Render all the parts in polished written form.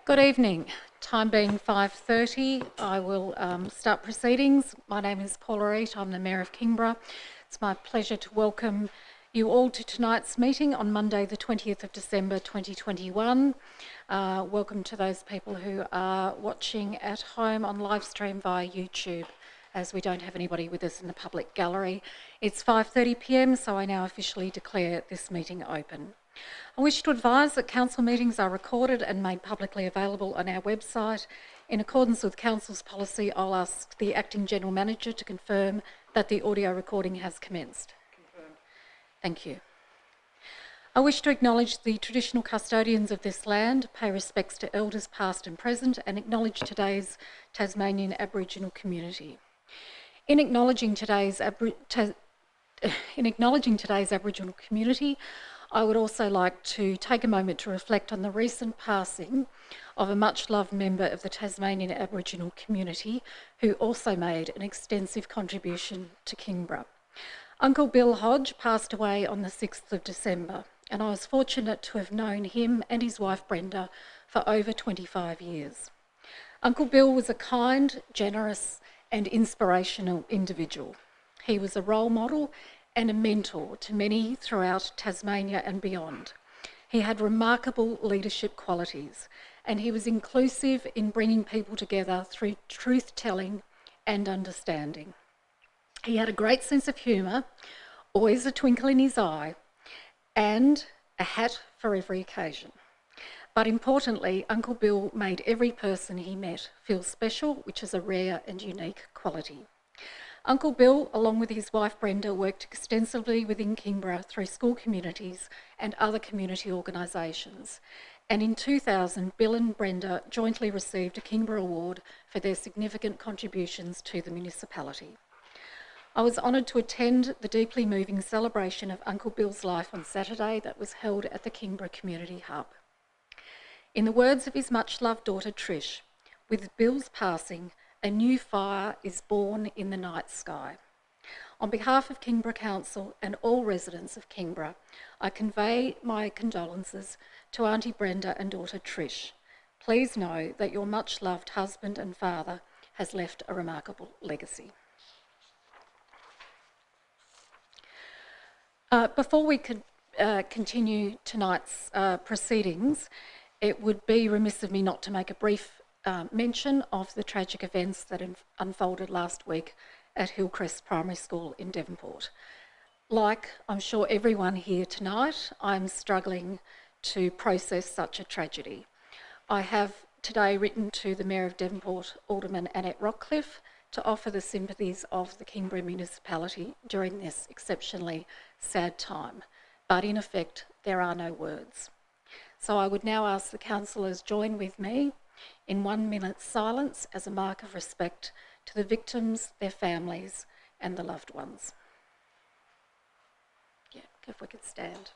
Good evening. Time being 5:30, I will start proceedings. My name is Paula Eat. I'm the Mayor of Kingborough. It's my pleasure to welcome you all to tonight's meeting on Monday the 20th of December 2021. Welcome to those people who are watching at home on live stream via YouTube, as we don't have anybody with us in the public gallery. It's 5:30 p.m, so I now officially declare this meeting open. I wish to advise that council meetings are recorded and made publicly available on our website. In accordance with council's policy, I'll ask the Acting General Manager to confirm that the audio recording has commenced. Confirmed. Thank you. I wish to acknowledge the traditional custodians of this land, pay respects to elders past and present, and acknowledge today's Tasmanian Aboriginal community. In acknowledging today's Aboriginal community, I would also like to take a moment to reflect on the recent passing of a much-loved member of the Tasmanian Aboriginal community who also made an extensive contribution to Kingborough. Uncle Bill Hodge passed away on the 6th of December, and I was fortunate to have known him and his wife Brenda for over 25 years. Uncle Bill was a kind, generous and inspirational individual. He was a role model and a mentor to many throughout Tasmania and beyond. He had remarkable leadership qualities, and he was inclusive in bringing people together through truth-telling and understanding. He had a great sense of humour, always a twinkle in his eye, and a hat for every occasion. But importantly, Uncle Bill made every person he met feel special, which is a rare and unique quality. Uncle Bill, along with his wife Brenda, worked extensively within Kingborough through school communities and other community organisations. And in 2000, Bill and Brenda jointly received a Kingborough Award for their significant contributions to the municipality. I was honoured to attend the deeply moving celebration of Uncle Bill's life on Saturday that was held at the Kingborough Community Hub. In the words of his much-loved daughter Trish, with Bill's passing, a new fire is born in the night sky. On behalf of Kingborough Council and all residents of Kingborough, I convey my condolences to Auntie Brenda and daughter Trish. Please know that your much-loved husband and father has left a remarkable legacy. Before we could continue tonight's proceedings, it would be remiss of me not to make a brief mention of the tragic events that unfolded last week at Hillcrest Primary School in Devonport. Like I'm sure everyone here tonight, I'm struggling to process such a tragedy. I have today written to the Mayor of Devonport, Alderman Annette Rockcliffe, to offer the sympathies of the Kingborough municipality during this exceptionally sad time. But in effect, there are no words. So I would now ask the councillors join with me in 1 minute's silence as a mark of respect to the victims, their families and the loved ones. Yeah, if we could stand.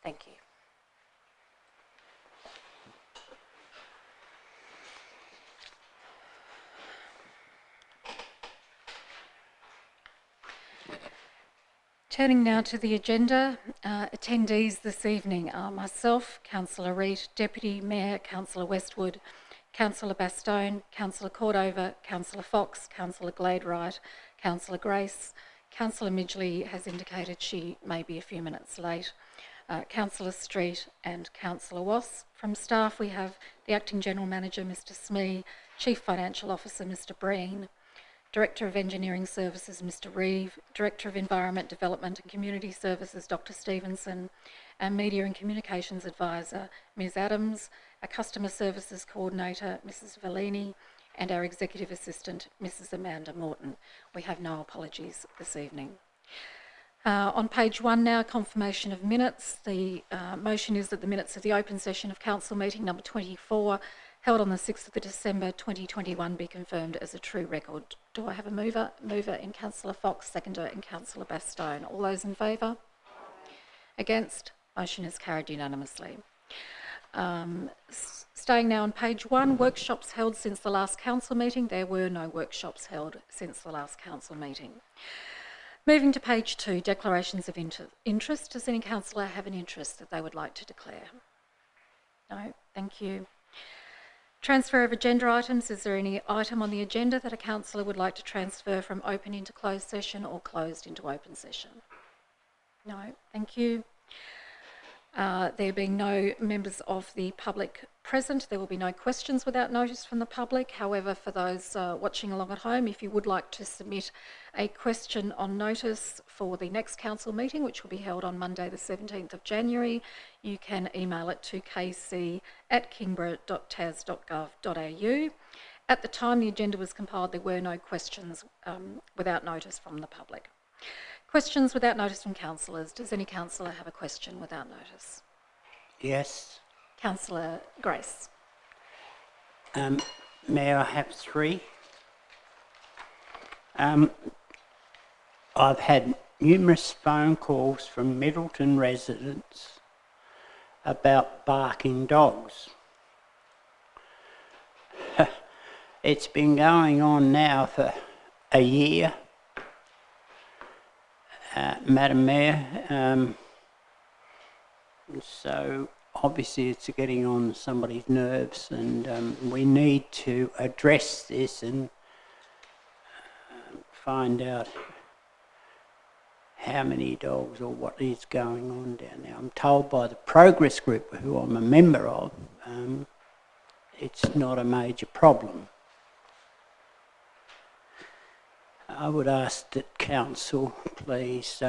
Thank you. Turning now to the agenda, attendees this evening are myself, Councillor Reid, Deputy Mayor, Councillor Westwood, Councillor Bastogne, Councillor Cordover, Councillor Fox, Councillor Gladewright, Councillor Grace. Councillor Midgley has indicated she may be a few minutes late. Councillor Street and Councillor Wass. From staff we have the Acting General Manager Mr Smee, Chief Financial Officer Mr Breen, Director of Engineering Services, Mr Reeve, Director of Environment Development and Community Services, Dr Stevenson, our Media and Communications Advisor, Ms Adams, our Customer Services Coordinator, Mrs Vellini, and our Executive Assistant, Mrs Amanda Morton. We have no apologies this evening. On page 1 now, confirmation of minutes. The motion is that the minutes of the open session of Council meeting number 24, held on the 6th of December 2021, be confirmed as a true record. Do I have a mover? Mover in Councillor Fox, seconder in Councillor Bastogne. All those in favour? Against? Motion is carried unanimously. Staying now on page 1, workshops held since the last council meeting. There were no workshops held since the last council meeting. Moving to page 2, declarations of interest. Does any councillor have an interest that they would like to declare? No, thank you. Transfer of agenda items. Is there any item on the agenda that a councillor would like to transfer from open into closed session or closed into open session? No, thank you. There being no members of the public present, there will be no questions without notice from the public. However, for those watching along at home, if you would like to submit a question on notice for the next council meeting, which will be held on Monday the 17th of January, you can email it to kc@kingborough.tas.gov.au. At the time the agenda was compiled, there were no questions without notice from the public. Questions without notice from councillors. Does any councillor have a question without notice? Yes. Councillor Grace. May I have 3? I've had numerous phone calls from Middleton residents about barking dogs. It's been going on now for a year. Madam Mayor, so obviously it's getting on somebody's nerves, and we need to address this and find out how many dogs or what is going on down there. I'm told by the Progress Group, who I'm a member of, it's not a major problem. I would ask that Council please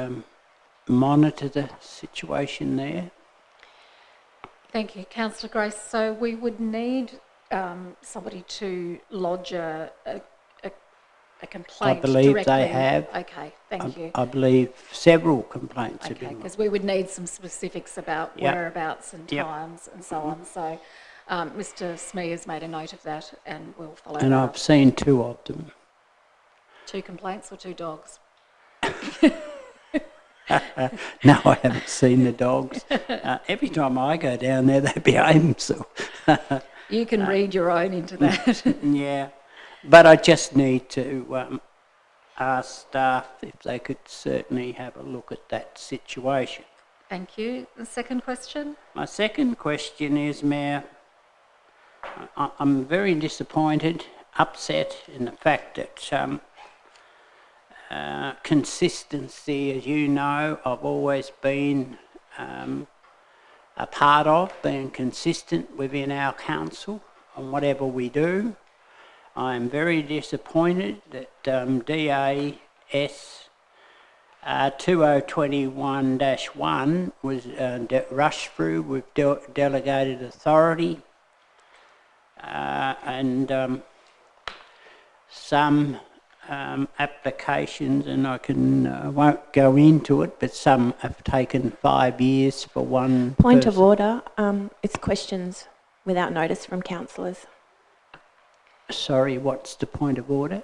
monitor the situation there. Thank you, Councillor Grace. So we would need somebody to lodge a complaint. I believe directly. they have. Okay, thank you. I believe several complaints have been Okay, lodged. because we would need some specifics about Yep. whereabouts and Yep. times and so on. So Mr Smee has made a note of that and we'll follow And that up. I've seen 2 of them. 2 complaints or 2 dogs? No, I haven't seen the dogs. Every time I go down there, they behave themselves. You can read your own into that. Yeah, but I just need to ask staff if they could certainly have a look at that situation. Thank you. The second question? My second question is, Mayor, I'm very disappointed, upset in the fact that consistency, as you know, I've always been a part of, being consistent within our council on whatever we do. I am very disappointed that DAS 2021-1 was rushed through with delegated authority, and some applications, and I won't go into it, but some have taken 5 years for one Point person. of order, it's questions without notice from councillors. Sorry, what's the point of order?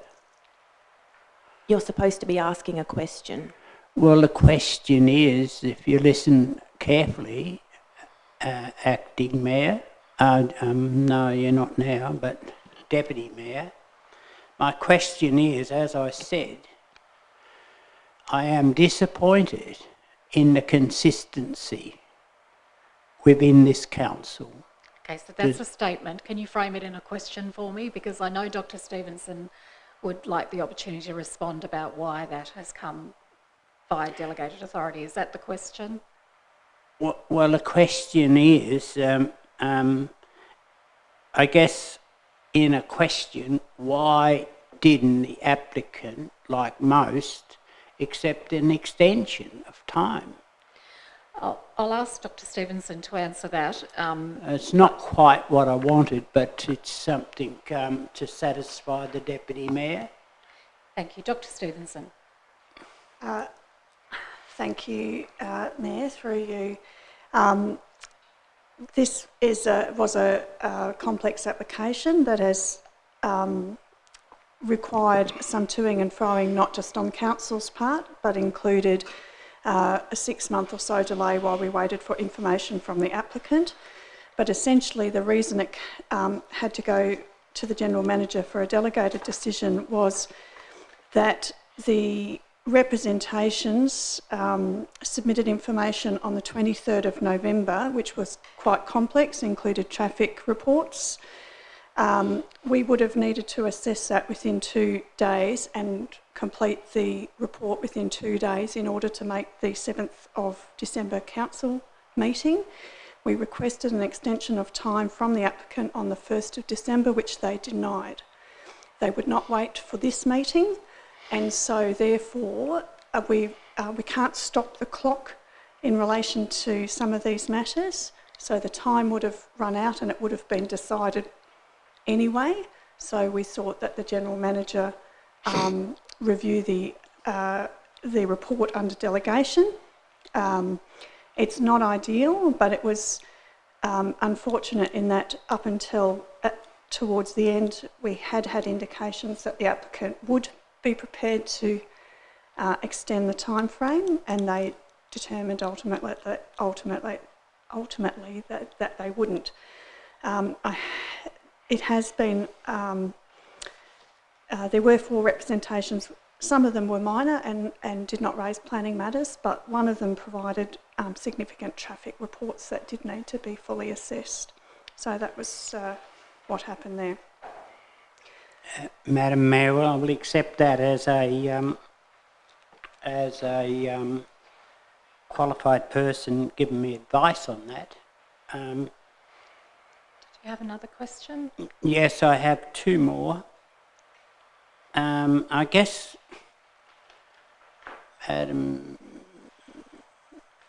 You're supposed to be asking a question. Well, the question is, if you listen carefully, Acting Mayor, no, you're not now, but Deputy Mayor, my question is, as I said, I am disappointed in the consistency within this council. Okay, so that's a statement. Can you frame it in a question for me? Because I know Dr Stevenson would like the opportunity to respond about why that has come by delegated authority. Is that the question? Well, the question is, I guess in a question, why didn't the applicant, like most, accept an extension of time? I'll ask Dr Stevenson to answer that. It's not quite what I wanted, but it's something to satisfy the Deputy Mayor. Thank you. Dr Stevenson. Thank you, Mayor, through you. This was a complex application that has required some toing and froing, not just on Council's part, but included a 6-month or so delay while we waited for information from the applicant. But essentially the reason it had to go to the General Manager for a delegated decision was that the representations submitted information on the 23rd of November, which was quite complex, included traffic reports. We would have needed to assess that within 2 days and complete the report within 2 days in order to make the 7th of December council meeting. We requested an extension of time from the applicant on the 1st of December, which they denied. They would not wait for this meeting, and so therefore we can't stop the clock in relation to some of these matters. So the time would have run out and it would have been decided anyway. So we thought that the General Manager review the report under delegation. It's not ideal, but it was unfortunate in that up until towards the end we had indications that the applicant would be prepared to extend the time frame, and they determined ultimately that they wouldn't. It has been, there were 4 representations. Some of them were minor and did not raise planning matters, but one of them provided significant traffic reports that did need to be fully assessed. So that was what happened there. Madam Mayor, I will accept that as a qualified person giving me advice on that. Did you have another question? Yes, I have 2 more. I guess, Madam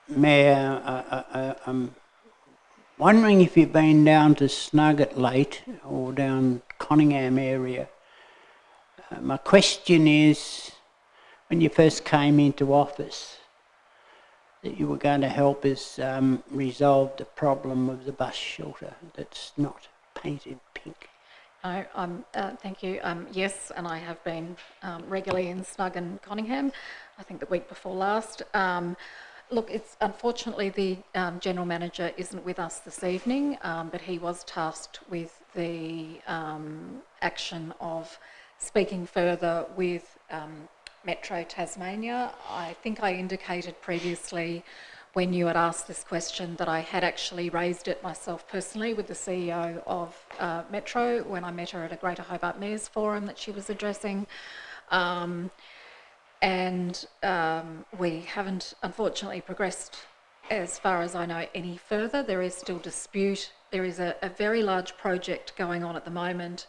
Mayor, I'm wondering if you've been down to Snugget late or down Conningham area. My question is, when you first came into office, that you were going to help us resolve the problem of the bus shelter that's not painted pink. No, thank you. Yes, and I have been regularly in Snug and Conningham, I think the week before last. Look, it's unfortunately the General Manager isn't with us this evening, but he was tasked with the action of speaking further with Metro Tasmania. I think I indicated previously when you had asked this question that I had actually raised it myself personally with the CEO of Metro when I met her at a Greater Hobart Mayor's Forum that she was addressing. We haven't unfortunately progressed, as far as I know, any further. There is still dispute. There is a very large project going on at the moment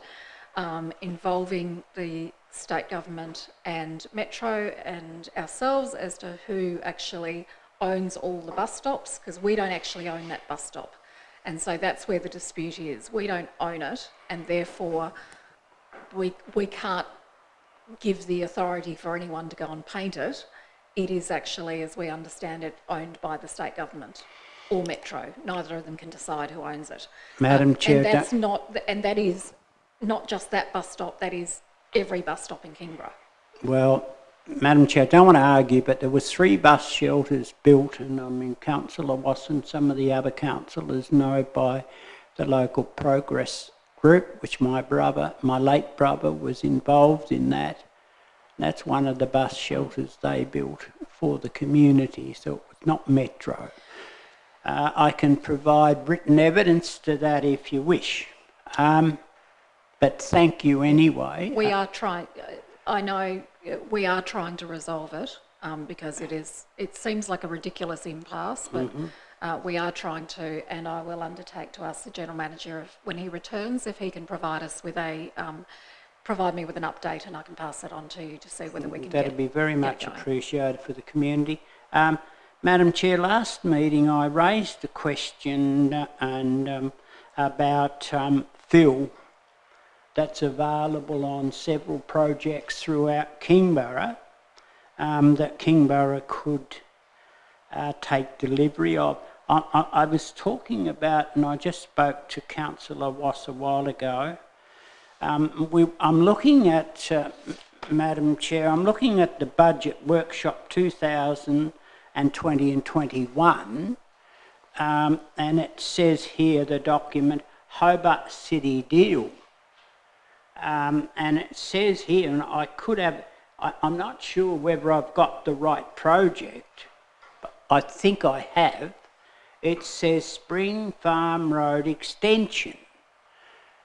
involving the state government and Metro and ourselves as to who actually owns all the bus stops, because we don't actually own that bus stop. And so that's where the dispute is. We don't own it, and therefore we can't give the authority for anyone to go and paint it. It is actually, as we understand it, owned by the state government or Metro. Neither of them can decide who owns it. Madam Chair, and that is not just that bus stop, that is every bus stop in Kingborough. Well, Madam Chair, I don't want to argue, but there was 3 bus shelters built, and I mean, Councillor Wasson, some of the other councillors know by the local progress group, which my late brother was involved in that. That's one of the bus shelters they built for the community, so it was not Metro. I can provide written evidence to that if you wish, but thank you anyway. We are trying, I know we are trying to resolve it because it seems like a ridiculous impasse, but we are trying to, and I will undertake to ask the General Manager when he returns if he can provide us with a provide me with an update and I can pass that on to you to see whether we can That'd be very much going. appreciated for the community. Madam Chair, last meeting I raised a question about fill that's available on several projects throughout Kingborough that Kingborough could take delivery of. I was talking about, and I just spoke to Councillor Wass a while ago, I'm looking at, Madam Chair, I'm looking at the budget workshop 2020 and 21, and it says here, the document, Hobart City Deal. And it says here, and I could have, I'm not sure whether I've got the right project, but I think I have. It says Spring Farm Road Extension.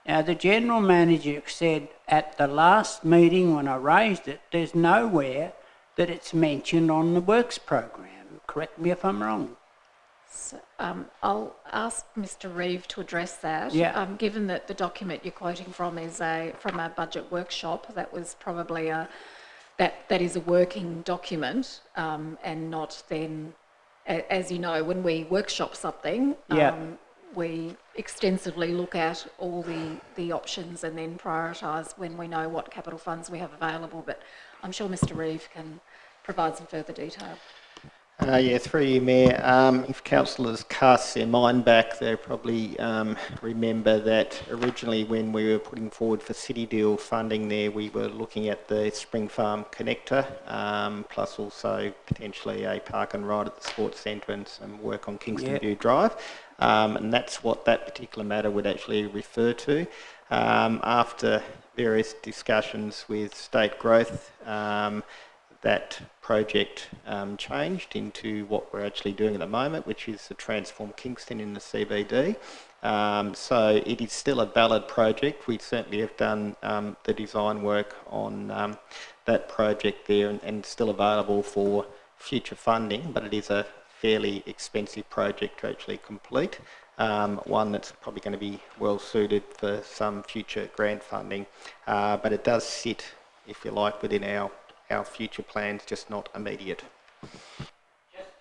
Now, the General Manager said at the last meeting when I raised it, there's nowhere that it's mentioned on the Works program. Correct me if I'm wrong. So, I'll ask Mr. Reeve to address that. Yeah. Given that the document you're quoting from is from our budget workshop, that was probably that is a working document, and not then, as you know, when we workshop something, we extensively look at all the options and then prioritise when we know what capital funds we have available. But I'm sure Mr. Reeve can provide some further detail. Yeah, through you, Mayor. If councillors cast their mind back, they probably remember that originally when we were putting forward for City Deal funding there, we were looking at the Spring Farm connector, plus also potentially a park and ride at the sports centre and some work on Kingston View Drive. And that's what that particular matter would actually refer to. After various discussions with State Growth, that project changed into what we're actually doing at the moment, which is to transform Kingston in the CBD. So it is still a valid project. We certainly have done the design work on that project there and still available for future funding, but it is a fairly expensive project to actually complete. One that's probably going to be well suited for some future grant funding, but it does sit, if you like, within our future plans, just not immediate.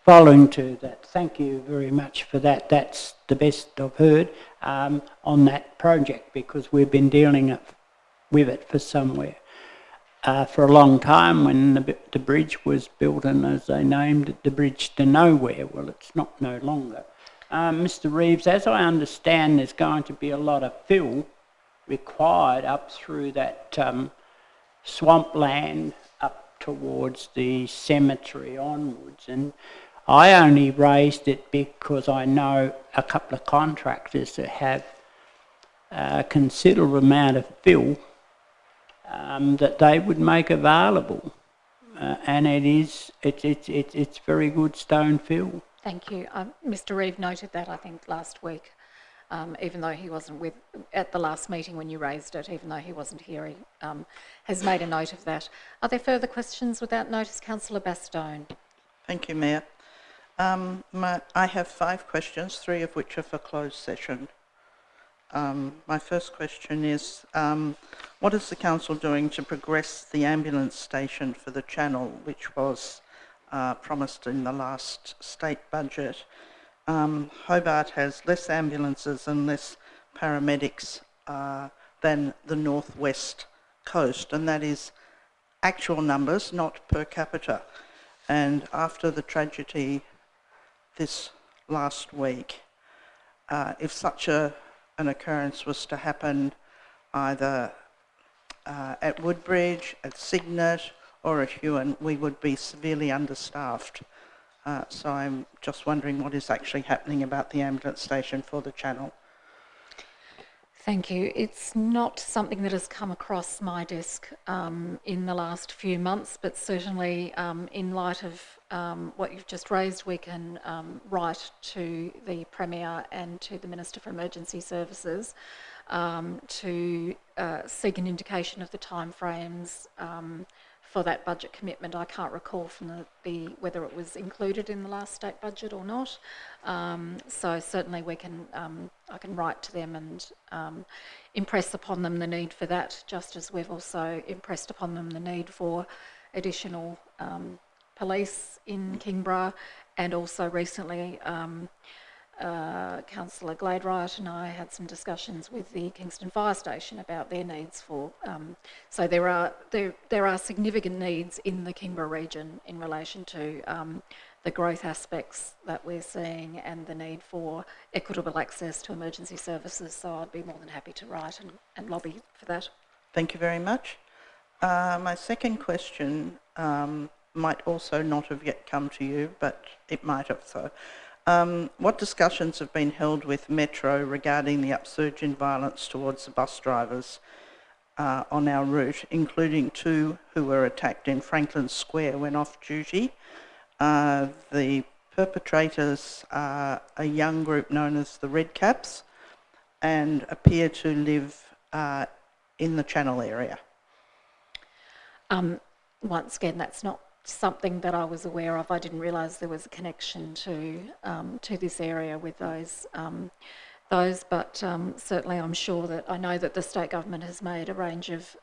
Following to that, thank you very much for that. That's the best I've heard on that project, because we've been dealing with it for a long time when the bridge was built, and as they named it, the bridge to nowhere. Well, it's not no longer. Mr. Reeves, as I understand, there's going to be a lot of fill required up through that swampland up towards the cemetery onwards, and I only raised it because I know a couple of contractors that have a considerable amount of fill that they would make available, and it's very good stone fill. Thank you. Mr. Reeve noted that, I think, last week, even though he wasn't at the last meeting when you raised it, even though he wasn't here, he has made a note of that. Are there further questions without notice? Councillor Bastogne. Thank you, Mayor. I have 5 questions, 3 of which are for closed session. My first question is, what is the council doing to progress the ambulance station for the Channel, which was promised in the last state budget? Hobart has less ambulances and less paramedics than the northwest coast, and that is actual numbers, not per capita. And after the tragedy this last week, if such an occurrence was to happen either at Woodbridge, at Cygnet or at Huon, we would be severely understaffed. So I'm just wondering what is actually happening about the ambulance station for the Channel. Thank you. It's not something that has come across my desk in the last few months, but certainly in light of what you've just raised, we can write to the Premier and to the Minister for Emergency Services to seek an indication of the timeframes for that budget commitment. I can't recall from whether it was included in the last state budget or not. So certainly we can, I can write to them and impress upon them the need for that, just as we've also impressed upon them the need for additional police in Kingborough, and also recently Councillor Gladright and I had some discussions with the Kingston Fire Station about their needs for. So there are significant needs in the Kingborough region in relation to the growth aspects that we're seeing and the need for equitable access to emergency services. So I'd be more than happy to write and lobby for that. Thank you very much. My second question might also not have yet come to you, but it might have so. What discussions have been held with Metro regarding the upsurge in violence towards the bus drivers on our route, including 2 who were attacked in Franklin Square when off duty? The perpetrators are a young group known as the Red Caps and appear to live in the Channel area. Once again, that's not something that I was aware of. I didn't realise there was a connection to this area with those, but certainly I'm sure that I know that the state government has made a range of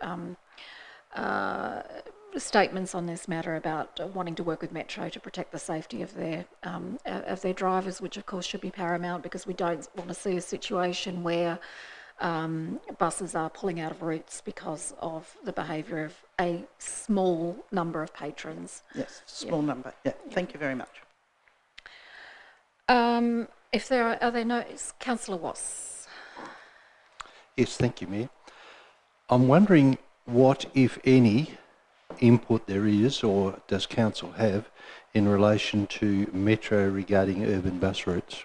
statements on this matter about wanting to work with Metro to protect the safety of their drivers, which of course should be paramount, because we don't want to see a situation where buses are pulling out of routes because of the behaviour of a small number of patrons. Yes, small number. Yeah, thank you very much. If there are there no... Councillor Wass. Yes, thank you, Mayor. I'm wondering what, if any, input there is or does Council have in relation to Metro regarding urban bus routes?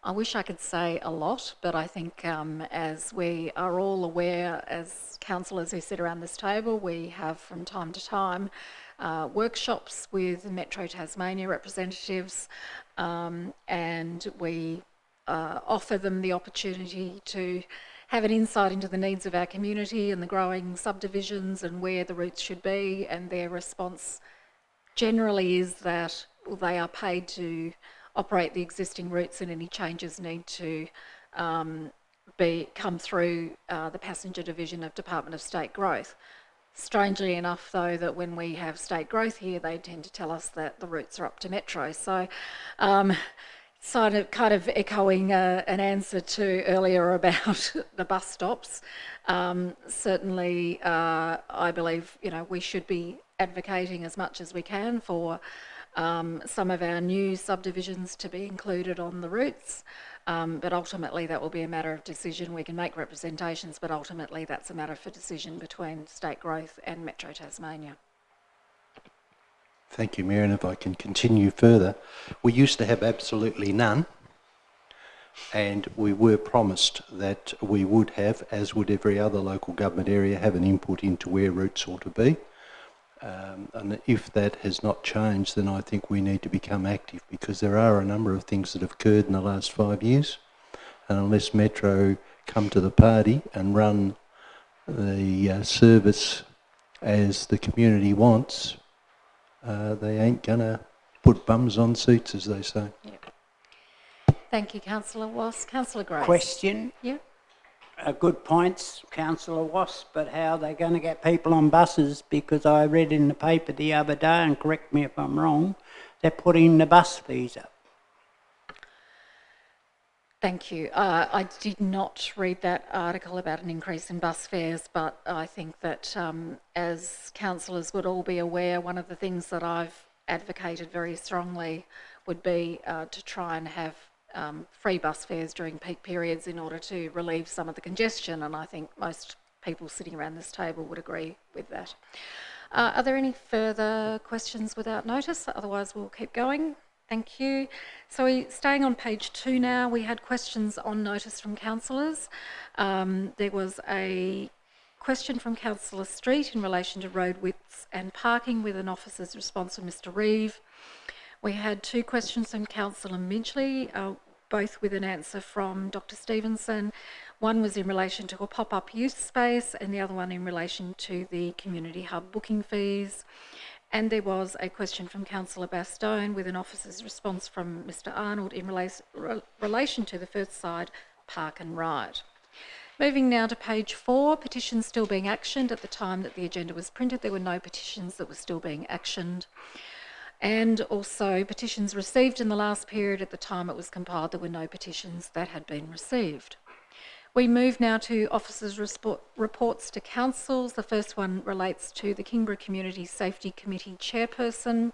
I wish I could say a lot, but I think as we are all aware, as councillors who sit around this table, we have from time to time workshops with Metro Tasmania representatives, and we offer them the opportunity to have an insight into the needs of our community and the growing subdivisions and where the routes should be, and their response generally is that they are paid to operate the existing routes, and any changes need to come through the passenger division of Department of State Growth. Strangely enough, though, that when we have state growth here, they tend to tell us that the routes are up to Metro. So kind of echoing an answer to earlier about the bus stops. Certainly, I believe we should be advocating as much as we can for some of our new subdivisions to be included on the routes, but ultimately that will be a matter of decision. We can make representations, but ultimately that's a matter for decision between State Growth and Metro Tasmania. Thank you, Mayor, and if I can continue further, we used to have absolutely none, and we were promised that we would have, as would every other local government area, have an input into where routes ought to be. And if that has not changed, then I think we need to become active, because there are a number of things that have occurred in the last 5 years, and unless Metro come to the party and run the service as the community wants, they ain't gonna put bums on seats, as they say. Yep. Thank you, Councillor Wass. Councillor Grace. Question. Yeah. Good points, Councillor Wass, but how are they going to get people on buses? Because I read in the paper the other day, and correct me if I'm wrong, they're putting the bus fees up. Thank you. I did not read that article about an increase in bus fares, but I think that as councillors would all be aware, one of the things that I've advocated very strongly would be to try and have free bus fares during peak periods in order to relieve some of the congestion, and I think most people sitting around this table would agree with that. Are there any further questions without notice? Otherwise we'll keep going. Thank you. So we're staying on page 2 now. We had questions on notice from councillors. There was a question from Councillor Street in relation to road widths and parking, with an officer's response from Mr Reeve. We had 2 questions from Councillor Midgley, both with an answer from Dr Stevenson. One was in relation to a pop-up youth space and the other one in relation to the community hub booking fees. And there was a question from Councillor Bastogne with an officer's response from Mr Arnold in relation to the Firth Side Park and Ride. Moving now to page 4, petitions still being actioned. At the time that the agenda was printed, there were no petitions that were still being actioned. And also petitions received in the last period. At the time it was compiled, there were no petitions that had been received. We move now to officers' reports to councils. The first one relates to the Kingborough Community Safety Committee chairperson.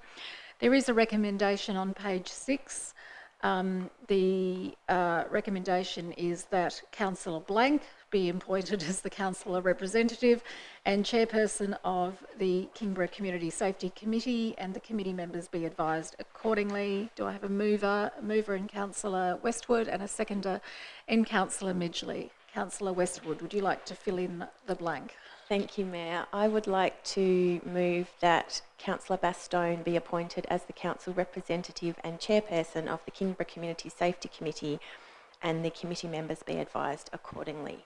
There is a recommendation on page 6. The recommendation is that Councillor Blank be appointed as the councillor representative and chairperson of the Kingborough Community Safety Committee, and the committee members be advised accordingly. Do I have a mover in Councillor Westwood and a seconder in Councillor Midgley? Councillor Westwood, would you like to fill in the blank? Thank you, Mayor. I would like to move that Councillor Bastogne be appointed as the council representative and chairperson of the Kingborough Community Safety Committee, and the committee members be advised accordingly.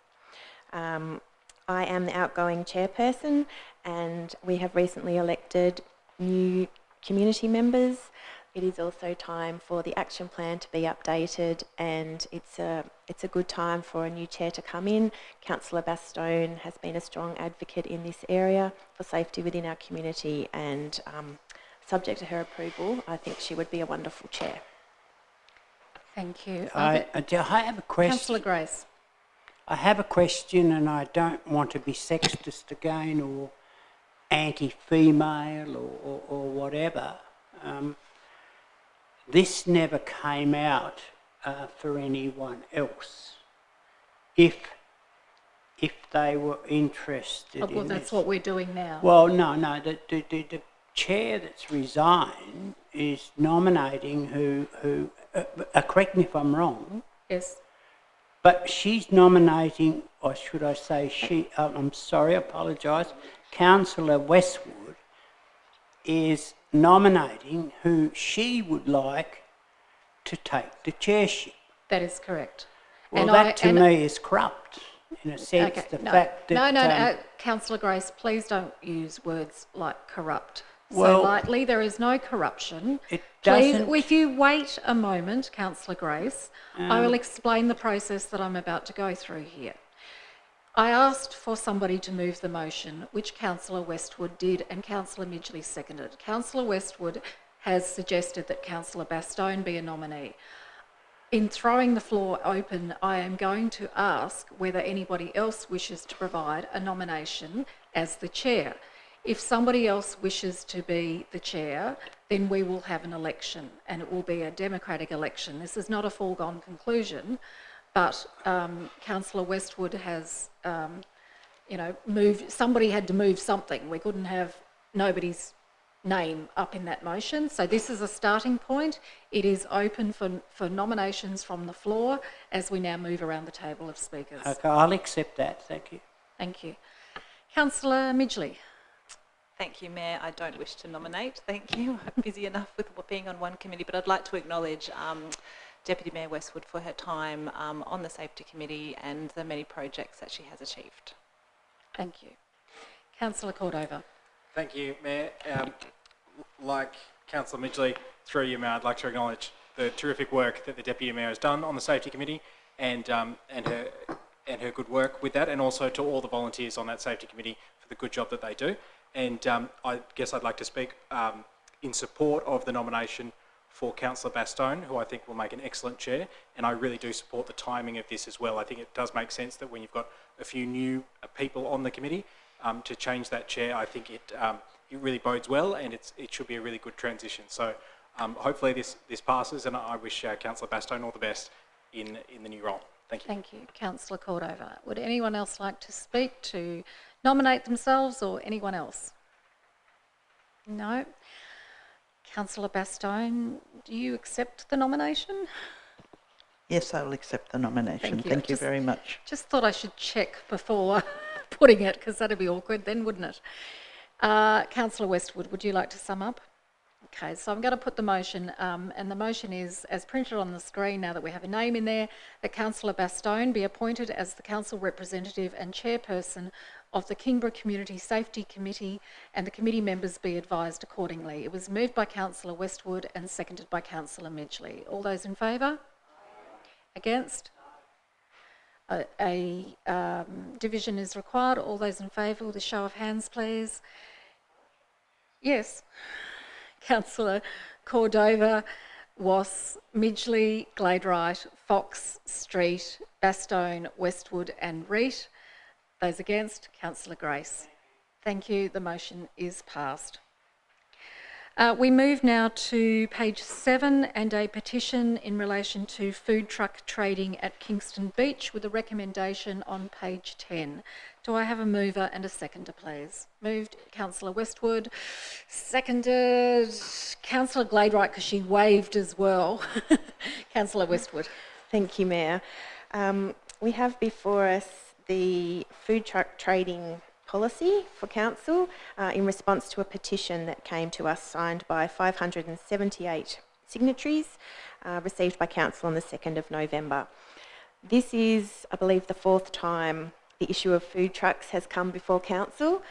I am the outgoing chairperson, and we have recently elected new community members. It is also time for the action plan to be updated, and it's a good time for a new chair to come in. Councillor Bastogne has been a strong advocate in this area for safety within our community, and subject to her approval, I think she would be a wonderful chair. Thank you. I have a question. Councillor Grace. I have a question, and I don't want to be sexist again or anti-female or whatever. This never came out for anyone else. If they were interested Well, in that's this. what we're doing now. Well, no. The chair that's resigned is nominating who correct me if I'm wrong. Yes. But she's nominating, or should I say I'm sorry, I apologise, Councillor Westwood is nominating who she would like to take the chairship. That is correct. Well, that to me is corrupt, in a sense, Okay, fact that... Councillor Grace, please don't use words like corrupt so Well, lightly. There is no corruption. It Please, doesn't... if you wait a moment, Councillor Grace, I will explain the process that I'm about to go through here. I asked for somebody to move the motion, which Councillor Westwood did, and Councillor Midgley seconded. Councillor Westwood has suggested that Councillor Bastogne be a nominee. In throwing the floor open, I am going to ask whether anybody else wishes to provide a nomination as the chair. If somebody else wishes to be the chair, then we will have an election, and it will be a democratic election. This is not a foregone conclusion, but Councillor Westwood has, moved. Somebody had to move something. We couldn't have nobody's name up in that motion. So this is a starting point. It is open for nominations from the floor as we now move around the table of speakers. Okay, I'll accept that. Thank you. Thank you. Councillor Midgley. Thank you, Mayor. I don't wish to nominate. Thank you. I'm busy enough with being on one committee, but I'd like to acknowledge Deputy Mayor Westwood for her time on the Safety Committee and the many projects that she has achieved. Thank you. Councillor Cordova. Thank you, Mayor. Like Councillor Midgley, through you, Mayor, I'd like to acknowledge the terrific work that the Deputy Mayor has done on the Safety Committee and her good work with that, and also to all the volunteers on that Safety Committee for the good job that they do. And I guess I'd like to speak in support of the nomination for Councillor Bastogne, who I think will make an excellent chair, and I really do support the timing of this as well. I think it does make sense that when you've got a few new people on the committee, to change that chair, I think it really bodes well, and it should be a really good transition. So hopefully this passes, and I wish Councillor Bastogne all the best in the new role. Thank you. Thank you. Councillor Cordova. Would anyone else like to speak, to nominate themselves, or anyone else? No. Councillor Bastogne, do you accept the nomination? Yes, I will accept the nomination. Thank you very much. Just thought I should check before putting it, because that'd be awkward then, wouldn't it? Councillor Westwood, would you like to sum up? Okay, so I'm going to put the motion, and the motion is, as printed on the screen now that we have a name in there, that Councillor Bastogne be appointed as the council representative and chairperson of the Kingborough Community Safety Committee, and the committee members be advised accordingly. It was moved by Councillor Westwood and seconded by Councillor Midgley. All those in favour? Against? A division is required. All those in favour with a show of hands, please. Yes. Councillor Cordova, Was, Midgley, Gladeright, Fox, Street, Bastogne, Westwood and Reet. Those against, Councillor Grace. Thank you. The motion is passed. We move now to page 7 and a petition in relation to food truck trading at Kingston Beach with a recommendation on page 10. Do I have a mover and a seconder, please? Moved, Councillor Westwood. Seconded, Councillor Gladeright, because she waved as well. Councillor Westwood. Thank you, Mayor. We have before us the food truck trading policy for council in response to a petition that came to us signed by 578 signatories received by council on the 2nd of November. This is, I believe, the 4th time the issue of food trucks has come before council.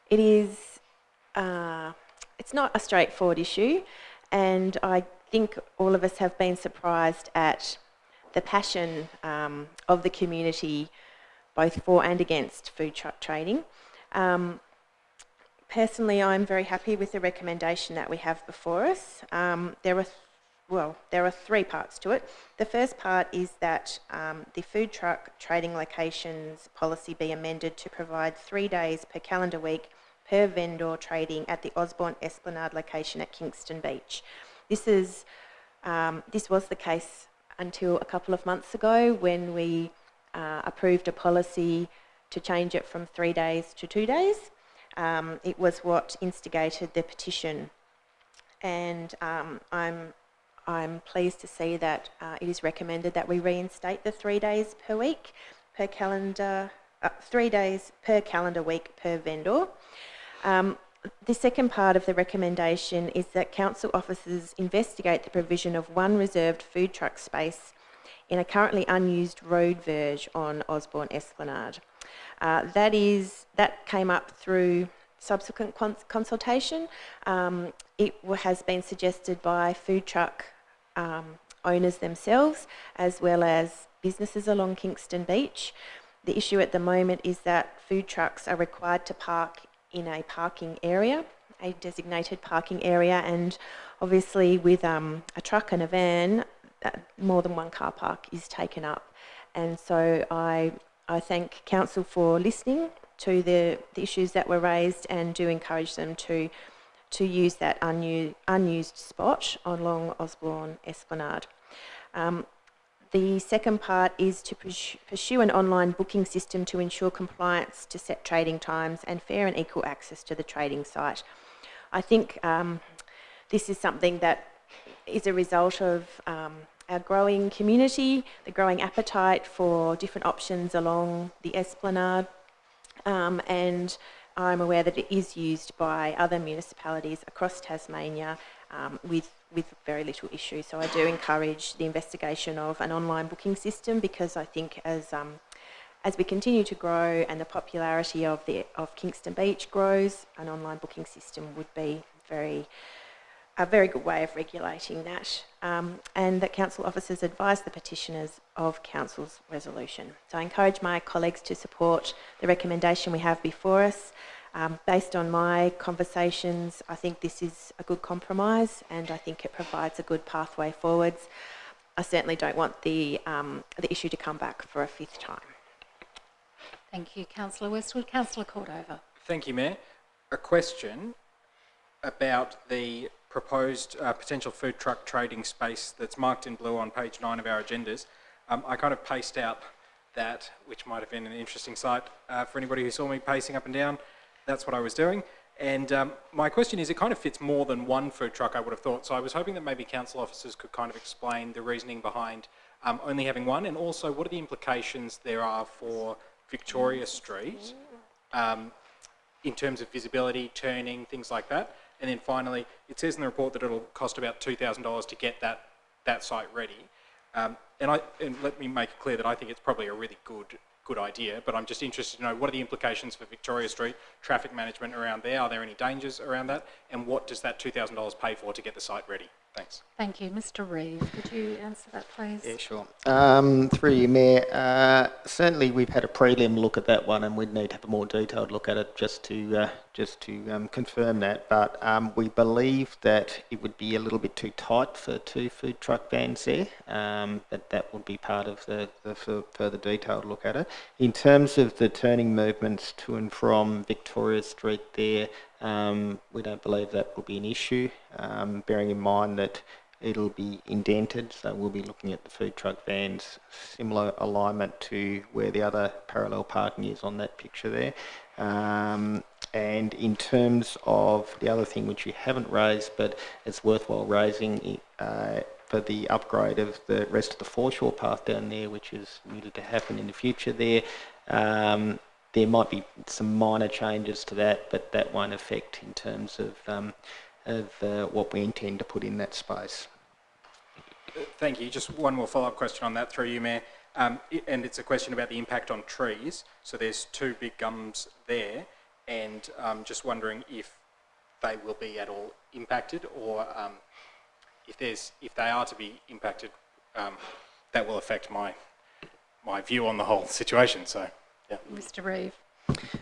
It's not a straightforward issue, and I think all of us have been surprised at the passion of the community both for and against food truck trading. Personally, I'm very happy with the recommendation that we have before us. There are 3 parts to it. The first part is that the food truck trading locations policy be amended to provide 3 days per calendar week per vendor trading at the Osborne Esplanade location at Kingston Beach. This was the case until a couple of months ago when we approved a policy to change it from 3 days to 2 days. It was what instigated the petition, and I'm pleased to see that it is recommended that we reinstate the 3 days per week per calendar, 3 days per calendar week per vendor. The second part of the recommendation is that council officers investigate the provision of 1 reserved food truck space in a currently unused road verge on Osborne Esplanade. That came up through subsequent consultation. It has been suggested by food truck owners themselves, as well as businesses along Kingston Beach. The issue at the moment is that food trucks are required to park in a parking area, a designated parking area, and obviously with a truck and a van, more than 1 car park is taken up. And so I thank council for listening to the issues that were raised, and do encourage them to use that unused spot along Osborne Esplanade. The second part is to pursue an online booking system to ensure compliance to set trading times and fair and equal access to the trading site. I think this is something that is a result of our growing community, the growing appetite for different options along the Esplanade, and I'm aware that it is used by other municipalities across Tasmania with very little issue. So I do encourage the investigation of an online booking system, because I think as we continue to grow and the popularity of Kingston Beach grows, an online booking system would be a very good way of regulating that, and that council officers advise the petitioners of council's resolution. So I encourage my colleagues to support the recommendation we have before us. Based on my conversations, I think this is a good compromise, and I think it provides a good pathway forwards. I certainly don't want the issue to come back for a 5th time. Thank you, Councillor Westwood. Councillor Cordova. Thank you, Mayor. A question about the proposed potential food truck trading space that's marked in blue on page 9 of our agendas. I kind of paced out that, which might have been an interesting sight for anybody who saw me pacing up and down. That's what I was doing. And my question is, it kind of fits more than 1 food truck, I would have thought. So I was hoping that maybe council officers could kind of explain the reasoning behind only having 1, and also what are the implications there are for Victoria Street in terms of visibility, turning, things like that. And then finally, it says in the report that it'll cost about $2,000 to get that site ready. And let me make it clear that I think it's probably a really good idea, but I'm just interested to know what are the implications for Victoria Street, traffic management around there? Are there any dangers around that? And what does that $2,000 pay for to get the site ready? Thanks. Thank you. Mr Reeve, could you answer that, please? Yeah, sure. Through you, Mayor. Certainly, we've had a prelim look at that one, and we'd need to have a more detailed look at it just to confirm that. But we believe that it would be a little bit too tight for 2 food truck vans there. That would be part of the further detailed look at it. In terms of the turning movements to and from Victoria Street there, we don't believe that will be an issue, bearing in mind that it'll be indented, so we'll be looking at the food truck vans, similar alignment to where the other parallel parking is on that picture there. And in terms of the other thing which you haven't raised, but it's worthwhile raising, for the upgrade of the rest of the foreshore path down there, which is needed to happen in the future there, there might be some minor changes to that, but that won't affect in terms of what we intend to put in that space. Thank you. Just one more follow-up question on that through you, Mayor. And it's a question about the impact on trees. So there's 2 big gums there, and just wondering if they will be at all impacted, or if they are to be impacted, that will affect my view on the whole situation. So, yeah. Mr Reeve.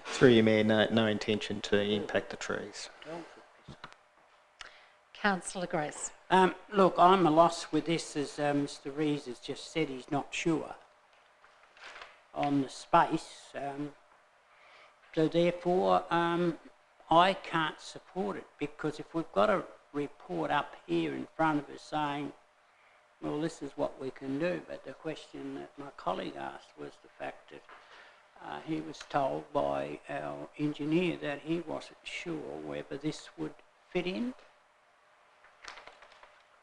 Through you, Mayor, no intention to impact the trees. Councillor Grace. Look, I'm a loss with this, as Mr Reeves has just said. He's not sure on the space. So therefore, I can't support it, because if we've got a report up here in front of us saying, well, this is what we can do, but the question that my colleague asked was the fact that he was told by our engineer that he wasn't sure whether this would fit in.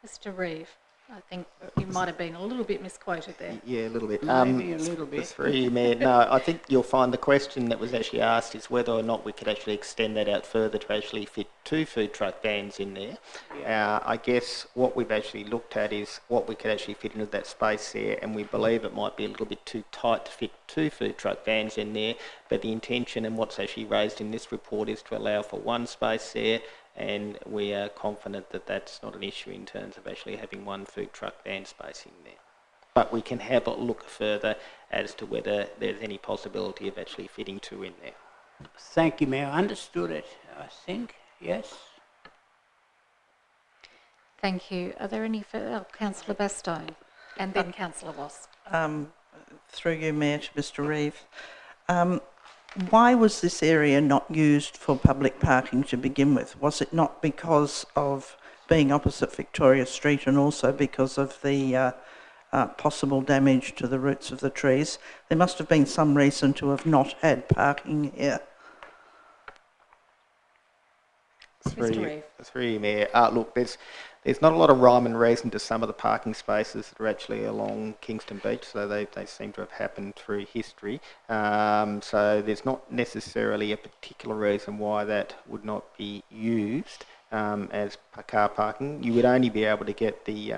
Mr Reeve, I think you might have been a little bit misquoted there. Yeah, a little bit. Maybe a little bit. Through you, Mayor. No, I think you'll find the question that was actually asked is whether or not we could actually extend that out further to actually fit 2 food truck vans in there. Yeah. I guess what we've actually looked at is what we could actually fit into that space there, and we believe it might be a little bit too tight to fit 2 food truck vans in there, but the intention and what's actually raised in this report is to allow for 1 space there, and we are confident that that's not an issue in terms of actually having 1 food truck van space in there. But we can have a look further as to whether there's any possibility of actually fitting 2 in there. Thank you, Mayor. I understood it, I think. Yes. Thank you. Are there any further? Councillor Bastogne and then Councillor Wasp. Through you, Mayor, to Mr Reeve. Why was this area not used for public parking to begin with? Was it not because of being opposite Victoria Street and also because of the possible damage to the roots of the trees? There must have been some reason to have not had parking here. Mr Reeve. Mayor. Look, there's not a lot of rhyme and reason to some of the parking spaces that are actually along Kingston Beach, so they seem to have happened through history. So there's not necessarily a particular reason why that would not be used as car parking. You would only be able to get the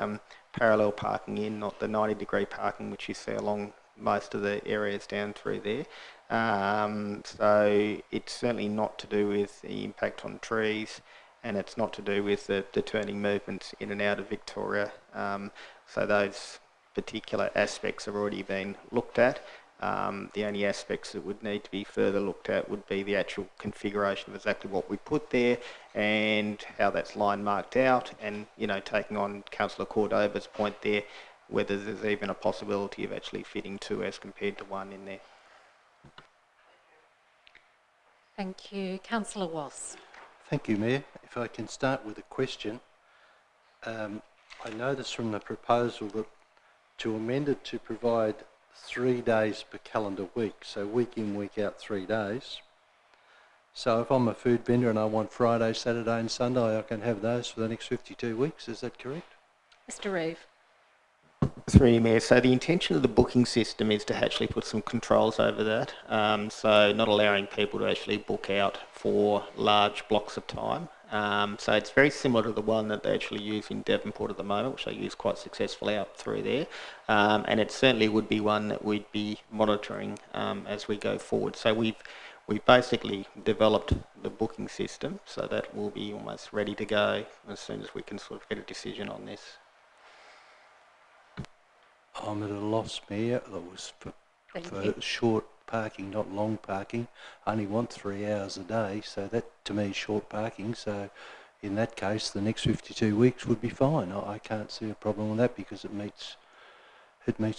parallel parking in, not the 90-degree parking which you see along most of the areas down through there. So it's certainly not to do with the impact on trees, and it's not to do with the turning movements in and out of Victoria. So those particular aspects have already been looked at. The only aspects that would need to be further looked at would be the actual configuration of exactly what we put there and how that's line marked out, and, you know, taking on Councillor Cordova's point there, whether there's even a possibility of actually fitting 2 as compared to 1 in there. Thank you. Councillor Wasp. Thank you, Mayor. If I can start with a question. I noticed from the proposal that to amend it to provide 3 days per calendar week, so week in, week out, 3 days. So if I'm a food vendor and I want Friday, Saturday and Sunday, I can have those for the next 52 weeks, is that correct? Mr Reeve. Through you, Mayor. So the intention of the booking system is to actually put some controls over that. So not allowing people to actually book out for large blocks of time. So it's very similar to the one that they actually use in Devonport at the moment, which they use quite successfully up through there. And it certainly would be one that we'd be monitoring as we go forward. So we've basically developed the booking system, so that will be almost ready to go as soon as we can sort of get a decision on this. I'm at a loss, Mayor. That was for short parking, not long parking. I only want 3 hours a day, so that to me is short parking. So in that case, the next 52 weeks would be fine. I can't see a problem with that because it meets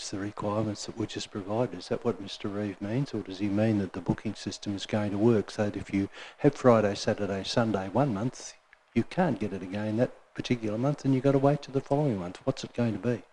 the requirements that were just provided. Is that what Mr. Reeve means, or does he mean that the booking system is going to work so that if you have Friday, Saturday, Sunday one month, you can't get it again that particular month and you've got to wait till the following month? What's it going to be?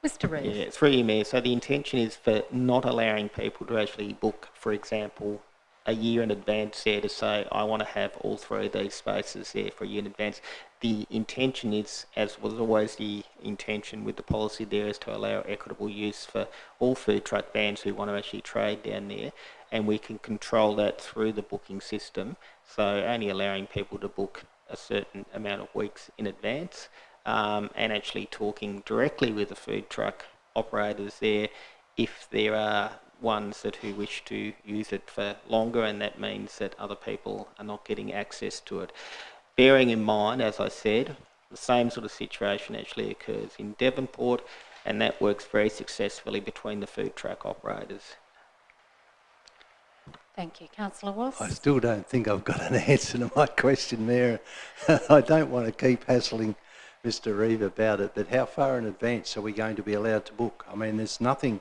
Mr. Reeve. Yeah, through you, Mayor. So the intention is for not allowing people to actually book, for example, a year in advance there to say, I want to have all 3 of these spaces there for a year in advance. The intention is, as was always the intention with the policy there, is to allow equitable use for all food truck vans who want to actually trade down there, and we can control that through the booking system, so only allowing people to book a certain amount of weeks in advance, and actually talking directly with the food truck operators there if there are ones who wish to use it for longer, and that means that other people are not getting access to it. Bearing in mind, as I said, the same sort of situation actually occurs in Devonport, and that works very successfully between the food truck operators. Thank you. Councillor Wass. I still don't think I've got an answer to my question, Mayor. I don't want to keep hassling Mr. Reeve about it, but how far in advance are we going to be allowed to book? I mean, there's nothing,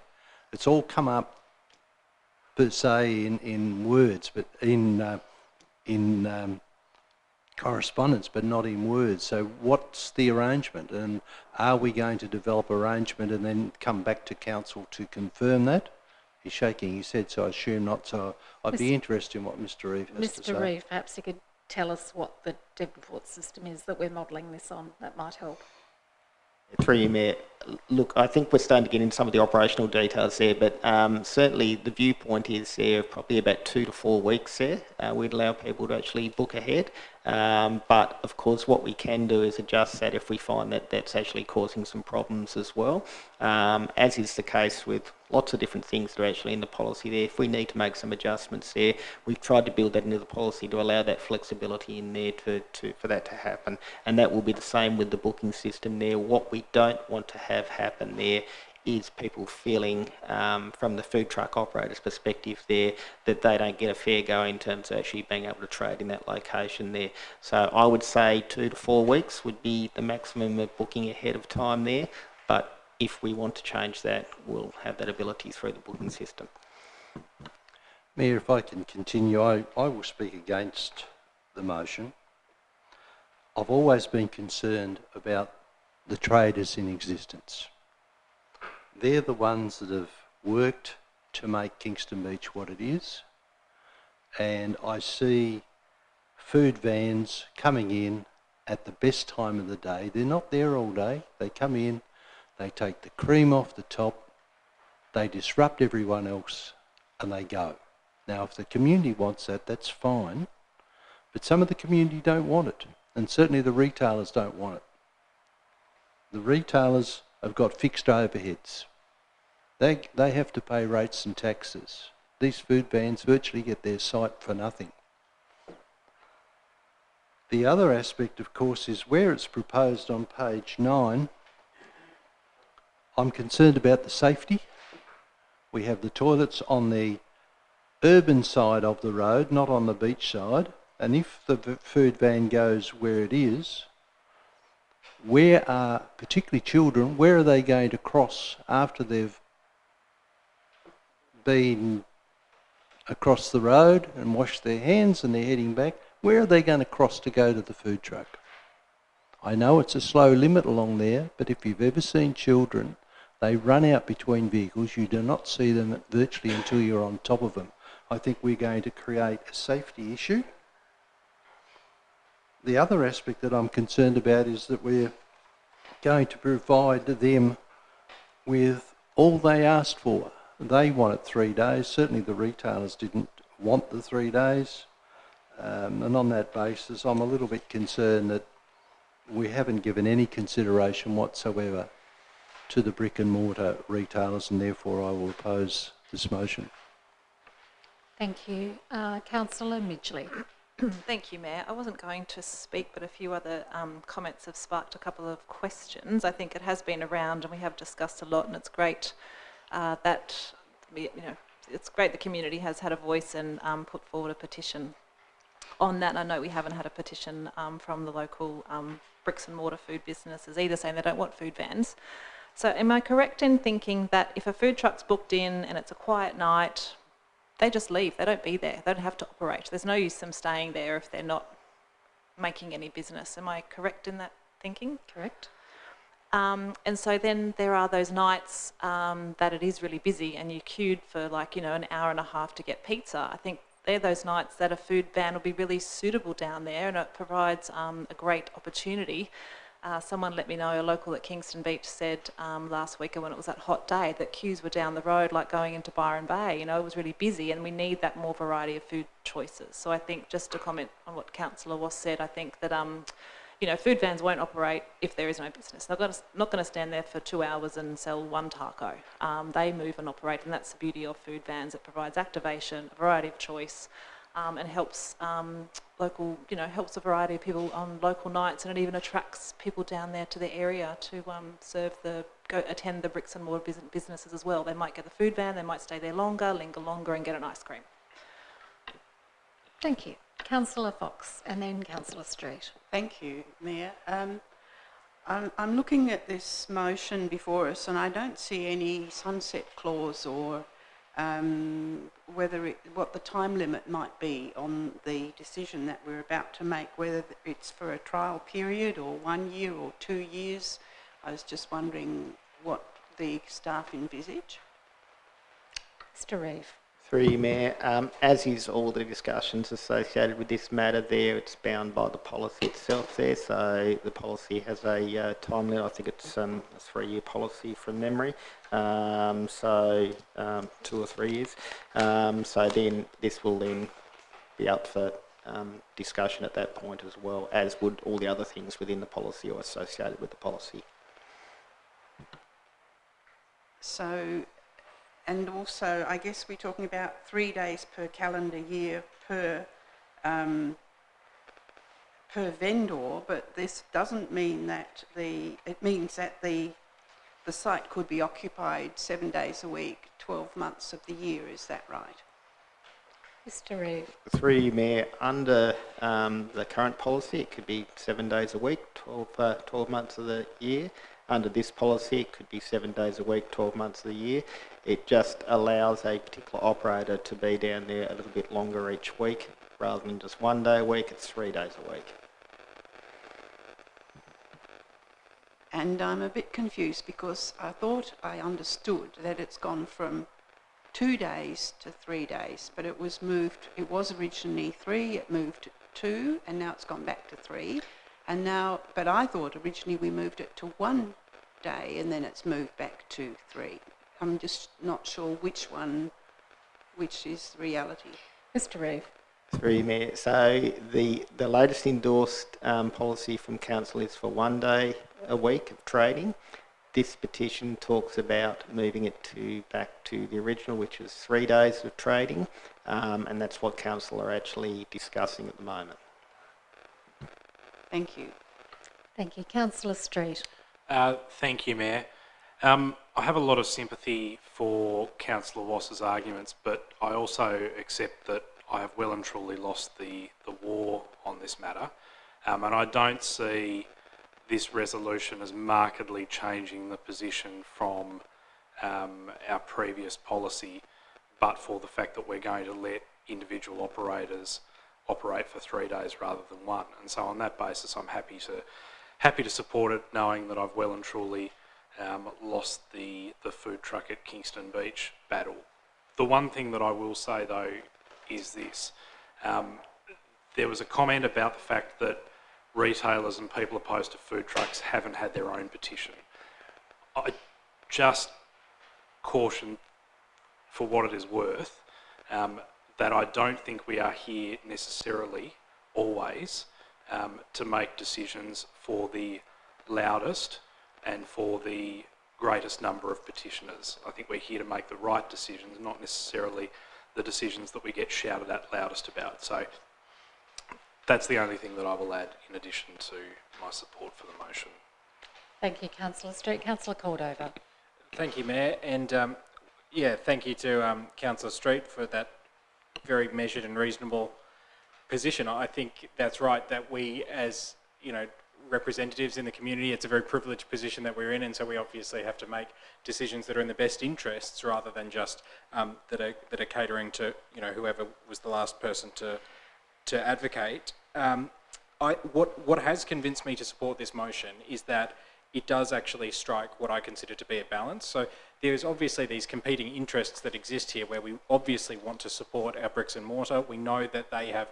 it's all come up per se in words, but in correspondence, but not in words. So what's the arrangement, and are we going to develop arrangement and then come back to council to confirm that? He's shaking his head, so I assume not. So I'd be interested in what Mr. Reeve has to say. Mr. Reeve, perhaps you could tell us what the Devonport system is that we're modelling this on. That might help. Through you, Mayor. Look, I think we're starting to get into some of the operational details there, but certainly the viewpoint is there probably about 2 to 4 weeks there. We'd allow people to actually book ahead. But of course, what we can do is adjust that if we find that that's actually causing some problems as well, as is the case with lots of different things that are actually in the policy there. If we need to make some adjustments there, we've tried to build that into the policy to allow that flexibility in there for that to happen. And that will be the same with the booking system there. What we don't want to have happen there is people feeling from the food truck operator's perspective there that they don't get a fair go in terms of actually being able to trade in that location there. So I would say 2 to 4 weeks would be the maximum of booking ahead of time there, but if we want to change that, we'll have that ability through the booking system. Mayor, if I can continue, I will speak against the motion. I've always been concerned about the traders in existence. They're the ones that have worked to make Kingston Beach what it is, and I see food vans coming in at the best time of the day. They're not there all day. They come in, they take the cream off the top, they disrupt everyone else, and they go. Now, if the community wants that, that's fine, but some of the community don't want it, and certainly the retailers don't want it. The retailers have got fixed overheads. They have to pay rates and taxes. These food vans virtually get their site for nothing. The other aspect, of course, is where it's proposed on page 9, I'm concerned about the safety. We have the toilets on the urban side of the road, not on the beach side, and if the food van goes where it is, where are, particularly children, where are they going to cross after they've been across the road and washed their hands and they're heading back? Where are they going to cross to go to the food truck? I know it's a slow limit along there, but if you've ever seen children, they run out between vehicles. You do not see them virtually until you're on top of them. I think we're going to create a safety issue. The other aspect that I'm concerned about is that we're going to provide them with all they asked for. They wanted 3 days. Certainly the retailers didn't want the 3 days. And on that basis, I'm a little bit concerned that we haven't given any consideration whatsoever to the brick and mortar retailers, and therefore I will oppose this motion. Thank you. Councillor Midgley. Thank you, Mayor. I wasn't going to speak, but a few other comments have sparked a couple of questions. I think it has been around and we have discussed a lot, and it's great that, it's great the community has had a voice and put forward a petition on that. And I know we haven't had a petition from the local bricks and mortar food businesses either, saying they don't want food vans. So am I correct in thinking that if a food truck's booked in and it's a quiet night, they just leave, they don't be there, they don't have to operate. There's no use them staying there if they're not making any business. Am I correct in that thinking? Correct. And so then there are those nights that it is really busy and you queued for an hour and a half to get pizza. I think they're those nights that a food van will be really suitable down there, and it provides a great opportunity. Someone let me know, a local at Kingston Beach said last week when it was that hot day that queues were down the road like going into Byron Bay. It was really busy, and we need that more variety of food choices. So I think, just to comment on what Councillor Wass said, I think that food vans won't operate if there is no business. They're not going to stand there for 2 hours and sell one taco. They move and operate, and that's the beauty of food vans. It provides activation, a variety of choice, and helps helps a variety of people on local nights, and it even attracts people down there to the area to attend the bricks and mortar businesses as well. They might get the food van, they might stay there longer, linger longer, and get an ice cream. Thank you. Councillor Fox, and then Councillor Street. Thank you, Mayor. I'm looking at this motion before us, and I don't see any sunset clause or what the time limit might be on the decision that we're about to make, whether it's for a trial period or 1 year or 2 years. I was just wondering what the staff envisage. Mr. Reeve. Through you, Mayor. As is all the discussions associated with this matter there, it's bound by the policy itself there. So the policy has a time limit. I think it's a 3-year policy from memory. 2 or 3 years. So then this will then be up for discussion at that point as well, as would all the other things within the policy or associated with the policy. So, and also, I guess we're talking about 3 days per calendar year per vendor, but this doesn't mean that it means that the site could be occupied 7 days a week, 12 months of the year. Is that right? Mr. Reeve. Through you, Mayor, under the current policy, it could be 7 days a week, 12 months of the year. Under this policy, it could be 7 days a week, 12 months of the year. It just allows a particular operator to be down there a little bit longer each week. Rather than just 1 day a week, it's 3 days a week. And I'm a bit confused because I thought I understood that it's gone from 2 days to 3 days, but it was moved, it was originally 3, it moved to 2, and now it's gone back to 3. And now, but I thought originally we moved it to 1 day and then it's moved back to 3. I'm just not sure which is reality. Mr. Reeve. Through you, Mayor. So the latest endorsed policy from Council is for 1 day a week of trading. This petition talks about moving it back to the original, which is 3 days of trading, and that's what Council are actually discussing at the moment. Thank you. Thank you. Councillor Street. Thank you, Mayor. I have a lot of sympathy for Councillor Wass's arguments, but I also accept that I have well and truly lost the war on this matter, and I don't see this resolution as markedly changing the position from our previous policy, but for the fact that we're going to let individual operators operate for 3 days rather than 1. And so on that basis, I'm happy to support it, knowing that I've well and truly lost the food truck at Kingston Beach battle. The one thing that I will say though is this. There was a comment about the fact that retailers and people opposed to food trucks haven't had their own petition. I just caution, for what it is worth, that I don't think we are here necessarily always to make decisions for the loudest and for the greatest number of petitioners. I think we're here to make the right decisions, not necessarily the decisions that we get shouted at loudest about. So that's the only thing that I will add in addition to my support for the motion. Thank you, Councillor Street. Councillor Cordover. Thank you, Mayor, and yeah, thank you to Councillor Street for that very measured and reasonable position. I think that's right, that we as, you know, representatives in the community, it's a very privileged position that we're in, and so we obviously have to make decisions that are in the best interests rather than just that are catering to, you know, whoever was the last person to advocate. What has convinced me to support this motion is that it does actually strike what I consider to be a balance. So there's obviously these competing interests that exist here where we obviously want to support our bricks and mortar. We know that they have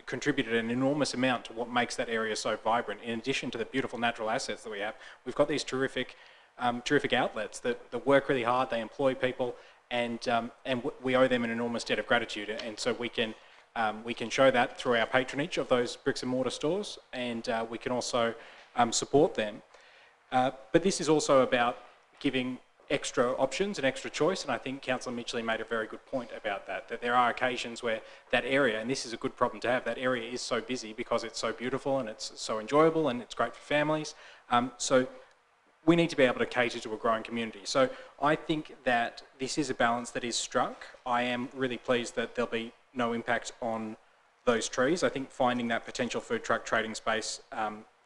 contributed an enormous amount to what makes that area so vibrant. In addition to the beautiful natural assets that we have, we've got these terrific outlets that work really hard, they employ people, and we owe them an enormous debt of gratitude. And so we can show that through our patronage of those bricks and mortar stores, and we can also support them. But this is also about giving extra options and extra choice, and I think Councillor Midgley made a very good point about that there are occasions where that area, and this is a good problem to have, that area is so busy because it's so beautiful and it's so enjoyable and it's great for families. So we need to be able to cater to a growing community. So I think that this is a balance that is struck. I am really pleased that there'll be no impact on those trees. I think finding that potential food truck trading space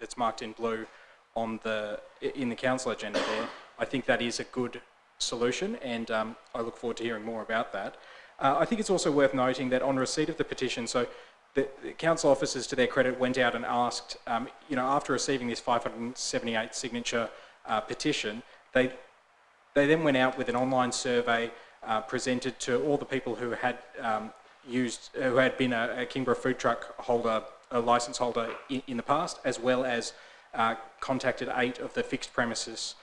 that's marked in blue in the council agenda there, I think that is a good solution, and I look forward to hearing more about that. I think it's also worth noting that on receipt of the petition, so the council officers, to their credit, went out and asked, you know, after receiving this 578 signature petition, they then went out with an online survey presented to all the people who had who had been a Kingborough food truck holder, a licence holder in the past, as well as contacted 8 of the fixed premises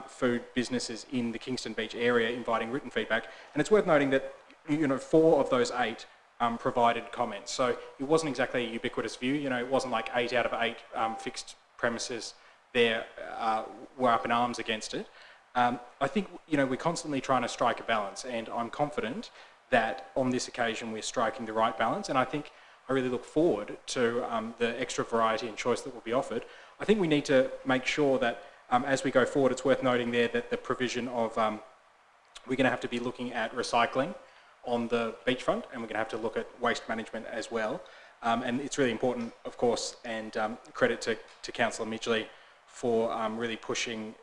food businesses in the Kingston Beach area, inviting written feedback. And it's worth noting that, you know, 4 of those 8 provided comments. So it wasn't exactly a ubiquitous view. You know, it wasn't like 8 out of 8 fixed premises there were up in arms against it. I think, you know, we're constantly trying to strike a balance, and I'm confident that on this occasion we're striking the right balance, and I think I really look forward to the extra variety and choice that will be offered. I think we need to make sure that as we go forward, it's worth noting there that the provision of, we're going to have to be looking at recycling on the beachfront, and we're going to have to look at waste management as well. And it's really important, of course, and credit to Councillor Midgley for really pushing,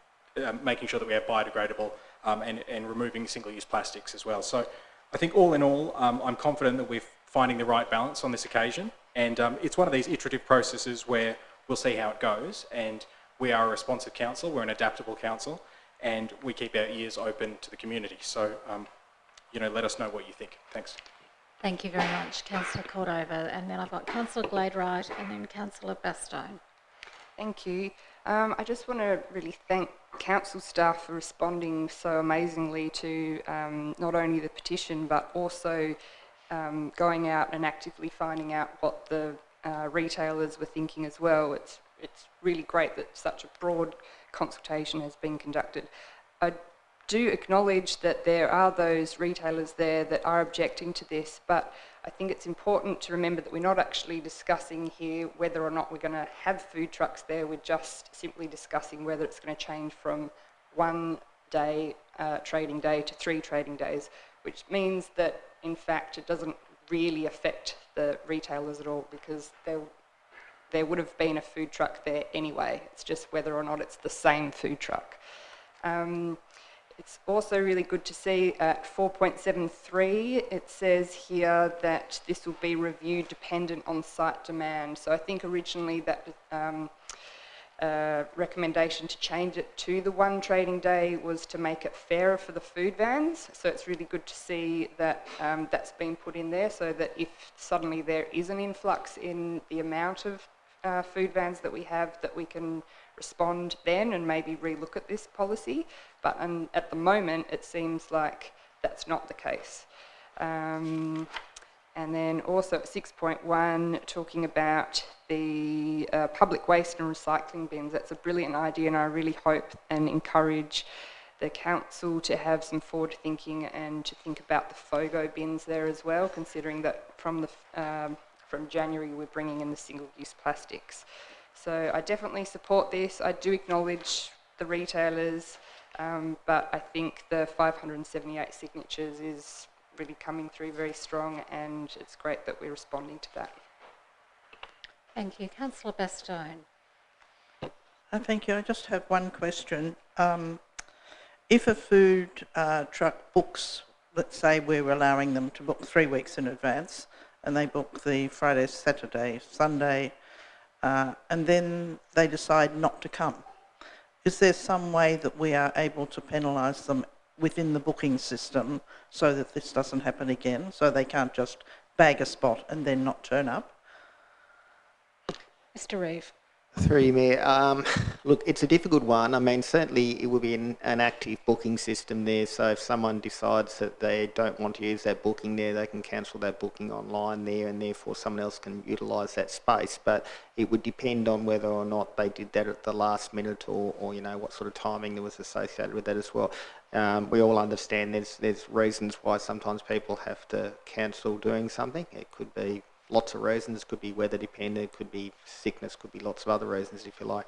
making sure that we have biodegradable and removing single-use plastics as well. So I think all in all, I'm confident that we're finding the right balance on this occasion, and it's one of these iterative processes where we'll see how it goes, and we are a responsive council, we're an adaptable council, and we keep our ears open to the community. So, you know, let us know what you think. Thanks. Thank you very much, Councillor Cordover. And then I've got Councillor Gladewright and then Councillor Bastogne. Thank you. I just want to really thank council staff for responding so amazingly to not only the petition, but also going out and actively finding out what the retailers were thinking as well. It's really great that such a broad consultation has been conducted. I do acknowledge that there are those retailers there that are objecting to this, but I think it's important to remember that we're not actually discussing here whether or not we're going to have food trucks there. We're just simply discussing whether it's going to change from 1 day trading day to 3 trading days, which means that in fact it doesn't really affect the retailers at all, because there would have been a food truck there anyway. It's just whether or not it's the same food truck. It's also really good to see at 4.73, it says here that this will be reviewed dependent on site demand. So I think originally that recommendation to change it to the 1 trading day was to make it fairer for the food vans. So it's really good to see that that's been put in there, so that if suddenly there is an influx in the amount of food vans that we have, that we can respond then and maybe relook at this policy. But at the moment, it seems like that's not the case. And then also at 6.1, talking about the public waste and recycling bins. That's a brilliant idea, and I really hope and encourage the council to have some forward thinking and to think about the FOGO bins there as well, considering that from January we're bringing in the single-use plastics. So I definitely support this. I do acknowledge the retailers, but I think the 578 signatures is really coming through very strong, and it's great that we're responding to that. Thank you. Councillor Bastogne. Thank you. I just have one question. If a food truck books, let's say we're allowing them to book 3 weeks in advance, and they book the Friday, Saturday, Sunday, and then they decide not to come, is there some way that we are able to penalise them within the booking system so that this doesn't happen again, so they can't just bag a spot and then not turn up? Mr Reeve. Through you, Mayor. Look, it's a difficult one. I mean, certainly it will be an active booking system there, so if someone decides that they don't want to use that booking there, they can cancel that booking online there, and therefore someone else can utilise that space. But it would depend on whether or not they did that at the last minute, or you know, what sort of timing there was associated with that as well. We all understand there's reasons why sometimes people have to cancel doing something. It could be lots of reasons, could be weather dependent, could be sickness, could be lots of other reasons if you like.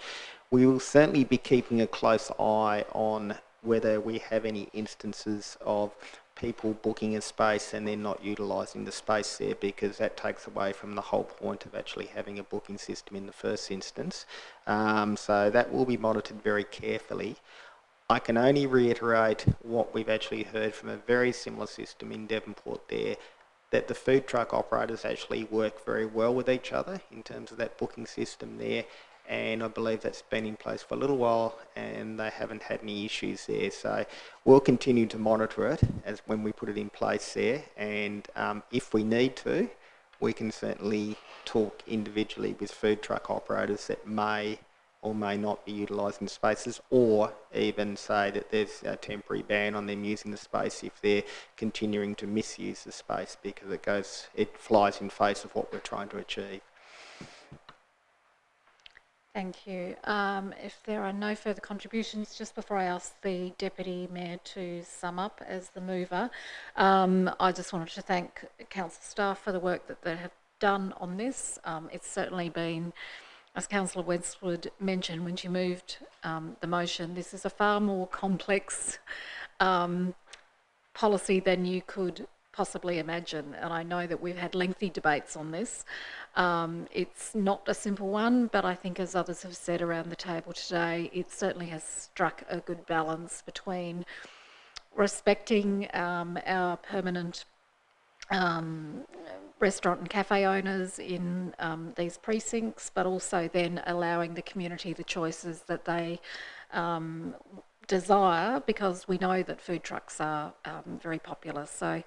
We will certainly be keeping a close eye on whether we have any instances of people booking a space and then not utilising the space there, because that takes away from the whole point of actually having a booking system in the first instance. So that will be monitored very carefully. I can only reiterate what we've actually heard from a very similar system in Devonport there, that the food truck operators actually work very well with each other in terms of that booking system there, and I believe that's been in place for a little while and they haven't had any issues there. So we'll continue to monitor it as when we put it in place there, and if we need to, we can certainly talk individually with food truck operators that may or may not be utilising spaces, or even say that there's a temporary ban on them using the space if they're continuing to misuse the space, because it flies in face of what we're trying to achieve. Thank you. If there are no further contributions, just before I ask the Deputy Mayor to sum up as the mover, I just wanted to thank Council staff for the work that they have done on this. It's certainly been, as Councillor Westwood mentioned when she moved the motion, this is a far more complex policy than you could possibly imagine, and I know that we've had lengthy debates on this. It's not a simple one, but I think, as others have said around the table today, it certainly has struck a good balance between respecting our permanent restaurant and cafe owners in these precincts, but also then allowing the community the choices that they desire, because we know that food trucks are very popular. So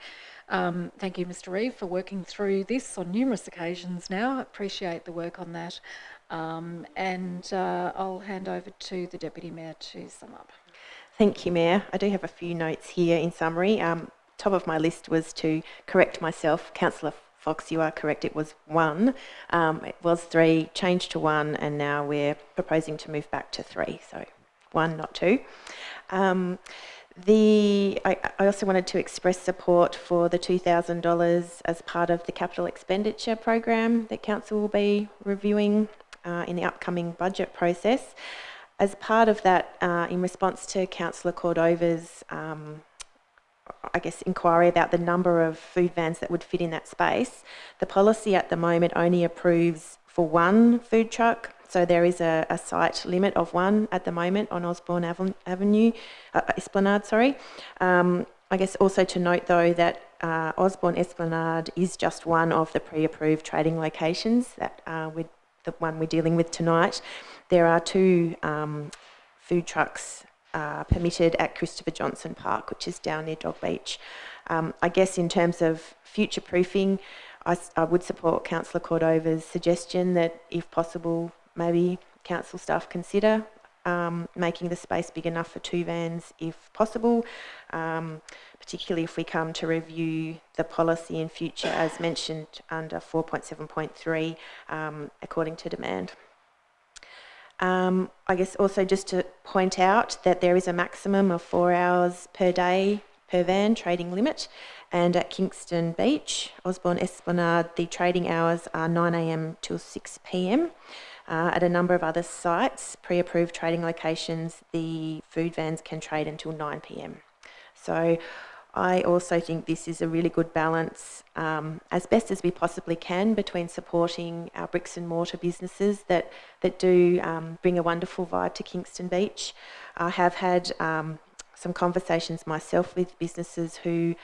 thank you, Mr Reeve, for working through this on numerous occasions now. I appreciate the work on that. And I'll hand over to the Deputy Mayor to sum up. Thank you, Mayor. I do have a few notes here in summary. Top of my list was to correct myself. Councillor Fox, you are correct, it was 1. It was 3, changed to 1, and now we're proposing to move back to 3. So 1, not 2. I also wanted to express support for the $2,000 as part of the capital expenditure program that Council will be reviewing in the upcoming budget process. As part of that, in response to Councillor Cordova's inquiry about the number of food vans that would fit in that space, the policy at the moment only approves for 1 food truck. So there is a site limit of 1 at the moment on Osborne Esplanade. I guess also to note though that Osborne Esplanade is just one of the pre-approved trading locations that with the one we're dealing with tonight. There are 2 food trucks permitted at Christopher Johnson Park, which is down near Dog Beach. I guess in terms of future-proofing, I would support Councillor Cordova's suggestion that, if possible, maybe council staff consider making the space big enough for 2 vans if possible, particularly if we come to review the policy in future as mentioned under 4.7.3 according to demand. I guess also just to point out that there is a maximum of 4 hours per day per van trading limit, and at Kingston Beach, Osborne Esplanade, the trading hours are 9 a.m. till 6 p.m. At a number of other sites, pre-approved trading locations, the food vans can trade until 9 p.m. So I also think this is a really good balance, as best as we possibly can, between supporting our bricks and mortar businesses that do bring a wonderful vibe to Kingston Beach. I have had some conversations myself with businesses who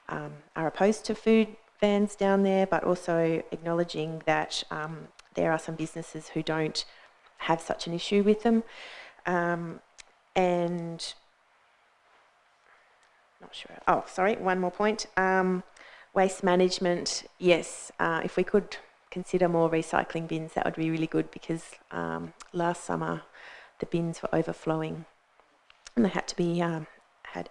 are opposed to food vans down there, but also acknowledging that there are some businesses who don't have such an issue with them. And not sure. Oh, sorry, one more point. Waste management, yes, if we could consider more recycling bins, that would be really good, because last summer the bins were overflowing and they had to be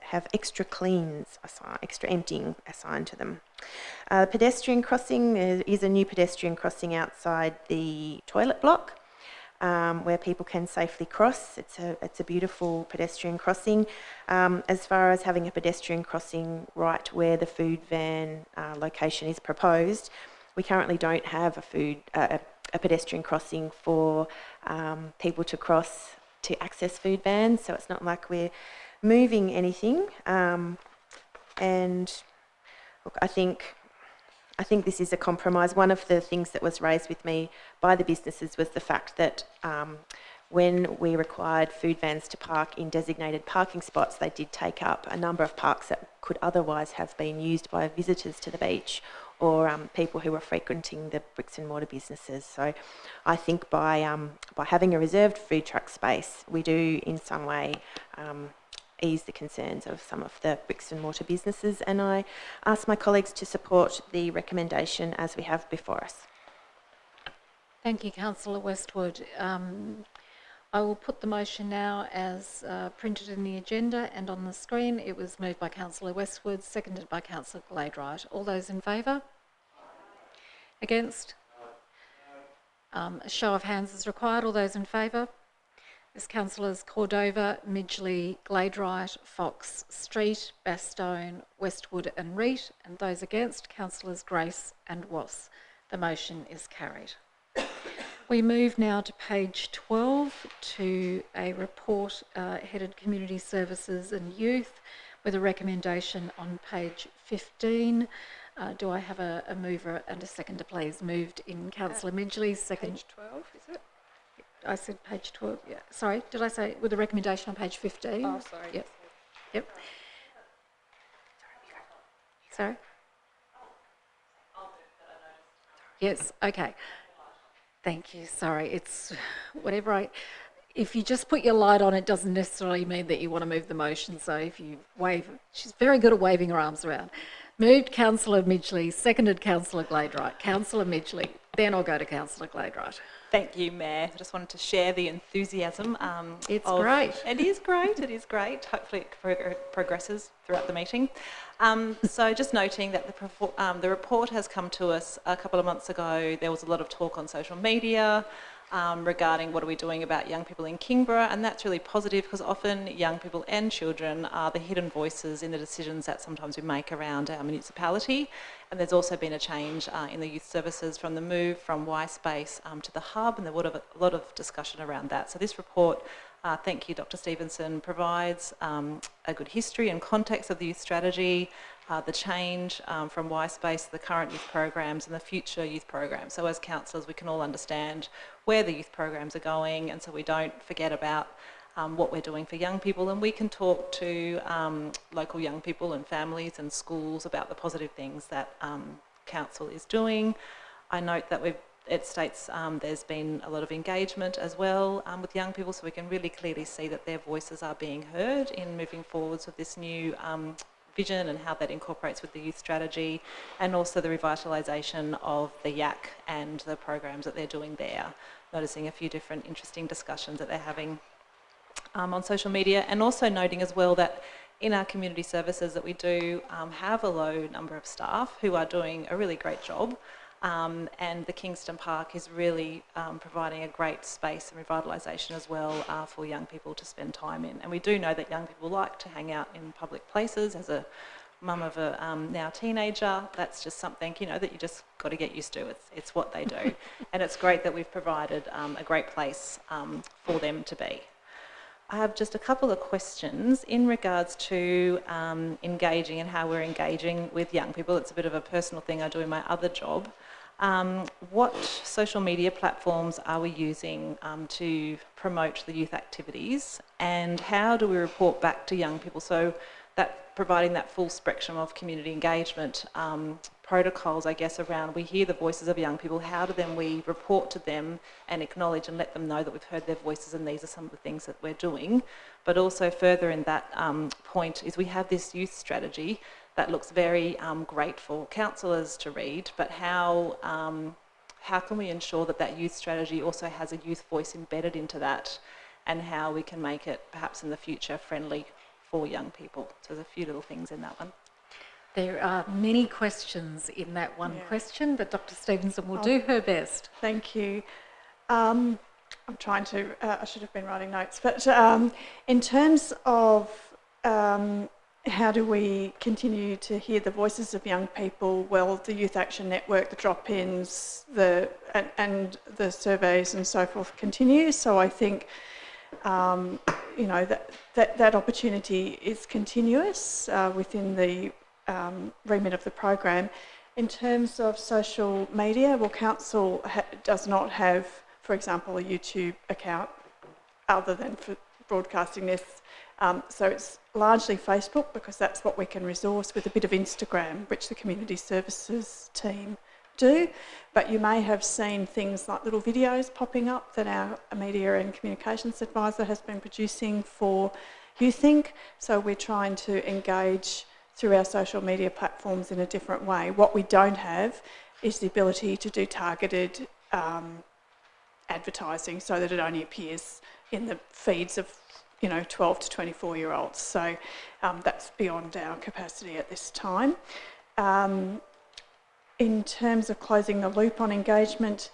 have extra cleans, extra emptying assigned to them. Pedestrian crossing, there is a new pedestrian crossing outside the toilet block where people can safely cross. It's a beautiful pedestrian crossing. As far as having a pedestrian crossing right where the food van location is proposed, we currently don't have a pedestrian crossing for people to cross to access food vans, so it's not like we're moving anything. And look, I think this is a compromise. One of the things that was raised with me by the businesses was the fact that when we required food vans to park in designated parking spots, they did take up a number of parks that could otherwise have been used by visitors to the beach or people who were frequenting the bricks and mortar businesses. So I think by having a reserved food truck space, we do in some way ease the concerns of some of the bricks and mortar businesses, and I ask my colleagues to support the recommendation as we have before us. Thank you, Councillor Westwood. I will put the motion now as printed in the agenda and on the screen. It was moved by Councillor Westwood, seconded by Councillor Gladright. All those in favour? Against? A show of hands is required. All those in favour? As Councillors Cordova, Midgley, Gladright, Fox, Street, Bastogne, Westwood and Reet, and those against, Councillors Grace and Wass. The motion is carried. We move now to page 12 to a report headed Community Services and Youth with a recommendation on page 15. Do I have a mover and a seconder, please? Moved in Councillor Midgley, second. Page 12, is it? I said page 12, yeah. Sorry, did I say with a recommendation on page 15? Oh, sorry. Yep. Yep. Sorry? Yes, okay. Thank you, sorry. It's whatever if you just put your light on, it doesn't necessarily mean that you want to move the motion. So if you wave, she's very good at waving her arms around. Moved Councillor Midgley, seconded Councillor Gladright. Councillor Midgley, then I'll go to Councillor Gladright. Thank you, Mayor. I just wanted to share the enthusiasm. It's great. It is great. It is great. Hopefully it progresses throughout the meeting. So just noting that the report has come to us a couple of months ago. There was a lot of talk on social media regarding what are we doing about young people in Kingborough, and that's really positive because often young people and children are the hidden voices in the decisions that sometimes we make around our municipality. And there's also been a change in the youth services from the move from Y Space to the hub, and there was a lot of discussion around that. So this report, thank you Dr Stevenson, provides a good history and context of the youth strategy, the change from Y Space to the current youth programs and the future youth programs. So as councillors we can all understand where the youth programs are going, and so we don't forget about what we're doing for young people, and we can talk to local young people and families and schools about the positive things that council is doing. I note that it states there's been a lot of engagement as well with young people, so we can really clearly see that their voices are being heard in moving forwards with this new vision and how that incorporates with the youth strategy, and also the revitalisation of the YAC and the programs that they're doing there. Noticing a few different interesting discussions that they're having. on social media, and also noting as well that in our community services that we do have a low number of staff who are doing a really great job. And the Kingston Park is really providing a great space and revitalisation as well for young people to spend time in. And we do know that young people like to hang out in public places. As a mum of a now teenager, that's just something, you know, that you just got to get used to. It's what they do. And it's great that we've provided a great place for them to be. I have just a couple of questions in regards to engaging and how we're engaging with young people. It's a bit of a personal thing I do in my other job. What social media platforms are we using to promote the youth activities, and how do we report back to young people? So that providing that full spectrum of community engagement protocols, I guess, around we hear the voices of young people, how do then we report to them and acknowledge and let them know that we've heard their voices and these are some of the things that we're doing. But also further in that point is we have this youth strategy that looks very great for councillors to read, but how can we ensure that that youth strategy also has a youth voice embedded into that, and how we can make it perhaps in the future friendly for young people? So there's a few little things in that one. There are many questions in that one question, but Dr. Stevenson will do her best. Thank you. I'm trying to, I should have been writing notes, but in terms of how do we continue to hear the voices of young people? Well, the Youth Action Network, the drop-ins, and the surveys and so forth continue. So I think, you know, that opportunity is continuous within the remit of the program. In terms of social media, well, Council does not have, for example, a YouTube account other than for broadcasting this. So it's largely Facebook because that's what we can resource, with a bit of Instagram, which the community services team do. But you may have seen things like little videos popping up that our media and communications advisor has been producing for YouthInc. So we're trying to engage through our social media platforms in a different way. What we don't have is the ability to do targeted advertising so that it only appears in the feeds of 12 to 24-year-olds. So that's beyond our capacity at this time. In terms of closing the loop on engagement,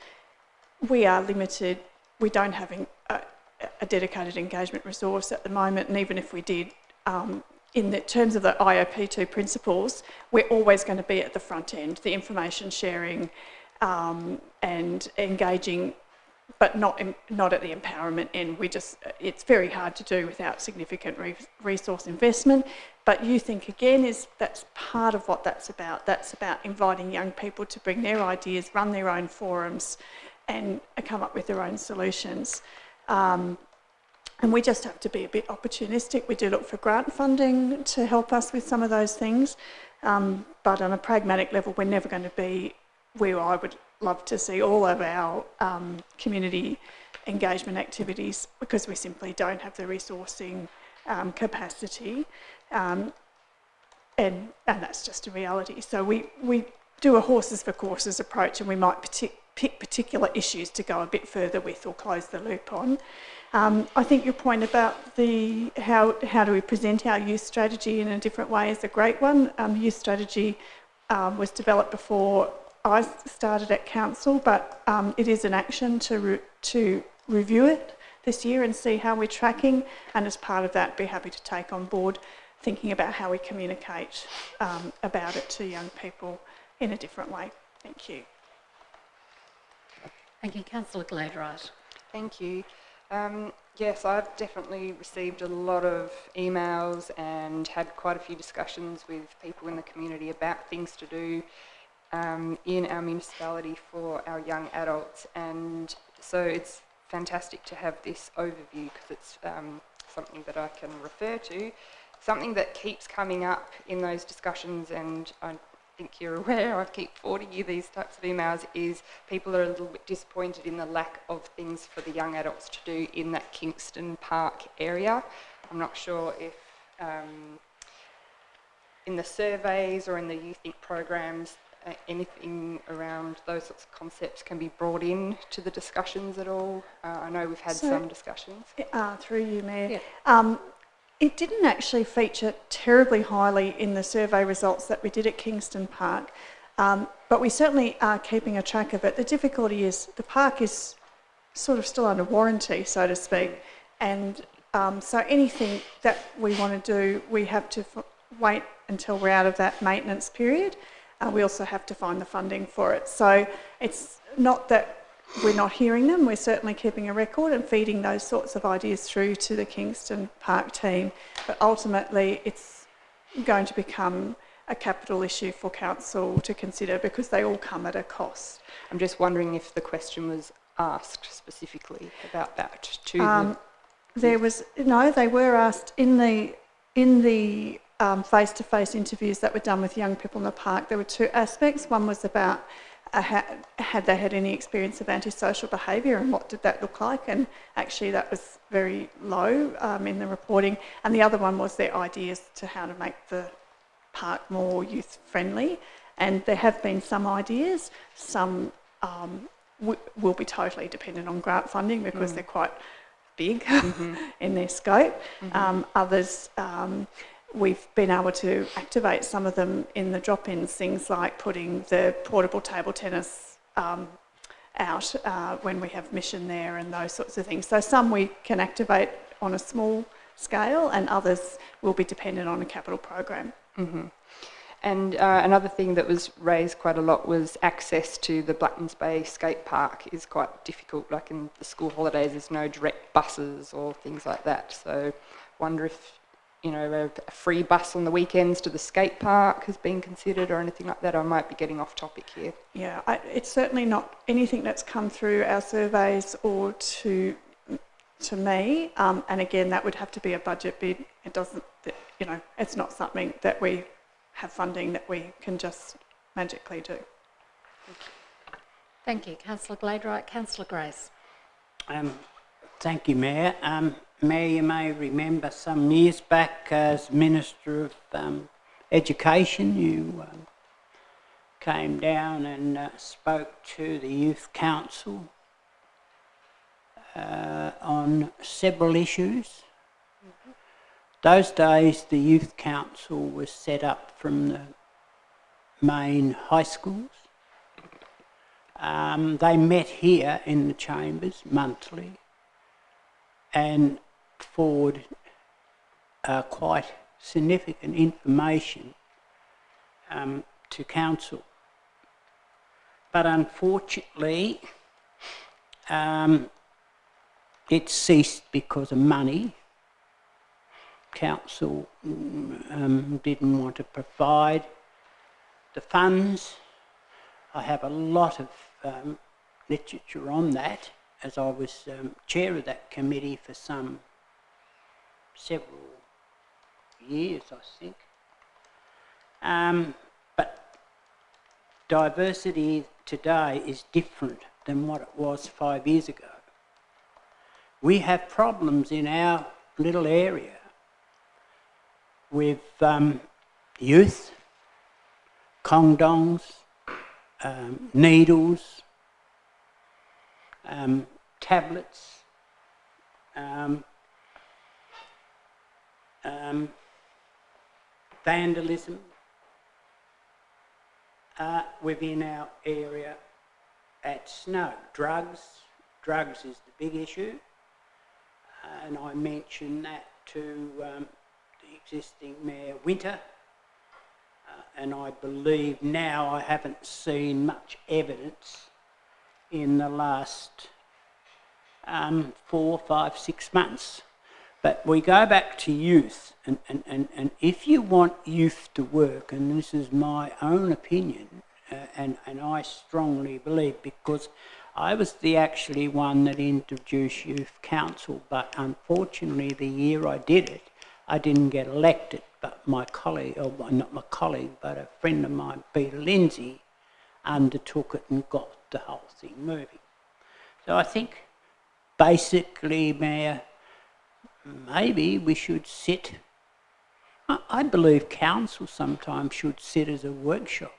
we are limited. We don't have a dedicated engagement resource at the moment, and even if we did, in the terms of the IOP2 principles, we're always going to be at the front end, the information sharing and engaging, but not at the empowerment end. It's very hard to do without significant resource investment. But YouthInc, again, that's part of what that's about. That's about inviting young people to bring their ideas, run their own forums, and come up with their own solutions. And we just have to be a bit opportunistic. We do look for grant funding to help us with some of those things. But on a pragmatic level, we're never going to be where I would love to see all of our community engagement activities, because we simply don't have the resourcing capacity. And that's just a reality. So we do a horses for courses approach, and we might pick particular issues to go a bit further with or close the loop on. I think your point about how do we present our youth strategy in a different way is a great one. Youth strategy was developed before I started at Council, but it is an action to review it this year and see how we're tracking, and as part of that, be happy to take on board thinking about how we communicate about it to young people in a different way. Thank you. Thank you. Councillor Gladwright. Thank you. Yes, I've definitely received a lot of emails and had quite a few discussions with people in the community about things to do in our municipality for our young adults, and so it's fantastic to have this overview because it's something that I can refer to. Something that keeps coming up in those discussions, and I think you're aware, I keep forwarding you these types of emails, is people are a little bit disappointed in the lack of things for the young adults to do in that Kingston Park area. I'm not sure if in the surveys or in the YouthInc programs anything around those sorts of concepts can be brought in to the discussions at all? I know we've had some discussions. Through you, Mayor. Yeah. It didn't actually feature terribly highly in the survey results that we did at Kingston Park, but we certainly are keeping a track of it. The difficulty is the park is sort of still under warranty, so to speak, and so anything that we want to do, we have to wait until we're out of that maintenance period. We also have to find the funding for it. So it's not that we're not hearing them, we're certainly keeping a record and feeding those sorts of ideas through to the Kingston Park team, but ultimately it's going to become a capital issue for council to consider because they all come at a cost. I'm just wondering if the question was asked specifically about that to the... There was, no, they were asked in the face-to-face interviews that were done with young people in the park. There were two aspects. One was about had they had any experience of antisocial behaviour and what did that look like, and actually that was very low in the reporting. And the other one was their ideas to how to make the park more youth-friendly, and there have been some ideas. Some will be totally dependent on grant funding because they're quite big in their scope. Others, we've been able to activate some of them in the drop-ins, things like putting the portable table tennis out when we have Mission there and those sorts of things. So some we can activate on a small scale and others will be dependent on a capital program. And another thing that was raised quite a lot was access to the Blackmans Bay skate park is quite difficult. Like in the school holidays, there's no direct buses or things like that. So wonder if, you know, a free bus on the weekends to the skate park has been considered or anything like that. I might be getting off topic here. Yeah, it's certainly not anything that's come through our surveys or to me. And again, that would have to be a budget bid. It doesn't, you know, it's not something that we have funding that we can just magically do. Thank you. Councillor Gladwright. Councillor Grace. Thank you, Mayor. Mayor, you may remember some years back as Minister of Education, you came down and spoke to the Youth Council on several issues. Those days the Youth Council was set up from the main high schools. They met here in the chambers monthly and forward quite significant information to council. But unfortunately it ceased because of money. Council didn't want to provide the funds. I have a lot of literature on that, as I was chair of that committee for several years, I think. But diversity today is different than what it was 5 years ago. We have problems in our little area with youth, condongs, needles, tablets, vandalism within our area at Snow. Drugs is the big issue, and I mentioned that to the existing Mayor Winter, and I believe now I haven't seen much evidence in the last 4, 5, 6 months. But we go back to youth, and if you want youth to work, and this is my own opinion, and I strongly believe, because I was the actually one that introduced Youth Council, but unfortunately the year I did it, I didn't get elected, but my colleague, or not my colleague, but a friend of mine, Peter Lindsay, undertook it and got the whole thing moving. So I think basically, Mayor, maybe we should sit, I believe council sometimes should sit as a workshop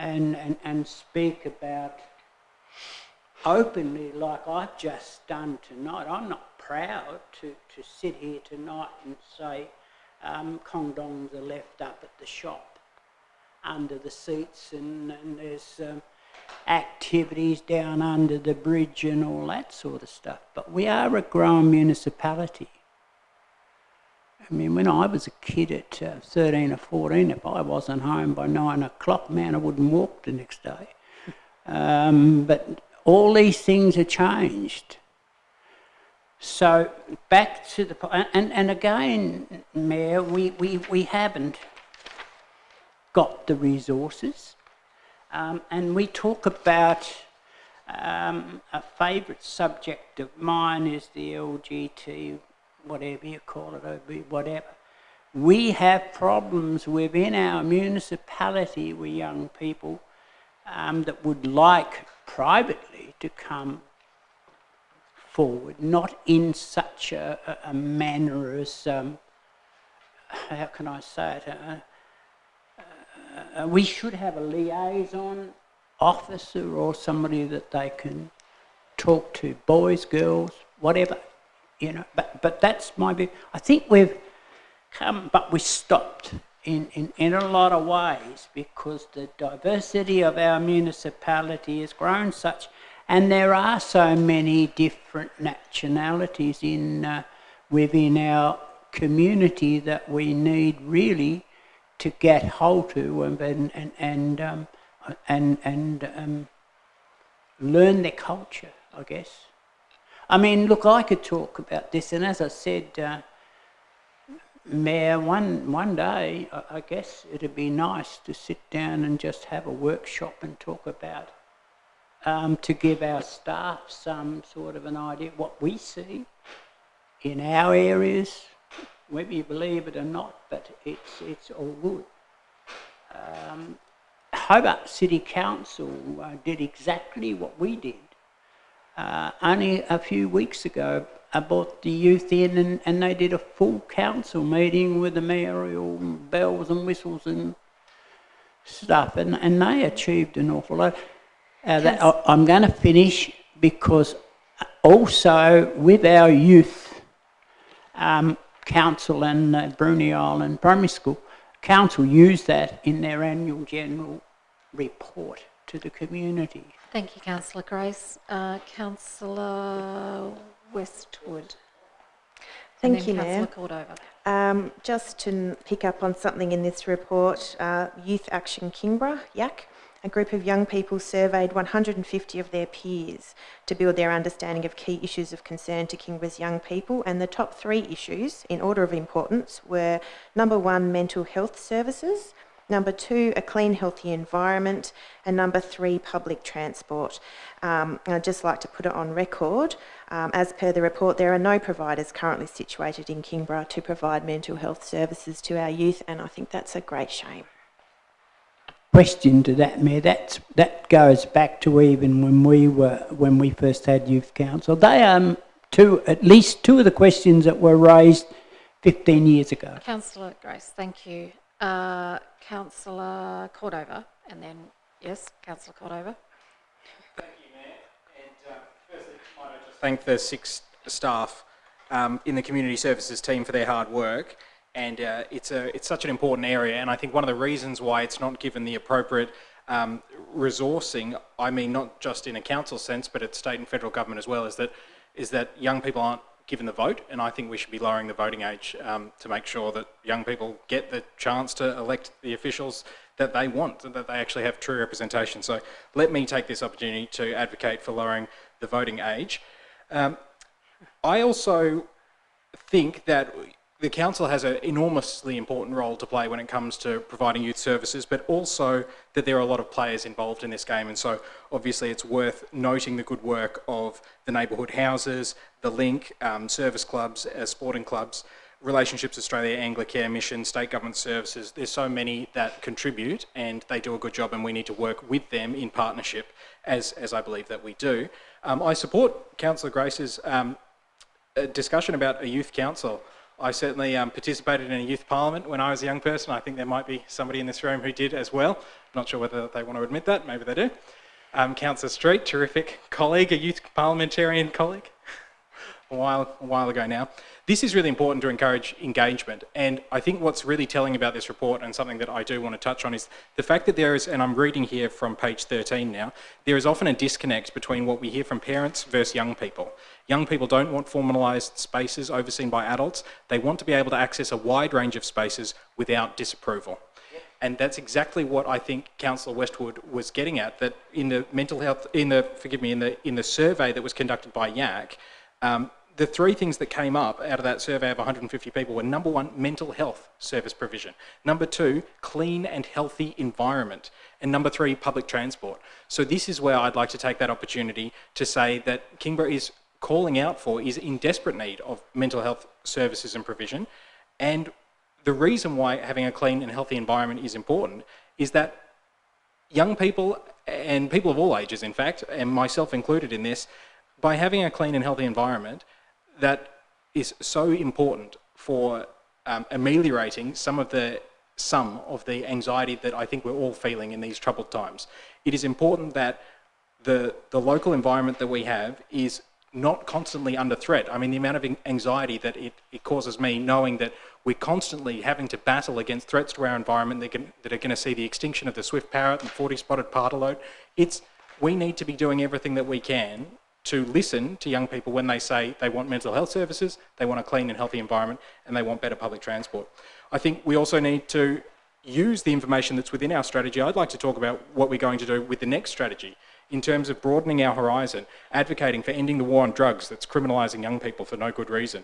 and speak about openly like I've just done tonight. I'm not proud to sit here tonight and say condoms are left up at the shop under the seats and there's activities down under the bridge and all that sort of stuff. But we are a growing municipality. I mean, when I was a kid at 13 or 14, if I wasn't home by 9 o'clock, man, I wouldn't walk the next day. But all these things are changed. So back to the point, and again, Mayor, we haven't got the resources. And we talk about a favourite subject of mine is the LGT, whatever you call it, whatever. We have problems within our municipality with young people that would like privately to come forward, not in such a manner as, how can I say it, we should have a liaison officer or somebody that they can talk to, boys, girls, whatever, you know, but that's my view. I think we've come, but we stopped in a lot of ways because the diversity of our municipality has grown such, and there are so many different nationalities within our community that we need really to get hold to and learn their culture, I guess. I mean, look, I could talk about this, and as I said, Mayor, one day, I guess it'd be nice to sit down and just have a workshop and talk about, to give our staff some sort of an idea what we see in our areas, whether you believe it or not, but it's all good. Hobart City Council did exactly what we did. Only a few weeks ago, I brought the youth in and they did a full council meeting with the mayoral bells and whistles and stuff, and they achieved an awful lot. I'm going to finish because also with our youth council and Bruny Island Primary School, council used that in their annual general report to the community. Thank you, Councillor Grace. Councillor Westwood. Thank you, Councillor Mayor. Cordova. Just to pick up on something in this report, Youth Action Kingborough, YAC, a group of young people surveyed 150 of their peers to build their understanding of key issues of concern to Kingborough's young people, and the top 3 issues, in order of importance, were number 1, mental health services, number 2, a clean, healthy environment, and number 3, public transport. I'd just like to put it on record, as per the report, there are no providers currently situated in Kingborough to provide mental health services to our youth, and I think that's a great shame. Question to that, Mayor. That goes back to even when we first had youth council. They at least 2 of the questions that were raised 15 years ago. Councillor Grace, thank you. Councillor Cordova, and then yes, Councillor Cordova. Thank you, Mayor. And firstly, might I just thank the 6 staff in the community services team for their hard work. And it's such an important area, and I think one of the reasons why it's not given the appropriate resourcing, I mean not just in a council sense, but at state and federal government as well, is that young people aren't given the vote, and I think we should be lowering the voting age to make sure that young people get the chance to elect the officials that they want, and that they actually have true representation. So let me take this opportunity to advocate for lowering the voting age. I also think that the council has an enormously important role to play when it comes to providing youth services, but also that there are a lot of players involved in this game, and so obviously it's worth noting the good work of the neighbourhood houses, the Link, service clubs, sporting clubs, Relationships Australia, Anglicare, Remission, state government services. There's so many that contribute and they do a good job, and we need to work with them in partnership, as I believe that we do. I support Councillor Grace's discussion about a youth council. I certainly participated in a youth parliament when I was a young person. I think there might be somebody in this room who did as well. I'm not sure whether they want to admit that, maybe they do. Councillor Street, terrific colleague, a youth parliamentarian colleague, a while ago now. This is really important to encourage engagement, and I think what's really telling about this report, and something that I do want to touch on, is the fact that there is, and I'm reading here from page 13 now, there is often a disconnect between what we hear from parents versus young people. Young people don't want formalised spaces overseen by adults. They want to be able to access a wide range of spaces without disapproval. And that's exactly what I think Councillor Westwood was getting at, that in the mental health, in the survey that was conducted by YAC, the three things that came up out of that survey of 150 people were: number one, mental health service provision; number two, clean and healthy environment; and number three, public transport. So this is where I'd like to take that opportunity to say that Kingborough is calling out for, is in desperate need of mental health services and provision. And the reason why having a clean and healthy environment is important is that young people, and people of all ages in fact, and myself included in this, by having a clean and healthy environment, that is so important for ameliorating some of the anxiety that I think we're all feeling in these troubled times. It is important that the local environment that we have is not constantly under threat. I mean, the amount of anxiety that it causes me, knowing that we're constantly having to battle against threats to our environment that are going to see the extinction of the swift parrot and 40-spotted pardalote. We need to be doing everything that we can to listen to young people when they say they want mental health services, they want a clean and healthy environment, and they want better public transport. I think we also need to use the information that's within our strategy. I'd like to talk about what we're going to do with the next strategy in terms of broadening our horizon, advocating for ending the war on drugs that's criminalising young people for no good reason,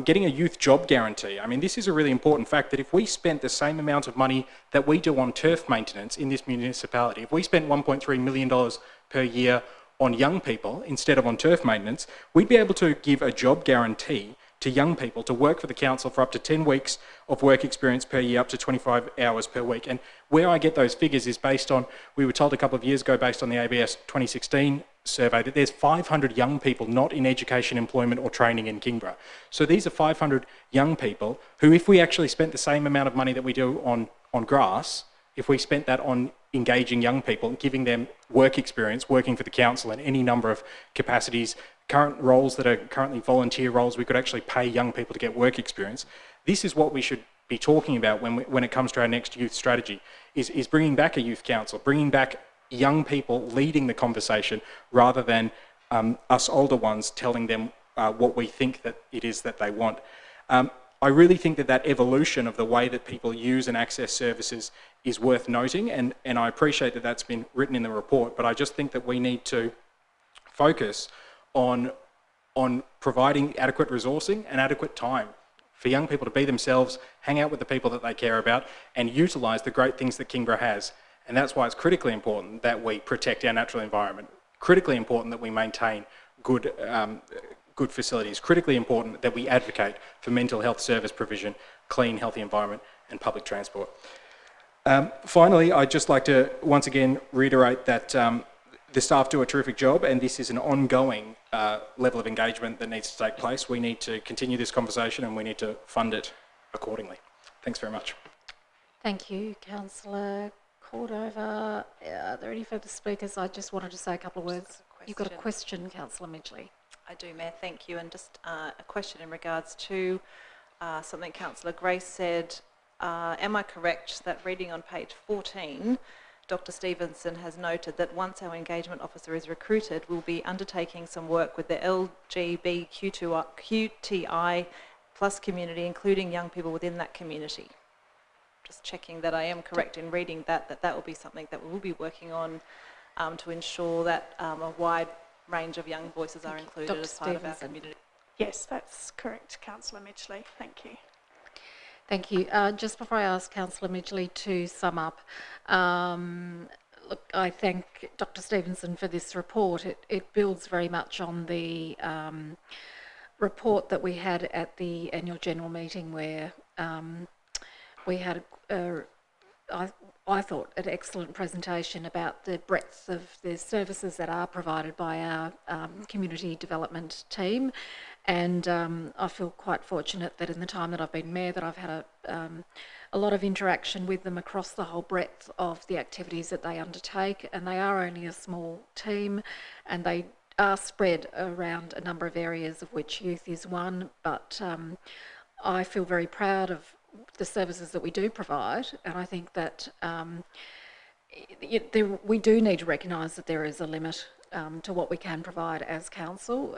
getting a youth job guarantee. I mean, this is a really important fact, that if we spent the same amount of money that we do on turf maintenance in this municipality, if we spent $1.3 million per year on young people instead of on turf maintenance, we'd be able to give a job guarantee to young people to work for the council for up to 10 weeks of work experience per year, up to 25 hours per week. And where I get those figures is based on, we were told a couple of years ago, based on the ABS 2016 survey, that there's 500 young people not in education, employment or training in Kingborough. So these are 500 young people who, if we actually spent the same amount of money that we do on grass, if we spent that on engaging young people, giving them work experience, working for the council in any number of capacities, current roles that are currently volunteer roles, we could actually pay young people to get work experience. This is what we should be talking about when it comes to our next youth strategy, is bringing back a youth council, bringing back young people leading the conversation rather than us older ones telling them what we think that it is that they want. I really think that evolution of the way that people use and access services is worth noting, and I appreciate that that's been written in the report, but I just think that we need to focus on providing adequate resourcing and adequate time for young people to be themselves, hang out with the people that they care about, and utilise the great things that Kingborough has. And that's why it's critically important that we protect our natural environment, critically important that we maintain good facilities, critically important that we advocate for mental health service provision, clean, healthy environment and public transport. Finally, I'd just like to once again reiterate that the staff do a terrific job, and this is an ongoing level of engagement that needs to take place. We need to continue this conversation and we need to fund it accordingly. Thanks very much. Thank you, Councillor Cordova. Are there any further speakers? I just wanted to say a couple of words. You've got a question, Councillor Midgley. I do, Mayor, thank you. And just a question in regards to something Councillor Grace said. Am I correct that reading on page 14, Dr Stevenson has noted that once our engagement officer is recruited, we'll be undertaking some work with the LGBTQI plus community, including young people within that community? Just checking that I am correct in reading that will be something that we will be working on to ensure that a wide range of young voices are included Dr. as part of our Stevenson. community. Yes, that's correct, Councillor Midgley. Thank you. Thank you. Just before I ask Councillor Midgley to sum up, look, I thank Dr Stevenson for this report. It builds very much on the report that we had at the annual general meeting where we had, I thought, an excellent presentation about the breadth of the services that are provided by our community development team And I feel quite fortunate that in the time that I've been mayor that I've had a lot of interaction with them across the whole breadth of the activities that they undertake, and they are only a small team and they are spread around a number of areas, of which youth is one, but I feel very proud of the services that we do provide, and I think that we do need to recognise that there is a limit to what we can provide as council,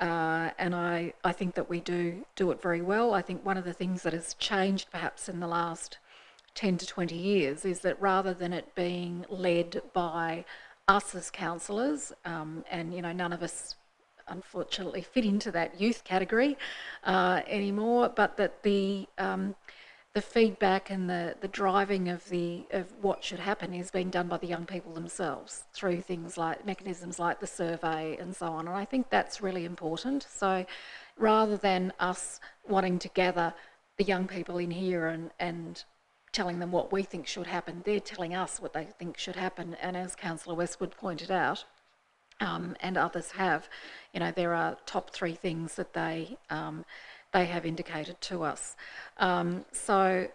and I think that we do it very well. I think one of the things that has changed perhaps in the last 10 to 20 years is that rather than it being led by us as councillors, and you know, none of us unfortunately fit into that youth category anymore, but that the feedback and the driving of what should happen is being done by the young people themselves through things like mechanisms like the survey and so on. And I think that's really important. So rather than us wanting to gather the young people in here and telling them what we think should happen, they're telling us what they think should happen. And as Councillor Westwood pointed out, and others have, you know, there are top 3 things that they have indicated to us. So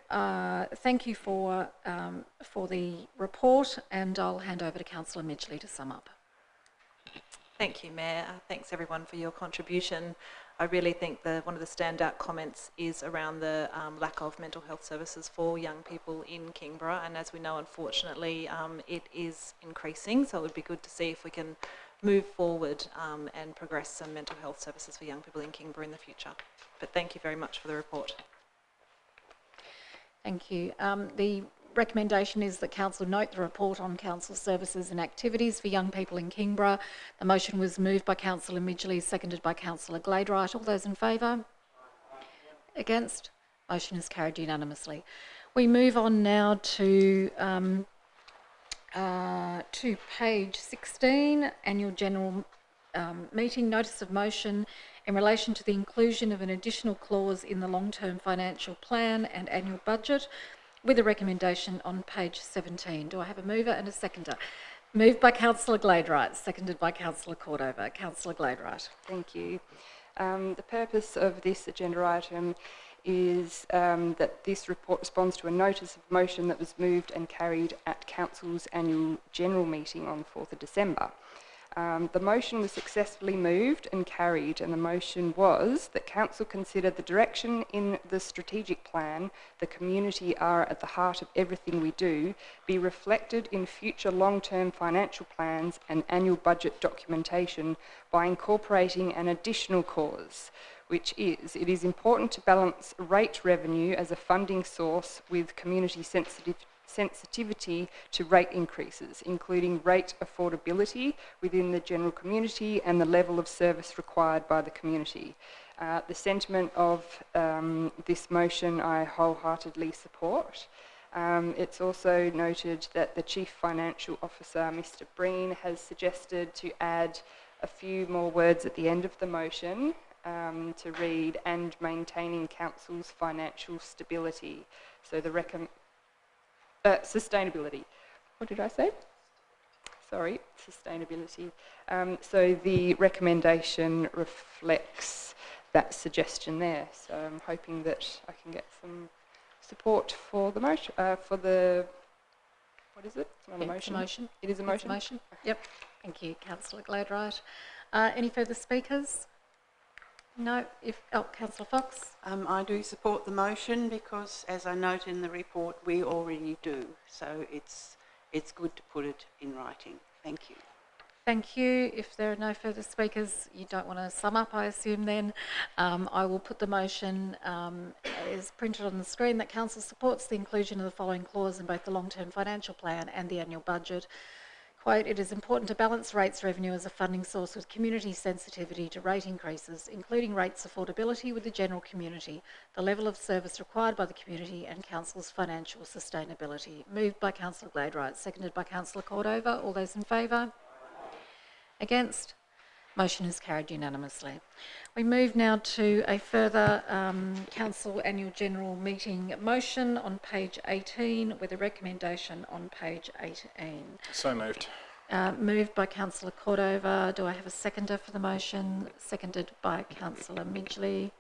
thank you for the report, and I'll hand over to Councillor Midgley to sum up. Thank you, Mayor. Thanks everyone for your contribution. I really think one of the standout comments is around the lack of mental health services for young people in Kingborough, and as we know, unfortunately, it is increasing, so it would be good to see if we can move forward and progress some mental health services for young people in Kingborough in the future. But thank you very much for the report. Thank you. The recommendation is that Council note the report on Council services and activities for young people in Kingborough. The motion was moved by Councillor Midgley, seconded by Councillor Gladeright. All those in favour? Against? Motion is carried unanimously. We move on now to page 16, Annual General Meeting Notice of Motion in relation to the inclusion of an additional clause in the long-term financial plan and annual budget, with a recommendation on page 17. Do I have a mover and a seconder? Moved by Councillor Gladeright, seconded by Councillor Cordova. Councillor Gladeright. Thank you. The purpose of this agenda item is that this report responds to a notice of motion that was moved and carried at Council's annual general meeting on the 4th of December. The motion was successfully moved and carried, and the motion was that Council consider the direction in the strategic plan, the community are at the heart of everything we do, be reflected in future long-term financial plans and annual budget documentation by incorporating an additional clause, which is, it is important to balance rate revenue as a funding source with community sensitivity to rate increases, including rate affordability within the general community and the level of service required by the community. The sentiment of this motion I wholeheartedly support. It's also noted that the Chief Financial Officer, Mr. Breen, has suggested to add a few more words at the end of the motion to read, and maintaining Council's financial stability. So the sustainability. What did I say? Sorry, sustainability. So the recommendation reflects that suggestion there. So I'm hoping that I can get some support for the motion, for the, what is it? It's not a motion. It's a motion. It is a motion? It's a motion. Yep. Thank you, Councillor Gladeright. Any further speakers? No. Councillor Fox. I do support the motion because, as I note in the report, we already do. So it's good to put it in writing. Thank you. Thank you. If there are no further speakers, you don't want to sum up, I assume then. I will put the motion as printed on the screen that Council supports the inclusion of the following clause in both the long-term financial plan and the annual budget. Quote, it is important to balance rates revenue as a funding source with community sensitivity to rate increases, including rates affordability with the general community, the level of service required by the community and Council's financial sustainability. Moved by Councillor Gladeright, seconded by Councillor Cordova. All those in favour? Against? Motion is carried unanimously. We move now to a further Council Annual General Meeting motion on page 18 with a recommendation on page 18. So moved. Moved by Councillor Cordova. Do I have a seconder for the motion? Seconded by Councillor Midgley.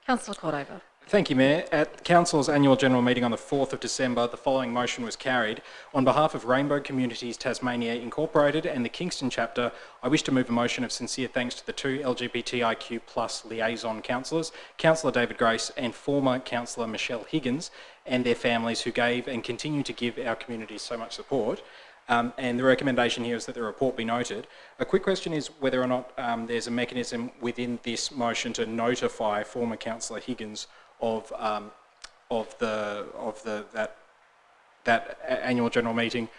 Councillor Cordova. Thank you, Mayor. At Council's annual general meeting on the 4th of December, the following motion was carried. On behalf of Rainbow Communities Tasmania Incorporated and the Kingston chapter, I wish to move a motion of sincere thanks to the two LGBTIQ+ liaison councillors, Councillor David Grace and former Councillor Michelle Higgins, and their families who gave and continue to give our community so much support. And the recommendation here is that the report be noted. A quick question is whether or not there's a mechanism within this motion to notify former Councillor Higgins of that annual general meeting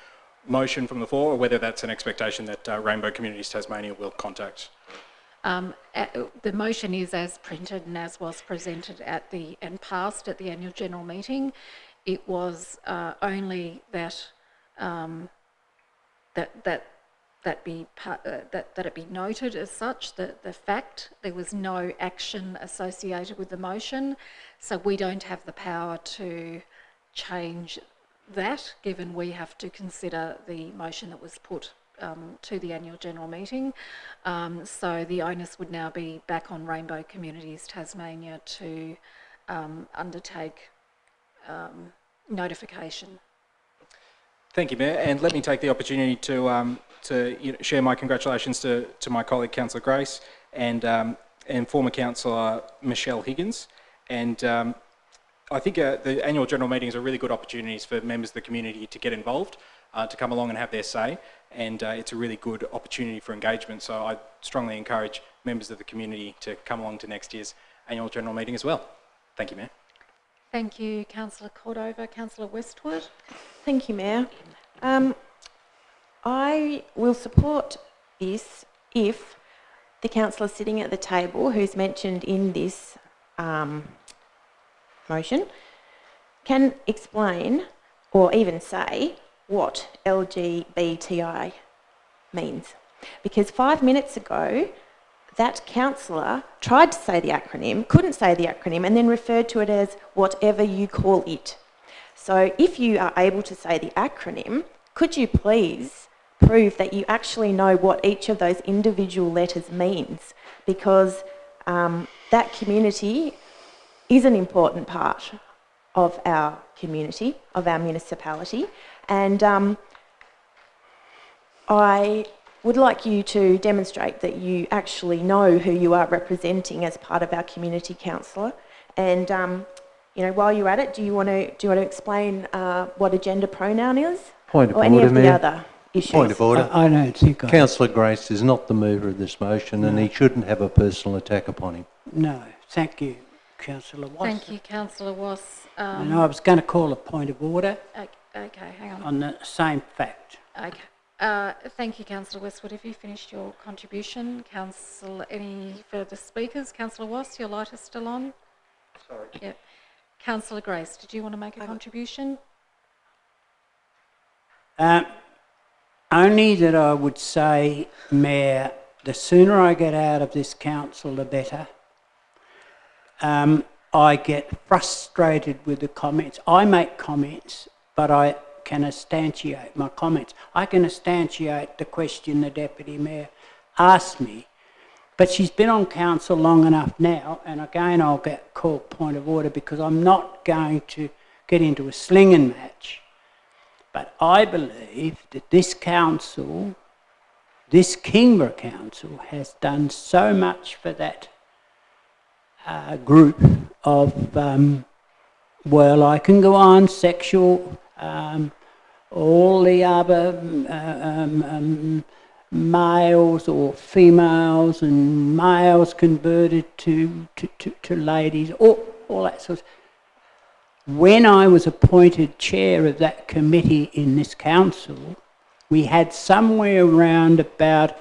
motion from the floor, or whether that's an expectation that Rainbow Communities Tasmania will contact. The motion is as printed and as was presented and passed at the annual general meeting. It was only that that it be noted as such, that the fact there was no action associated with the motion, so we don't have the power to change that, given we have to consider the motion that was put to the annual general meeting. So the onus would now be back on Rainbow Communities Tasmania to undertake notification. Thank you, Mayor, and let me take the opportunity to share my congratulations to my colleague Councillor Grace and former Councillor Michelle Higgins. And I think the annual general meetings are really good opportunities for members of the community to get involved, to come along and have their say, and it's a really good opportunity for engagement. So I strongly encourage members of the community to come along to next year's annual general meeting as well. Thank you, Mayor. Thank you, Councillor Cordova. Councillor Westwood. Thank you, Mayor. I will support this if the councillor sitting at the table, who's mentioned in this motion, can explain or even say what LGBTI means. Because 5 minutes ago, that councillor tried to say the acronym, couldn't say the acronym, and then referred to it as whatever you call it. So if you are able to say the acronym, could you please prove that you actually know what each of those individual letters means? Because that community is an important part of our community, of our municipality, and I would like you to demonstrate that you actually know who you are representing as part of our community councillor. And while you're at it, do you want to explain what a gender pronoun is? Point of or order, any of the Mayor. other issues? Point of order. I don't think Councillor Grace is not the mover of this motion, and he shouldn't have a personal attack upon him. No, thank you, Councillor Wass. Thank you, Councillor Wass. And I was going to call a point of order. Okay, hang on. On the same fact. Okay. Thank you, Councillor Westwood. Have you finished your contribution? Councillor, any further speakers? Councillor Wass, your light is still on? Sorry. Yep. Councillor Grace, did you want to make a contribution? Only that I would say, Mayor, the sooner I get out of this council, the better. I get frustrated with the comments. I make comments, but I can instantiate my comments. I can instantiate the question the Deputy Mayor asked me, but she's been on council long enough now, and again I'll get called point of order because I'm not going to get into a slinging match. But I believe that this council, this Kingborough Council, has done so much for that group of, well, I can go on, sexual, all the other males or females and males converted to ladies, all that sort of. When I was appointed chair of that committee in this council, we had somewhere around about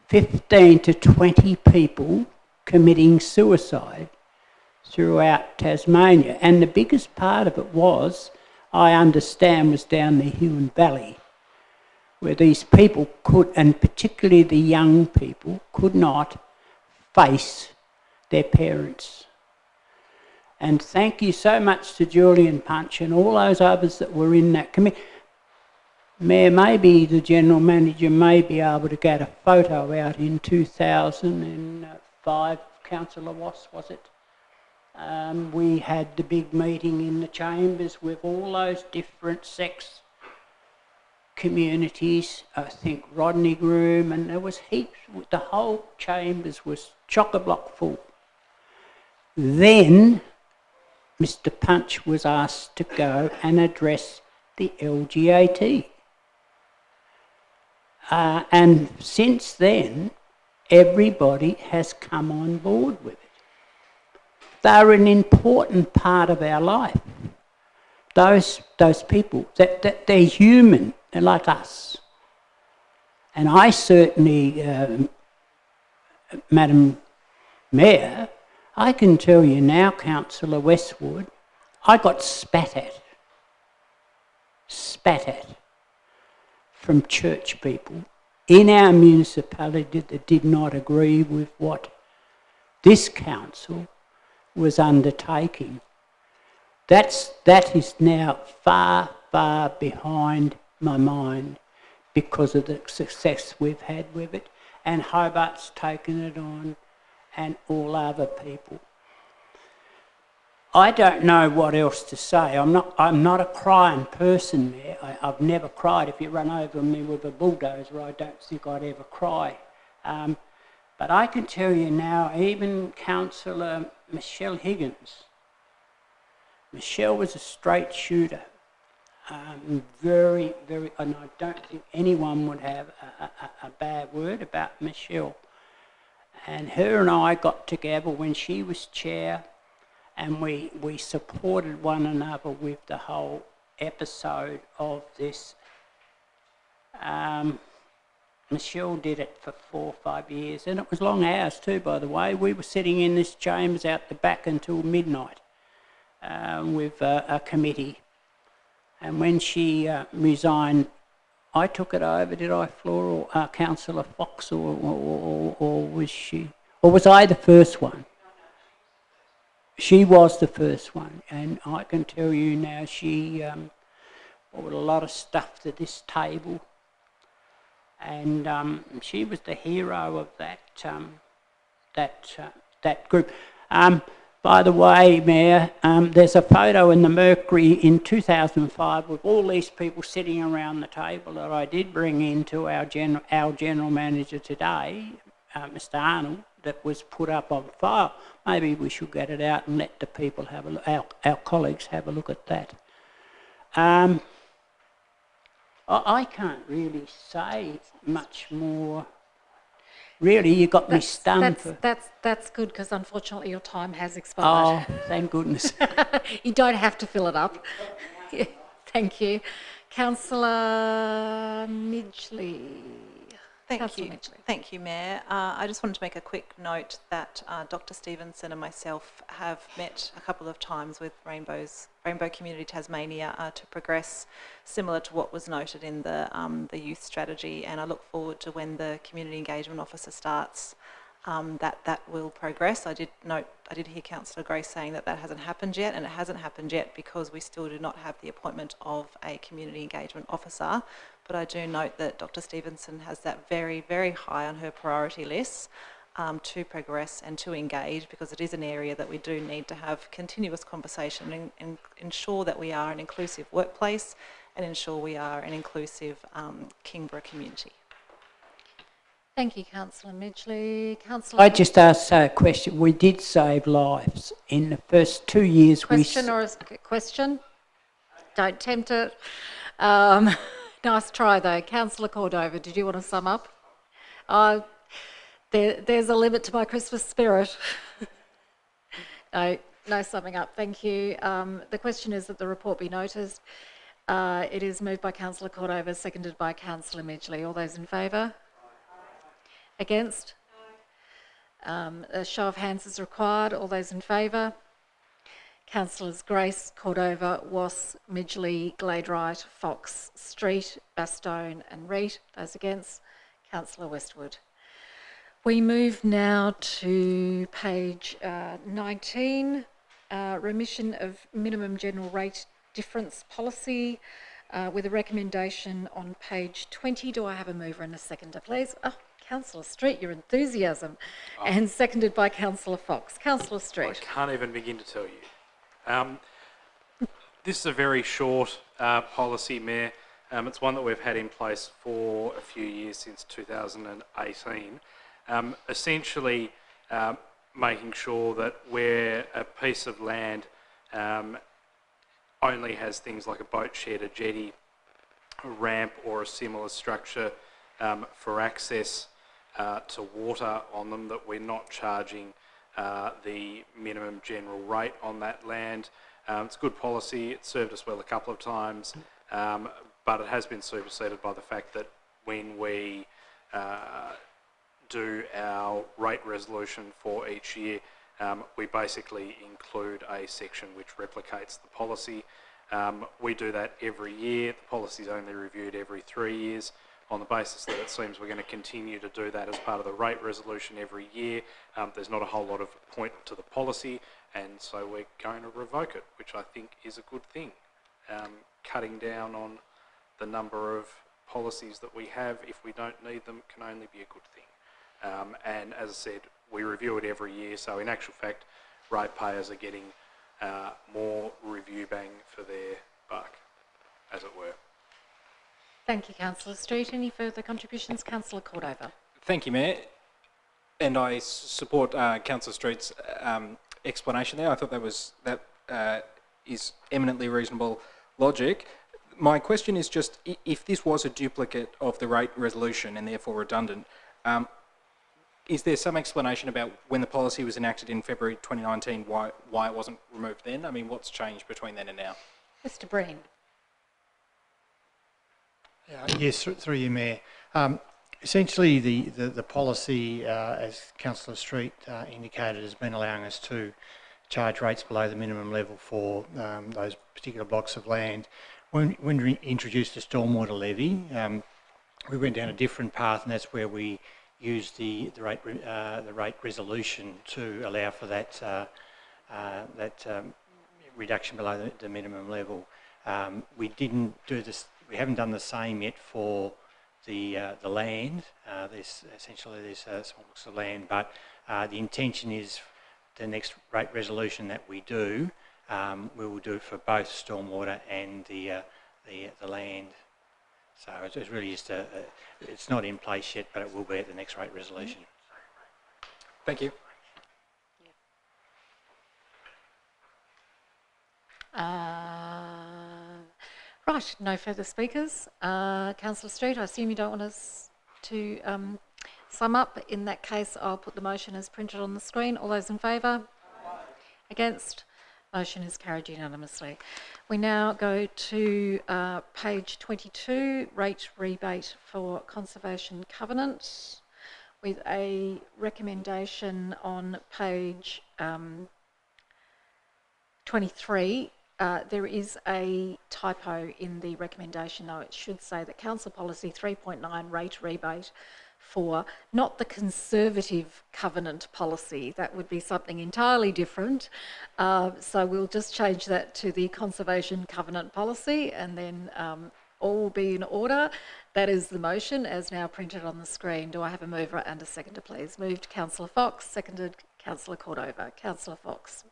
15 to 20 people committing suicide throughout Tasmania. And the biggest part of it was, I understand, was down the Huon Valley, where these people could, and particularly the young people, could not face their parents. And thank you so much to Julian Punch and all those others that were in that committee. Mayor, maybe the General Manager may be able to get a photo out in 2005, Councillor was it? We had the big meeting in the chambers with all those different sex communities, I think Rodney Groom, and there was heaps, the whole chambers was chock-a-block full. Then Mr Punch was asked to go and address the LGAT. And since then, everybody has come on board with it. They're an important part of our life. Those people, that they're human, they're like us. And I certainly, Madam Mayor, I can tell you now, Councillor Westwood, I got spat at from church people in our municipality that did not agree with what this council was undertaking. That is now far, far behind my mind because of the success we've had with it, and Hobart's taken it on, and all other people. I don't know what else to say. I'm not a crying person there. I've never cried. If you run over me with a bulldozer, I don't think I'd ever cry. But I can tell you now, even Councillor Michelle Higgins, Michelle was a straight shooter. Very, very, and I don't think anyone would have a bad word about Michelle. And her and I got together when she was chair, and we supported one another with the whole episode of this. Michelle did it for 4 or 5 years, and it was long hours too, by the way. We were sitting in this chambers out the back until midnight with a committee. And when she resigned, I took it over, did I, Flora, or Councillor Fox, or was she? Or was I the first one? She was the first one, and I can tell you now, she brought a lot of stuff to this table, and she was the hero of that group. By the way, Mayor, there's a photo in the Mercury in 2005 with all these people sitting around the table that I did bring into our General Manager today, Mr Arnold, that was put up on file. Maybe we should get it out and let the people have a look, our colleagues have a look at that. I can't really say much more. Really, you got me stunned. That's good, because unfortunately your time has expired. Oh, thank goodness. You don't have to fill it up. Yeah, thank you. Councillor Midgley. Thank you, Mayor. I just wanted to make a quick note that Dr Stevenson and myself have met a couple of times with Rainbow Community Tasmania to progress similar to what was noted in the youth strategy, and I look forward to when the Community Engagement Officer starts, that will progress. I did hear Councillor Grace saying that hasn't happened yet, and it hasn't happened yet because we still do not have the appointment of a Community Engagement Officer. But I do note that Dr Stevenson has that very, very high on her priority list to progress and to engage, because it is an area that we do need to have continuous conversation and ensure that we are an inclusive workplace and ensure we are an inclusive Kingborough community. Thank you, Councillor Midgley. I just asked a question. We did save lives in the first 2 years. Question or a question? Don't tempt it. Nice try though. Councillor Cordova, did you want to sum up? There's a limit to my Christmas spirit. No summing up, thank you. The question is that the report be noticed. It is moved by Councillor Cordova, seconded by Councillor Midgley. All those in favour? Against? A show of hands is required. All those in favour? Councillors Grace, Cordova, Wass, Midgley, Gladeright, Fox, Street, Bastogne and Reid. Those against? Councillor Westwood. We move now to page 19, remission of minimum general rate difference policy. with a recommendation on page 20. Do I have a mover and a seconder, please? Oh, Councillor Street, your enthusiasm. And seconded by Councillor Fox. Councillor Street. I can't even begin to tell you. This is a very short policy, Mayor. It's one that we've had in place for a few years, since 2018. Essentially, making sure that where a piece of land only has things like a boat shed, a jetty, a ramp or a similar structure for access to water on them, that we're not charging the minimum general rate on that land. It's good policy. It's served us well a couple of times, but it has been superseded by the fact that when we do our rate resolution for each year, we basically include a section which replicates the policy. We do that every year. The policy is only reviewed every 3 years. On the basis that it seems we're going to continue to do that as part of the rate resolution every year, there's not a whole lot of point to the policy, and so we're going to revoke it, which I think is a good thing. Cutting down on the number of policies that we have, if we don't need them, can only be a good thing. And as I said, we review it every year, so in actual fact, ratepayers are getting more review bang for their buck, as it were. Thank you, Councillor Street. Any further contributions? Councillor Cordova. Thank you, Mayor. And I support Councillor Street's explanation there. I thought that is eminently reasonable logic. My question is just, if this was a duplicate of the rate resolution and therefore redundant, is there some explanation about when the policy was enacted in February 2019, why it wasn't removed then? I mean, what's changed between then and now? Mr. Breen. Yes, through you, Mayor. Essentially, the policy, as Councillor Street indicated, has been allowing us to charge rates below the minimum level for those particular blocks of land. When we introduced the stormwater levy, we went down a different path, and that's where we used the rate resolution to allow for that reduction below the minimum level. We didn't do this. We haven't done the same yet for the land. There's small blocks of land, but the intention is the next rate resolution that we do, we will do it for both stormwater and the land. So it's really just it's not in place yet, but it will be at the next rate resolution. Thank you. Right, no further speakers. Councillor Street, I assume you don't want us to sum up. In that case, I'll put the motion as printed on the screen. All those in favour? Against? Motion is carried unanimously. We now go to page 22, rate rebate for conservation covenant, with a recommendation on page 23. There is a typo in the recommendation, though. It should say that Council Policy 3.9 rate rebate for, not the conservative covenant policy. That would be something entirely different. So we'll just change that to the conservation covenant policy, and then all will be in order. That is the motion as now printed on the screen. Do I have a mover and a seconder, please? Moved Councillor Fox, seconded Councillor Cordova. Councillor Fox.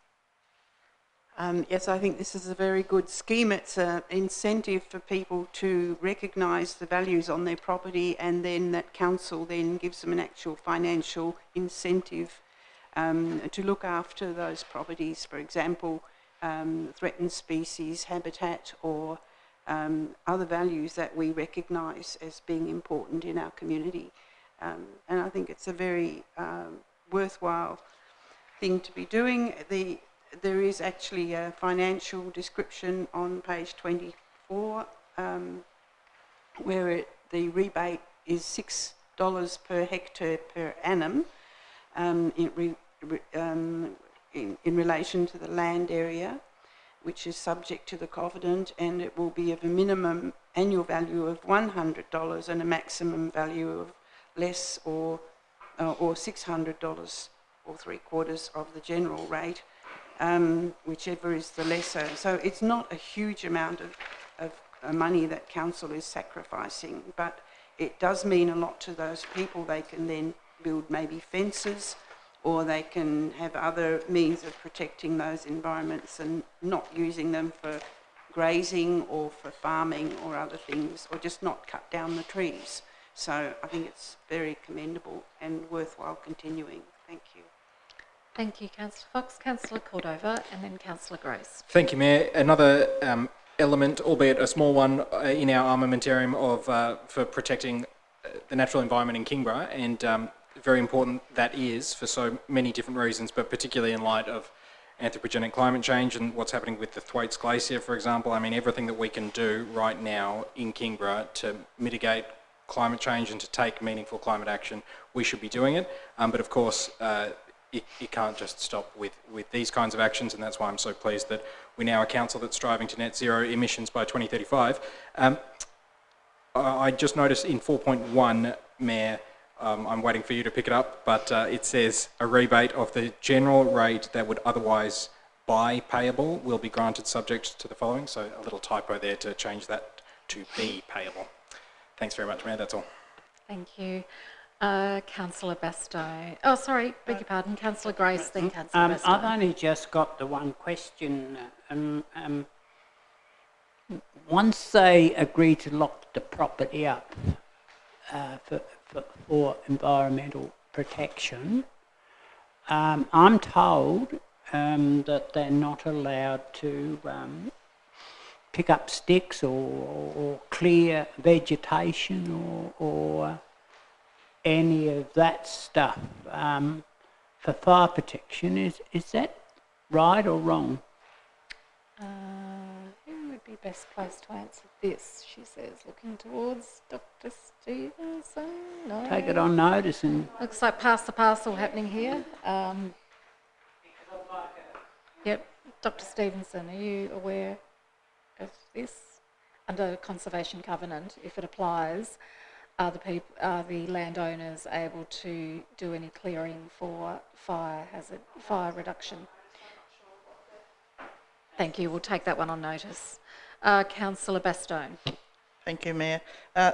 Yes, I think this is a very good scheme. It's an incentive for people to recognise the values on their property, and then that council then gives them an actual financial incentive to look after those properties. For example, threatened species, habitat, or other values that we recognise as being important in our community. And I think it's a very worthwhile thing to be doing. There is actually a financial description on page 24 where the rebate is $6 per hectare per annum in relation to the land area, which is subject to the covenant, and it will be of a minimum annual value of $100 and a maximum value of less or $600 or 3/4 of the general rate. Whichever is the lesser. So it's not a huge amount of money that council is sacrificing, but it does mean a lot to those people. They can then build maybe fences, or they can have other means of protecting those environments and not using them for grazing or for farming or other things, or just not cut down the trees. So I think it's very commendable and worthwhile continuing. Thank you. Thank you, Councillor Fox. Councillor Cordova and then Councillor Grace. Thank you, Mayor. Another element, albeit a small one, in our armamentarium of for protecting the natural environment in Kingborough, and very important that is for so many different reasons, but particularly in light of anthropogenic climate change and what's happening with the Thwaites Glacier, for example. I mean, everything that we can do right now in Kingborough to mitigate climate change and to take meaningful climate action, we should be doing it. But of course, it can't just stop with these kinds of actions, and that's why I'm so pleased that we're now a council that's striving to net zero emissions by 2035. I just noticed in 4.1, Mayor, I'm waiting for you to pick it up, but it says a rebate of the general rate that would otherwise buy payable will be granted subject to the following. So a little typo there to change that to be payable. Thanks very much, Mayor, that's all. Thank you. Councillor Bastogne. Oh, sorry, beg your pardon. Councillor Grace, then Councillor Bastogne. I've only just got the one question. Once they agree to lock the property up for environmental protection, I'm told that they're not allowed to pick up sticks or clear vegetation or any of that stuff for fire protection. Is that right or wrong? Who would be best placed to answer this? She says, looking towards Dr. Stevenson. No. Take it on notice and... Looks like pass the parcel happening here. Yep, Dr. Stevenson, are you aware of this? Under Conservation Covenant, if it applies, are the landowners able to do any clearing for fire reduction? Thank you. We'll take that one on notice. Councillor Bastogne. Thank you, Mayor.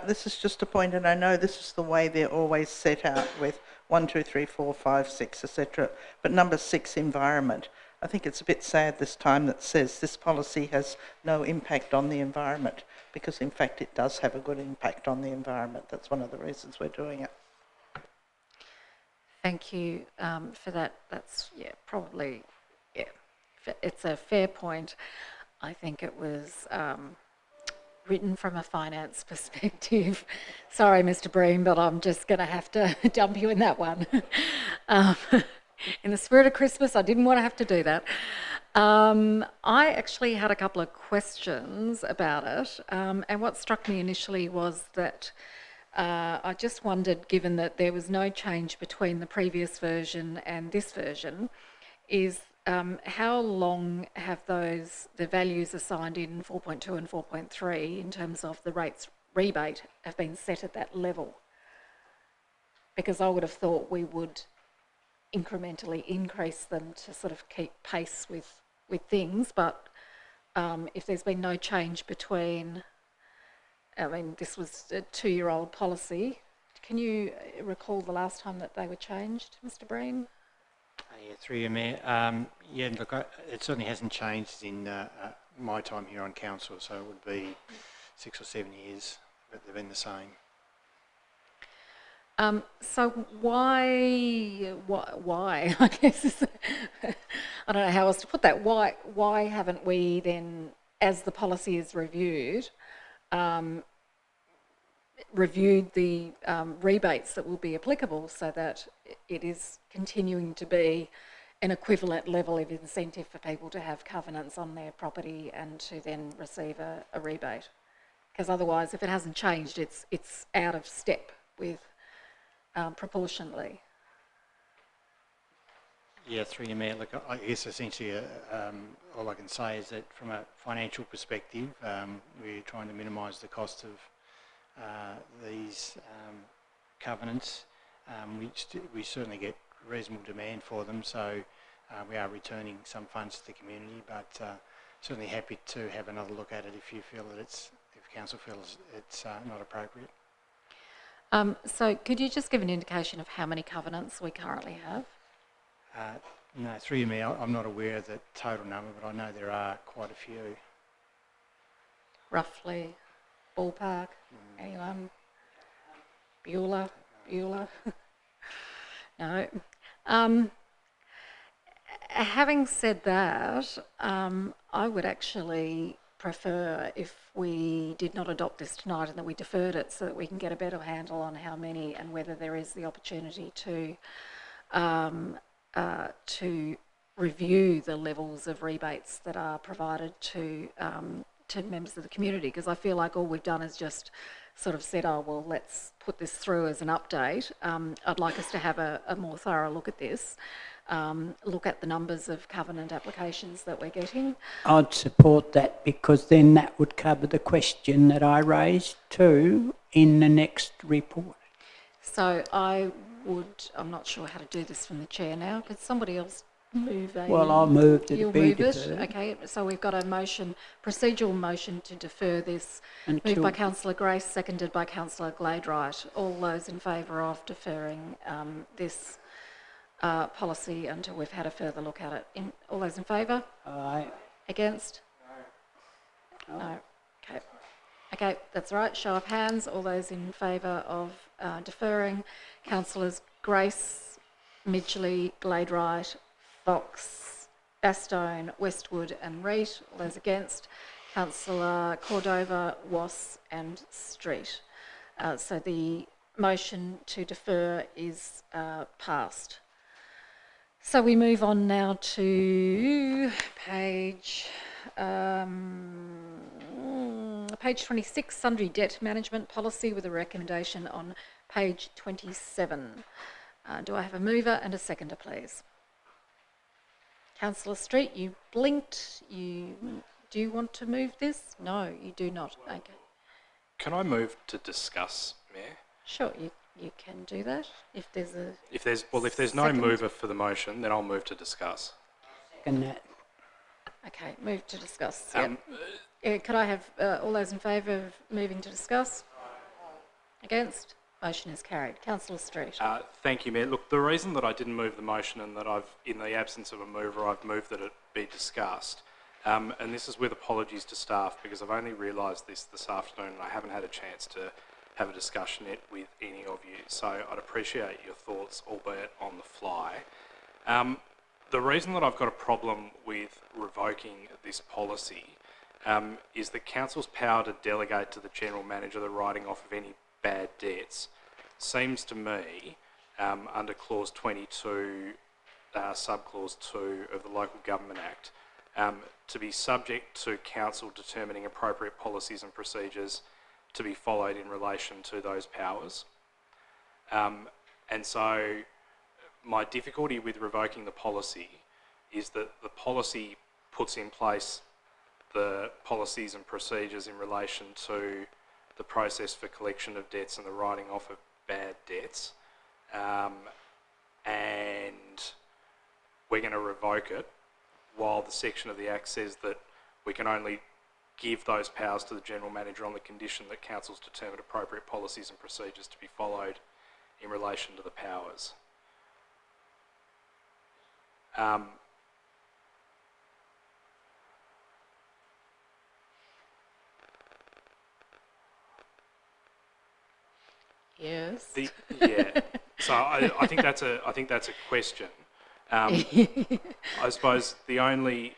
This is just a point, and I know this is the way they're always set out with 1, 2, 3, 4, 5, 6, etc. But number 6, environment. I think it's a bit sad this time that says this policy has no impact on the environment, because in fact it does have a good impact on the environment. That's one of the reasons we're doing it. Thank you for that. That's, probably, it's a fair point. I think it was written from a finance perspective. Sorry, Mr. Breen, but I'm just going to have to dump you in that one. In the spirit of Christmas, I didn't want to have to do that. I actually had a couple of questions about it, and what struck me initially was that I just wondered, given that there was no change between the previous version and this version, is how long have the values assigned in 4.2 and 4.3 in terms of the rates rebate have been set at that level? Because I would have thought we would incrementally increase them to sort of keep pace with things, but if there's been no change between, I mean, this was a 2-year-old policy. Can you recall the last time that they were changed, Mr. Breen? Yeah, through you, Mayor. Look, it certainly hasn't changed in my time here on council, so it would be 6 or 7 years, but they've been the same. So why, I guess, I don't know how else to put that, why haven't we then, as the policy is reviewed, reviewed the rebates that will be applicable so that it is continuing to be an equivalent level of incentive for people to have covenants on their property and to then receive a rebate? Because otherwise, if it hasn't changed, it's out of step with proportionally. Yeah, through you, Mayor. Look, I guess essentially all I can say is that from a financial perspective, we're trying to minimise the cost of these covenants. We certainly get reasonable demand for them, so we are returning some funds to the community, but certainly happy to have another look at it if you feel that it's if council feels it's not appropriate. So could you just give an indication of how many covenants we currently have? No, through you, Mayor, I'm not aware of the total number, but I know there are quite a few. Roughly, ballpark, anyone? Bueller? No. Having said that, I would actually prefer if we did not adopt this tonight and that we deferred it so that we can get a better handle on how many and whether there is the opportunity to review the levels of rebates that are provided to members of the community, because I feel like all we've done is just sort of said, oh, well, let's put this through as an update. I'd like us to have a more thorough look at this, look at the numbers of covenant applications that we're getting. I'd support that, because then that would cover the question that I raised too in the next report. So I'm not sure how to do this from the chair now. Could somebody else move a... Well, I'll move that You'll it be move it? deferred. Okay, so we've got a motion, procedural motion to defer this, moved by Councillor Grace, seconded by Councillor Gladright. All those in favour of deferring this policy until we've had a further look at it. All those in favour? Aye. Against? No. No. Okay. Okay, that's right. Show of hands. All those in favour of deferring. Councillors Grace, Midgley, Gladright, Fox, Bastogne, Westwood and Reid. All those against. Councillor Cordova, Was and Street. So the motion to defer is passed. So we move on now to page 26, Sundry Debt Management Policy, with a recommendation on page 27. Do I have a mover and a seconder, please? Councillor Street, you blinked. Do you want to move this? No, you do not. Okay. Can I move to discuss, Mayor? Sure, you can do that. If there's a... If there's no mover for the motion, then I'll move to discuss. Second that. Okay, move to discuss. Could I have all those in favour of moving to discuss? Against? Motion is carried. Councillor Street. Thank you, Mayor. Look, the reason that I didn't move the motion and that in the absence of a mover, I've moved that it be discussed. And this is with apologies to staff, because I've only realised this afternoon and I haven't had a chance to have a discussion yet with any of you. So I'd appreciate your thoughts, albeit on the fly. The reason that I've got a problem with revoking this policy is that Council's power to delegate to the General Manager the writing off of any bad debts seems to me, under Clause 22, Subclause 2 of the Local Government Act, to be subject to Council determining appropriate policies and procedures to be followed in relation to those powers. And so my difficulty with revoking the policy is that the policy puts in place the policies and procedures in relation to the process for collection of debts and the writing off of bad debts, and we're going to revoke it while the section of the Act says that we can only give those powers to the General Manager on the condition that Council's determined appropriate policies and procedures to be followed in relation to the powers. Yes. So I think that's a question. I suppose the only...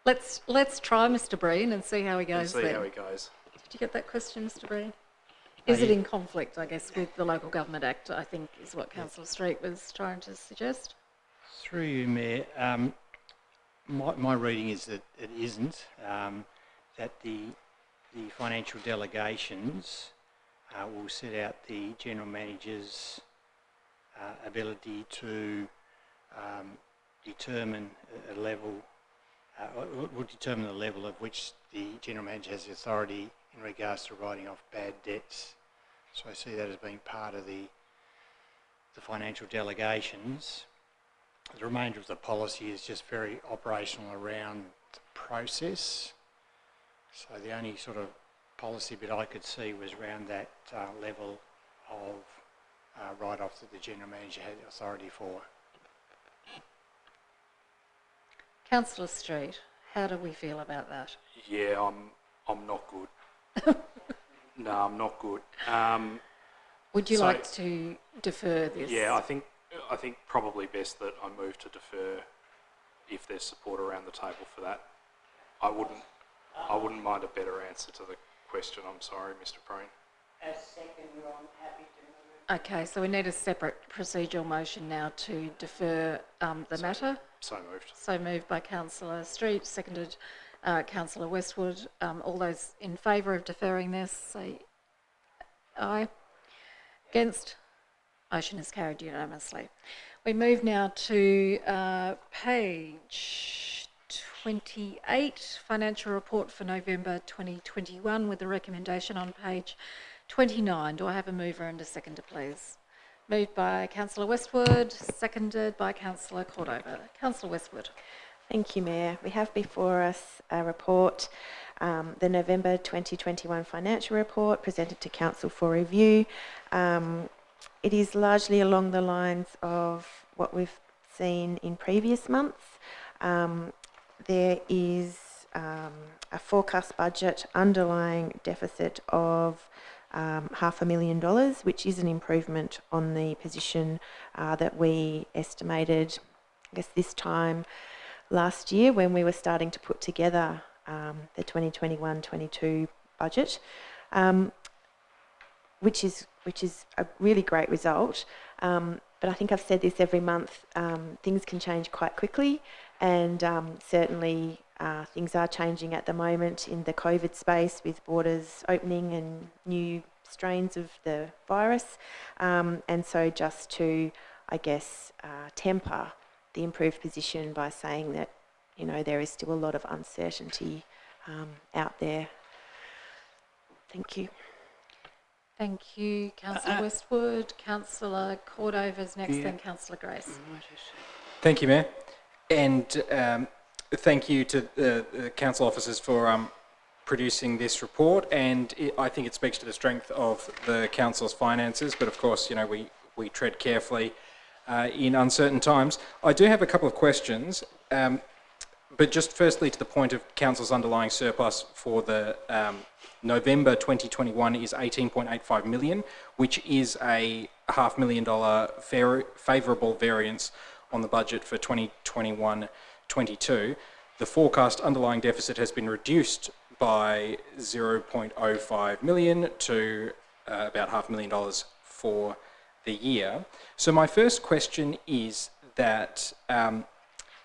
Let's try Mr. Breen and see how he goes. How he goes. Did you get that question, Mr. Breen? Is it in conflict, I guess, with the Local Government Act, I think is what Councillor Street was trying to suggest? Through you, Mayor, my reading is that it isn't, that the financial delegations will set out the General Manager's ability to determine a level, will determine the level of which the General Manager has the authority in regards to writing off bad debts. So I see that as being part of the financial delegations. The remainder of the policy is just very operational around the process. So the only sort of policy bit I could see was around that level of write-off that the General Manager had authority for. Councillor Street, how do we feel about that? Yeah, I'm not good. No, I'm not good. Would you so- like to defer this? Yeah, I think probably best that I move to defer if there's support around the table for that. I wouldn't mind a better answer to the question. I'm sorry, Mr. Breen. As second, I'm happy to move. Okay, so we need a separate procedural motion now to defer the matter. So moved. So moved by Councillor Street, seconded Councillor Westwood. All those in favour of deferring this, say aye. Against? Motion is carried unanimously. We move now to page 28, Financial Report for November 2021, with the recommendation on page 29. Do I have a mover and a seconder, please? Moved by Councillor Westwood, seconded by Councillor Cordova. Councillor Westwood. Thank you, Mayor. We have before us a report, the November 2021 financial report presented to Council for review. It is largely along the lines of what we've seen in previous months. There is a forecast budget underlying deficit of $500,000, which is an improvement on the position that we estimated, I guess, this time last year when we were starting to put together the 2021-22 budget, which is a really great result. But I think I've said this every month, things can change quite quickly, and certainly things are changing at the moment in the COVID space with borders opening and new strains of the virus. And so just to, I guess, temper the improved position by saying that, you know, there is still a lot of uncertainty out there. Thank you. Thank you, Councillor Westwood. Councillor Cordova's next, then Councillor Grace. Thank you, Mayor. And thank you to the council officers for producing this report. And I think it speaks to the strength of the council's finances. But of course, you know, we tread carefully in uncertain times. I do have a couple of questions. But just firstly, to the point of council's underlying surplus for the November 2021 is $18.85 million, which is a $500,000 favourable variance on the budget for 2021-22. The forecast underlying deficit has been reduced by $0.05 million to about $500,000 for the year. So my first question is that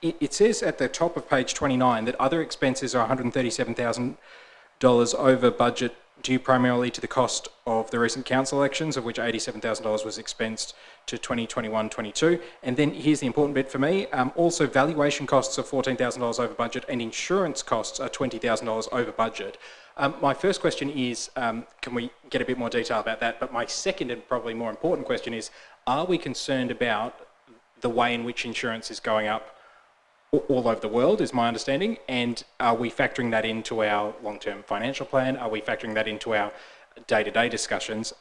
it says at the top of page 29 that other expenses are $137,000 over budget due primarily to the cost of the recent council elections, of which $87,000 was expensed to 2021-22. And then here's the important bit for me. Also, valuation costs are $14,000 over budget and insurance costs are $20,000 over budget. My first question is, can we get a bit more detail about that? But my second and probably more important question is, are we concerned about the way in which insurance is going up all over the world, is my understanding, and are we factoring that into our long-term financial plan? Are we factoring that into our day-to-day discussions,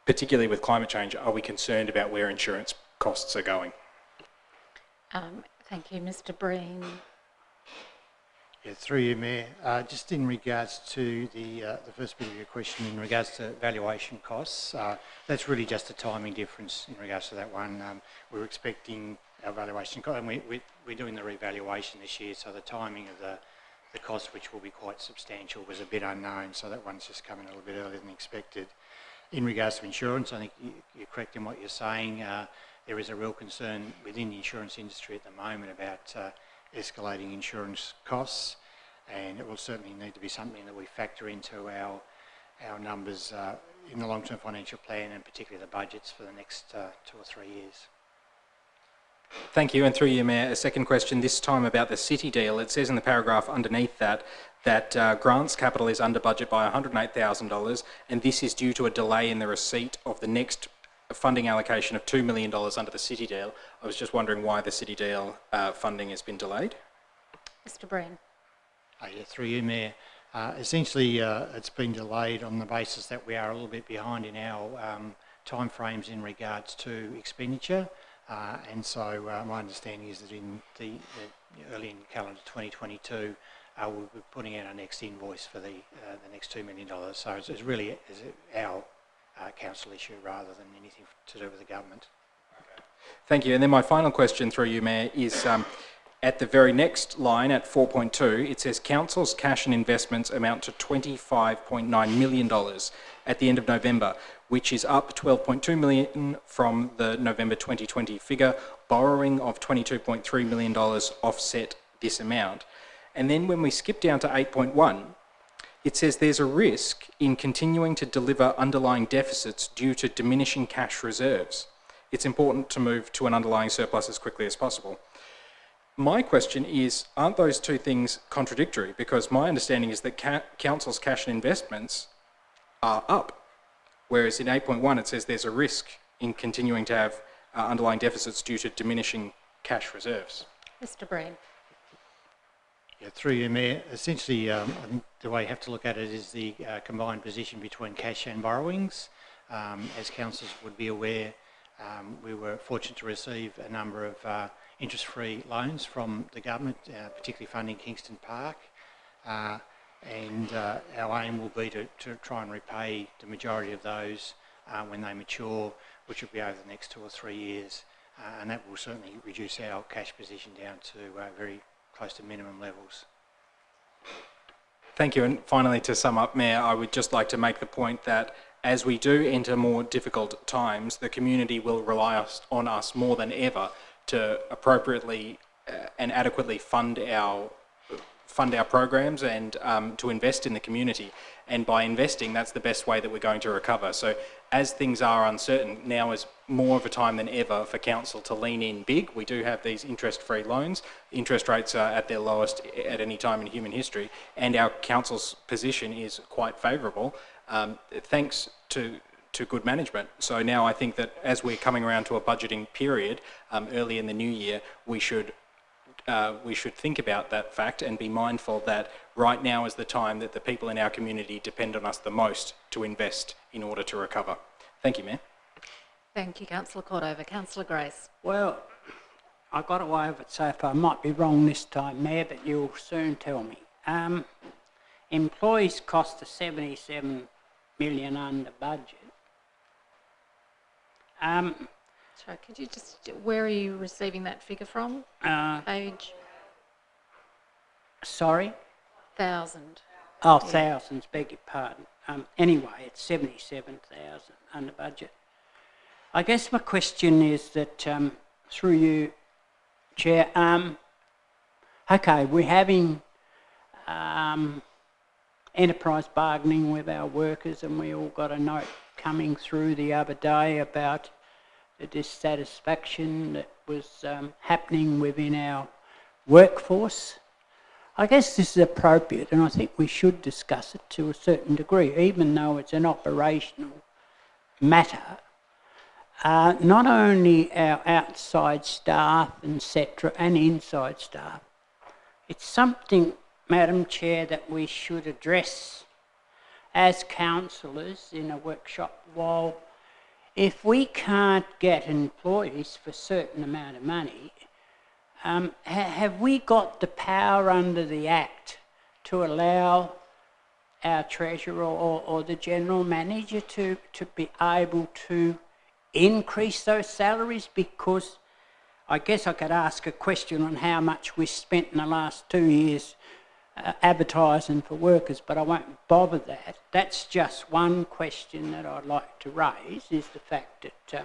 particularly with climate change? Are we concerned about where insurance costs are going? Thank you, Mr. Breen. Yeah, through you, Mayor. Just in regards to the first bit of your question in regards to valuation costs, that's really just a timing difference in regards to that one. We're expecting our valuation cost, and we're doing the revaluation this year, so the timing of the cost, which will be quite substantial, was a bit unknown, so that one's just coming a little bit earlier than expected. In regards to insurance, I think you're correct in what you're saying. There is a real concern within the insurance industry at the moment about escalating insurance costs, and it will certainly need to be something that we factor into our numbers in the long-term financial plan, and particularly the budgets for the next 2 or 3 years. Thank you, and through you, Mayor, a second question, this time about the city deal. It says in the paragraph underneath that grants capital is under budget by $108,000, and this is due to a delay in the receipt of the next funding allocation of $2 million under the city deal. I was just wondering why the city deal funding has been delayed. Mr. Breen. Yeah, through you, Mayor. Essentially, it's been delayed on the basis that we are a little bit behind in our timeframes in regards to expenditure. And so my understanding is that in the early in calendar 2022, we'll be putting out our next invoice for the next $2 million. So it's really our council issue rather than anything to do with the government. Okay. Thank you. And then my final question through you, Mayor, is at the very next line at 4.2, it says council's cash and investments amount to $25.9 million at the end of November, which is up $12.2 million from the November 2020 figure. Borrowing of $22.3 million offset this amount. And then when we skip down to 8.1, it says there's a risk in continuing to deliver underlying deficits due to diminishing cash reserves. It's important to move to an underlying surplus as quickly as possible. My question is, aren't those two things contradictory? Because my understanding is that council's cash and investments are up, whereas in 8.1 it says there's a risk in continuing to have underlying deficits due to diminishing cash reserves. Mr. Breen. Yeah, through you, Mayor. Essentially, I think the way you have to look at it is the combined position between cash and borrowings. As councillors would be aware, we were fortunate to receive a number of interest-free loans from the government, particularly funding Kingston Park. And our aim will be to try and repay the majority of those when they mature, which will be over the next 2 or 3 years. And that will certainly reduce our cash position down to very close to minimum levels. Thank you. And finally, to sum up, Mayor, I would just like to make the point that as we do enter more difficult times, the community will rely on us more than ever to appropriately and adequately fund our programs and to invest in the community. And by investing, that's the best way that we're going to recover. So as things are uncertain, now is more of a time than ever for council to lean in big. We do have these interest-free loans. Interest rates are at their lowest at any time in human history, and our council's position is quite favourable, thanks to good management. So now I think that as we're coming around to a budgeting period early in the new year, we should think about that fact and be mindful that right now is the time that the people in our community depend on us the most to invest in order to recover. Thank you, Mayor. Thank you, Councillor Cordova. Councillor Grace. Well, I got away with it so far. I might be wrong this time, Mayor, but you'll soon tell me. Employees cost us $77 million under budget. Sorry, could you just, where are you receiving that figure from? Page? Sorry? 1,000. Oh, thousands, beg your pardon. Anyway, it's 77,000 under budget. I guess my question is that, through you, Chair, okay, we're having enterprise bargaining with our workers, and we all got a note coming through the other day about the dissatisfaction that was happening within our workforce. I guess this is appropriate, and I think we should discuss it to a certain degree, even though it's an operational matter. Not only our outside staff, etc., and inside staff. It's something, Madam Chair, that we should address as councillors in a workshop. While if we can't get employees for a certain amount of money, have we got the power under the Act to allow our Treasurer or the General Manager to be able to increase those salaries? Because I guess I could ask a question on how much we spent in the last 2 years advertising for workers, but I won't bother that. That's just one question that I'd like to raise, is the fact that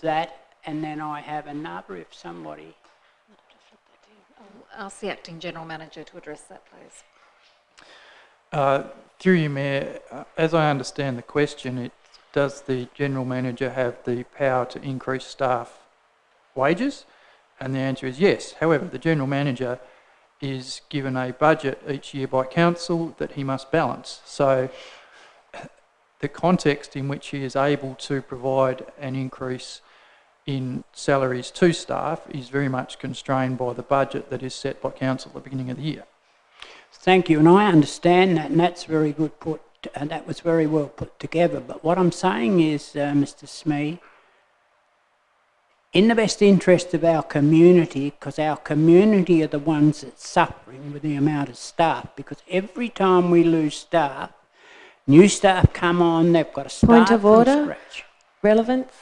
that, and then I have another if somebody... I'll ask the Acting General Manager to address that, please. Through you, Mayor, as I understand the question, does the General Manager have the power to increase staff wages? And the answer is yes. However, the General Manager is given a budget each year by Council that he must balance. So the context in which he is able to provide an increase in salaries to staff is very much constrained by the budget that is set by Council at the beginning of the year. Thank you, and I understand that, and that's very good put, and that was very well put together. But what I'm saying is, Mr. Smee, in the best interest of our community, because our community are the ones that's suffering with the amount of staff, because every time we lose staff, new staff come on, they've got to start Point of from order. scratch. Relevance.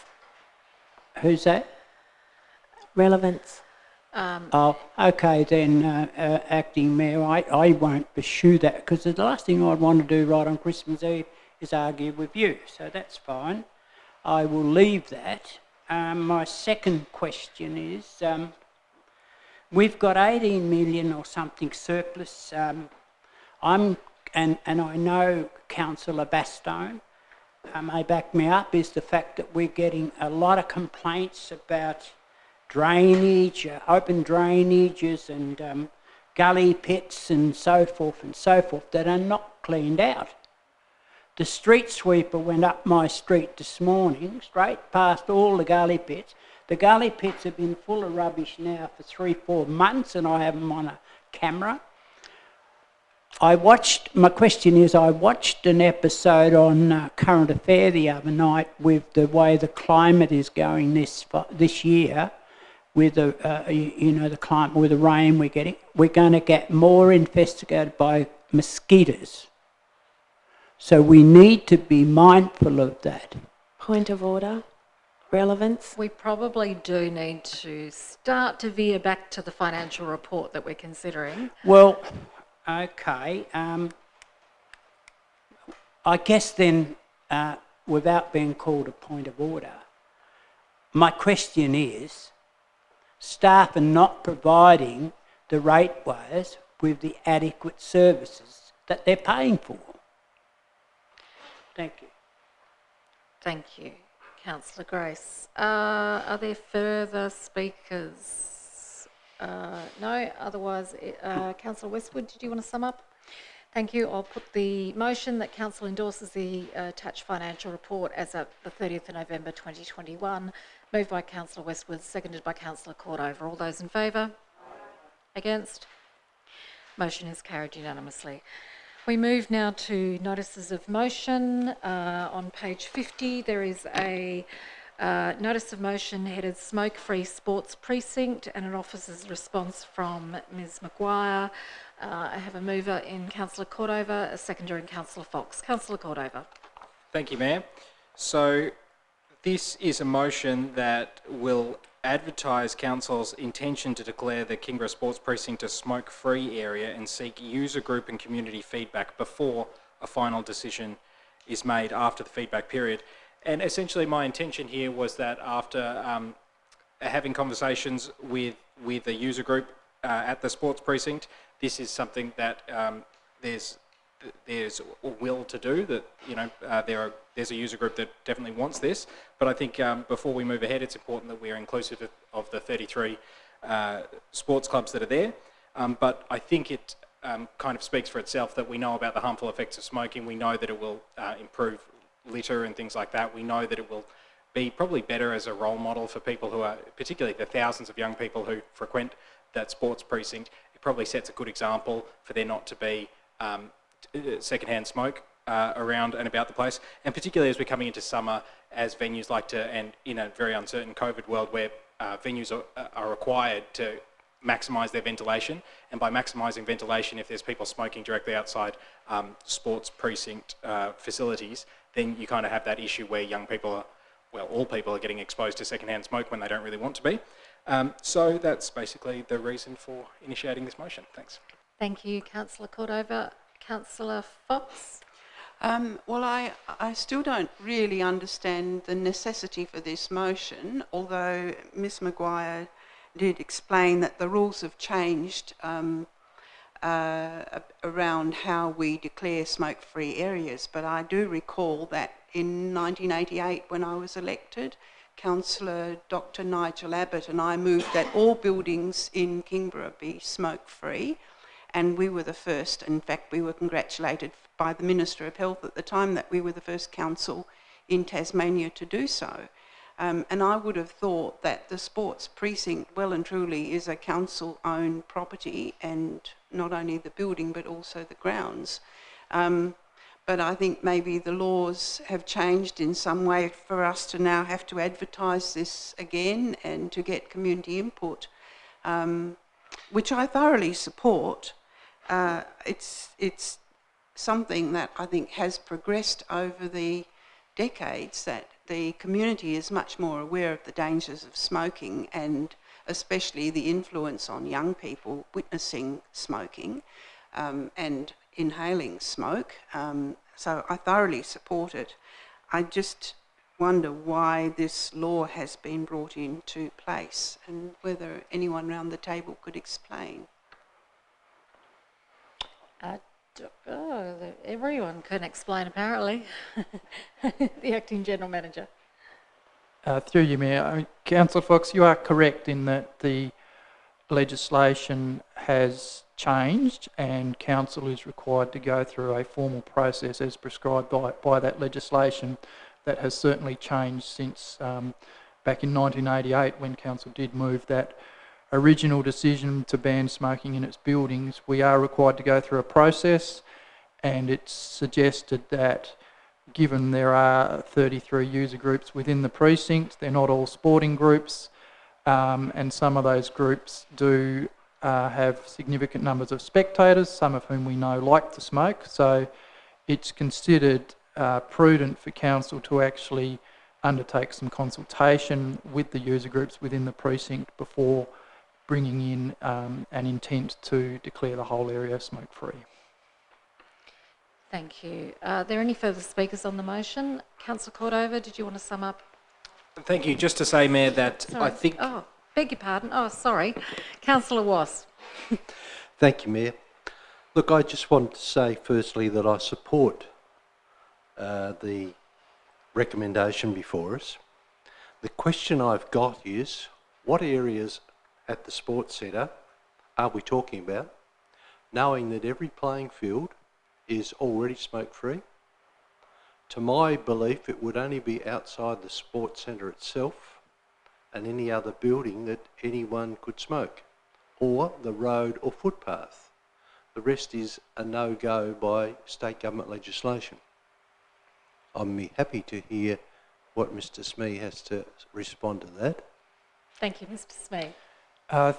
Who's that? Relevance. Oh, okay then, Acting Mayor, I won't pursue that, because the last thing I'd want to do right on Christmas Eve is argue with you, so that's fine. I will leave that. My second question is, we've got 18 million or something surplus. And I know Councillor Bastogne may back me up, is the fact that we're getting a lot of complaints about drainage, open drainages and gully pits and so forth that are not cleaned out. The street sweeper went up my street this morning, straight past all the gully pits. The gully pits have been full of rubbish now for 3-4 months, and I have them on a camera. My question is, I watched an episode on Current Affair the other night with the way the climate is going this year, with the climate, with the rain we're getting. We're going to get more investigated by mosquitoes. So we need to be mindful of that. Point of order. Relevance. We probably do need to start to veer back to the financial report that we're considering. Well, okay. I guess then, without being called a point of order, my question is, staff are not providing the ratepayers with the adequate services that they're paying for. Thank you. Thank you, Councillor Grace. Are there further speakers? No, otherwise, Councillor Westwood, did you want to sum up? Thank you. I'll put the motion that Council endorses the attached financial report as at the 30th of November 2021. Moved by Councillor Westwood, seconded by Councillor Cordover. All those in favour? Against? Motion is carried unanimously. We move now to notices of motion. On page 50, there is a notice of motion headed Smoke-Free Sports Precinct and an officer's response from Ms Maguire. I have a mover in Councillor Cordover, a seconder in Councillor Fox. Councillor Cordover. Thank you, Mayor. So this is a motion that will advertise Council's intention to declare the Kingborough Sports Precinct a smoke-free area and seek user group and community feedback before a final decision is made after the feedback period. And essentially my intention here was that after having conversations with a user group at the sports precinct, this is something that there's a will to do, that there's a user group that definitely wants this, but I think before we move ahead, it's important that we're inclusive of the 33 sports clubs that are there. But I think it kind of speaks for itself that we know about the harmful effects of smoking. We know that it will improve litter and things like that. We know that it will be probably better as a role model for people who are, particularly the thousands of young people who frequent that sports precinct. It probably sets a good example for there not to be secondhand smoke around and about the place, and particularly as we're coming into summer, as venues like to, and in a very uncertain COVID world where venues are required to maximise their ventilation, and by maximising ventilation, if there's people smoking directly outside sports precinct facilities, then you kind of have that issue where young people are, well, all people are getting exposed to secondhand smoke when they don't really want to be. So that's basically the reason for initiating this motion. Thanks. Thank you, Councillor Cordover. Councillor Fox. Well, I still don't really understand the necessity for this motion, although Ms Maguire did explain that the rules have changed around how we declare smoke-free areas. But I do recall that in 1988, when I was elected, Councillor Dr Nigel Abbott and I moved that all buildings in Kingborough be smoke-free. And we were the first, in fact, we were congratulated by the Minister of Health at the time that we were the first council in Tasmania to do so. And I would have thought that the sports precinct well and truly is a council-owned property, and not only the building but also the grounds. But I think maybe the laws have changed in some way for us to now have to advertise this again and to get community input, which I thoroughly support. It's something that I think has progressed over the decades, that the community is much more aware of the dangers of smoking, and especially the influence on young people witnessing smoking and inhaling smoke. So I thoroughly support it. I just wonder why this law has been brought into place, and whether anyone around the table could explain. Everyone can explain, apparently. The Acting General Manager. Through you, Mayor. Councillor Fox, you are correct in that the legislation has changed and council is required to go through a formal process as prescribed by that legislation. That has certainly changed since back in 1988, when council did move that original decision to ban smoking in its buildings. We are required to go through a process, and it's suggested that given there are 33 user groups within the precinct, they're not all sporting groups, and some of those groups do have significant numbers of spectators, some of whom we know like to smoke. So it's considered prudent for council to actually undertake some consultation with the user groups within the precinct before bringing in an intent to declare the whole area smoke-free. Thank you. Are there any further speakers on the motion? Councillor Cordova, did you want to sum up? Thank you. Just to say, Mayor, that Sorry. I think... Oh, beg your pardon. Oh, sorry. Councillor Wass. Thank you, Mayor. Look, I just want to say firstly that I support the recommendation before us. The question I've got is, what areas at the sports centre are we talking about, knowing that every playing field is already smoke-free? To my belief, it would only be outside the sports centre itself and any other building that anyone could smoke, or the road or footpath. The rest is a no-go by state government legislation. I'm happy to hear what Mr Smee has to respond to that. Thank you, Mr Smee.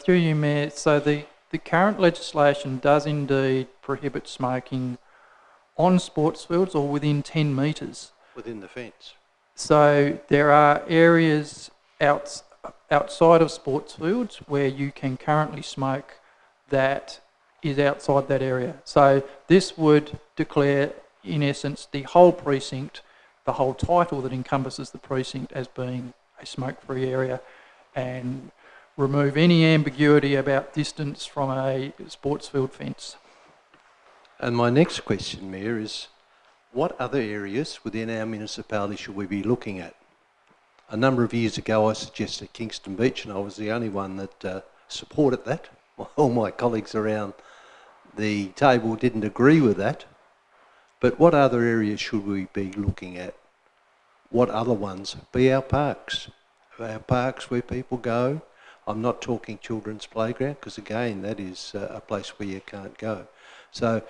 Through you, Mayor, so the current legislation does indeed prohibit smoking on sports fields or within 10 metres. Within the fence. So there are areas outside of sports fields where you can currently smoke that is outside that area. So this would declare, in essence, the whole precinct, the whole title that encompasses the precinct as being a smoke-free area, and remove any ambiguity about distance from a sports field fence. And my next question, Mayor, is what other areas within our municipality should we be looking at? A number of years ago I suggested Kingston Beach, and I was the only one that supported that. All my colleagues around the table didn't agree with that. But what other areas should we be looking at? What other ones? Be our parks. Our parks where people go. I'm not talking children's playground, because again, that is a place where you can't go. So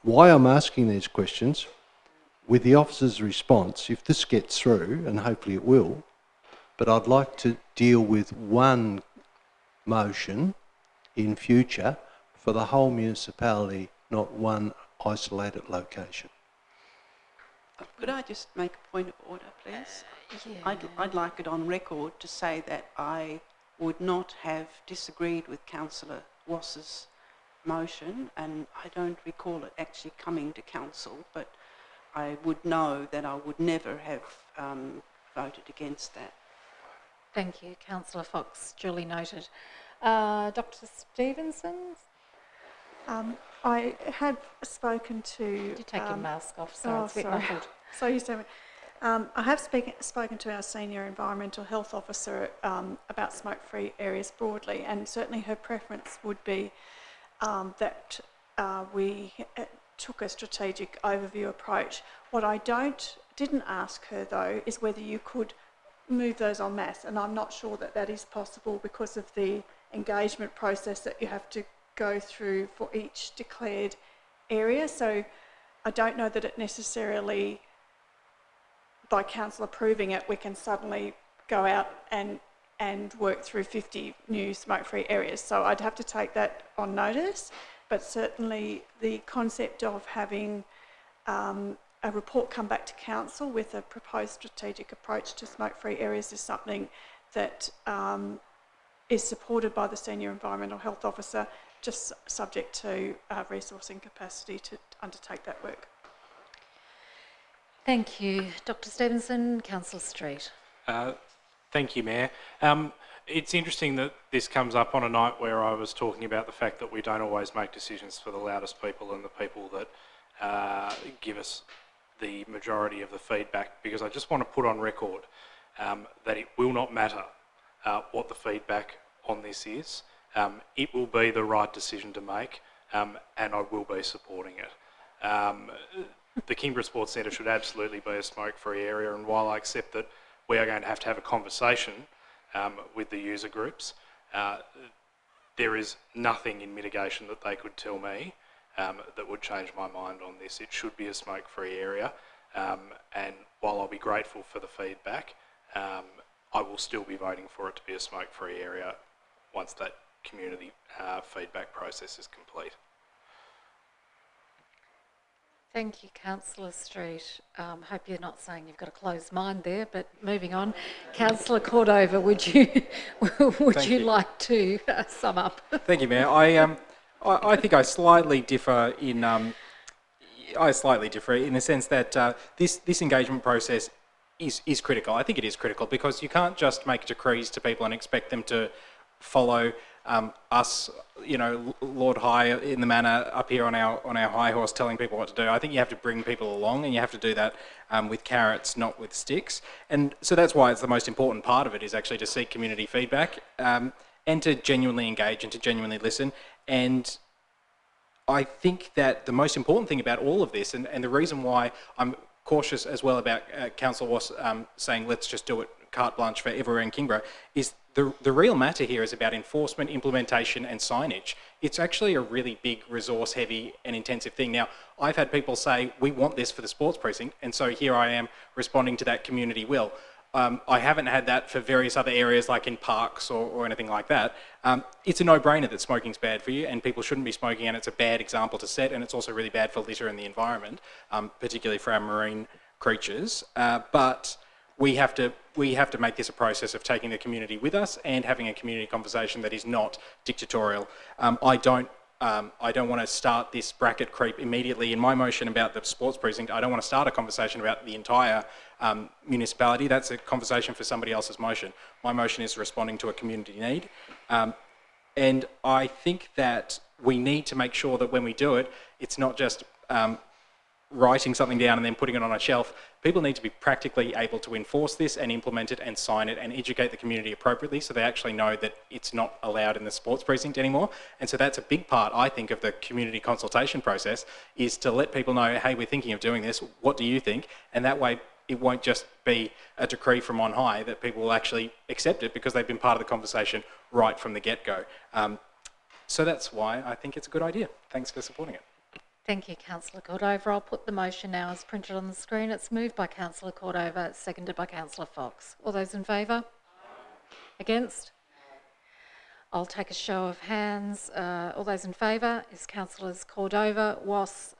why I'm asking these questions, with the officer's response, if this gets through, and hopefully it will, but I'd like to deal with one motion in future for the whole municipality, not one isolated location. Could I just make a point of order, please? Yeah. I'd like it on record to say that I would not have disagreed with Councillor Wass's motion, and I don't recall it actually coming to council, but I would know that I would never have voted against that. Thank you, Councillor Fox. Duly noted. Dr Stevenson? I have spoken to... Did you take your mask off? So it's a bit muffled. So used to it. I have spoken to our Senior Environmental Health Officer about smoke-free areas broadly, and certainly her preference would be that we took a strategic overview approach. What I didn't ask her though is whether you could move those en masse, and I'm not sure that that is possible because of the engagement process that you have to go through for each declared area. So I don't know that it necessarily, by council approving it, we can suddenly go out and work through 50 new smoke-free areas. So I'd have to take that on notice, but certainly the concept of having a report come back to council with a proposed strategic approach to smoke-free areas is something that is supported by the Senior Environmental Health Officer, just subject to resourcing capacity to undertake that work. Thank you. Dr Stevenson, Councillor Street. Thank you, Mayor. It's interesting that this comes up on a night where I was talking about the fact that we don't always make decisions for the loudest people and the people that give us the majority of the feedback, because I just want to put on record that it will not matter what the feedback on this is. It will be the right decision to make, and I will be supporting it. The Kingborough Sports Centre should absolutely be a smoke-free area, and while I accept that we are going to have a conversation with the user groups, there is nothing in mitigation that they could tell me that would change my mind on this. It should be a smoke-free area, and while I'll be grateful for the feedback, I will still be voting for it to be a smoke-free area once that community feedback process is complete. Thank you, Councillor Street. Hope you're not saying you've got a closed mind there, but moving on. Councillor Cordova, would you like to sum up? Thank you, Mayor. I think I slightly differ in the sense that this engagement process is critical. I think it is critical because you can't just make decrees to people and expect them to follow us, Lord High in the manor up here on our high horse telling people what to do. I think you have to bring people along, and you have to do that with carrots, not with sticks. And so that's why it's the most important part of it, is actually to seek community feedback and to genuinely engage and to genuinely listen. And I think that the most important thing about all of this, and the reason why I'm cautious as well about Councillor Wass saying let's just do it carte blanche for everywhere in Kingborough, is the real matter here is about enforcement, implementation and signage. It's actually a really big, resource heavy and intensive thing. Now, I've had people say, we want this for the sports precinct, and so here I am responding to that community will. I haven't had that for various other areas like in parks or anything like that. It's a no-brainer that smoking's bad for you and people shouldn't be smoking, and it's a bad example to set, and it's also really bad for litter and the environment, particularly for our marine creatures. But we have to make this a process of taking the community with us and having a community conversation that is not dictatorial. I don't want to start this bracket creep immediately in my motion about the sports precinct. I don't want to start a conversation about the entire municipality. That's a conversation for somebody else's motion. My motion is responding to a community need. And I think that we need to make sure that when we do it, it's not just writing something down and then putting it on a shelf. People need to be practically able to enforce this and implement it and sign it and educate the community appropriately so they actually know that it's not allowed in the sports precinct anymore. And so that's a big part, I think, of the community consultation process, is to let people know, hey, we're thinking of doing this, what do you think? And that way it won't just be a decree from on high, that people will actually accept it because they've been part of the conversation right from the get-go. So that's why I think it's a good idea. Thanks for supporting it. Thank you, Councillor Cordova. I'll put the motion now as printed on the screen. It's moved by Councillor Cordova, seconded by Councillor Fox. All those in favour? Against? I'll take a show of hands. All those in favour is Councillors Cordova, Wass,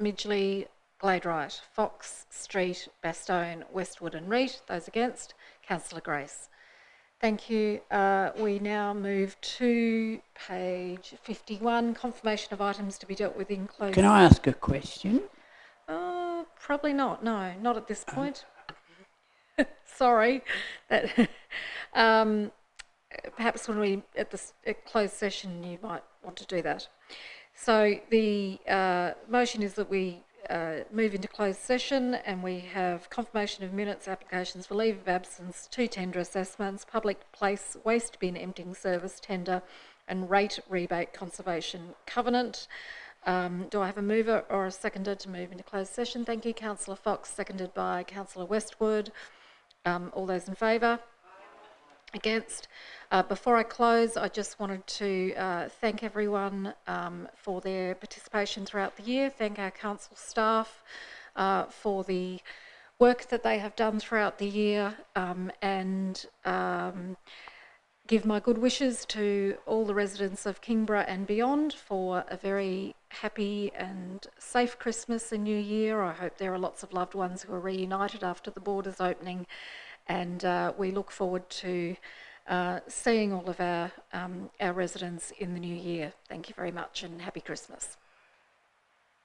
Midgley, Gladwright, Fox, Street, Bastogne, Westwood and Reid. Those against? Councillor Grace. Thank you. We now move to page 51, confirmation of items to be dealt with in closed. Can I ask a question? Probably not. No, not at this point. Sorry. That, perhaps when we at closed session, you might want to do that. So the motion is that we move into closed session, and we have confirmation of minutes, applications for leave of absence, 2 tender assessments, public place waste bin emptying service tender and rate rebate conservation covenant. Do I have a mover or a seconder to move into closed session? Thank you, Councillor Fox, seconded by Councillor Westwood. All those in favour? Against? Before I close, I just wanted to thank everyone for their participation throughout the year, thank our council staff for the work that they have done throughout the year, and give my good wishes to all the residents of Kingborough and beyond for a very happy and safe Christmas and New Year. I hope there are lots of loved ones who are reunited after the borders opening, and we look forward to seeing all of our residents in the new year. Thank you very much and happy Christmas.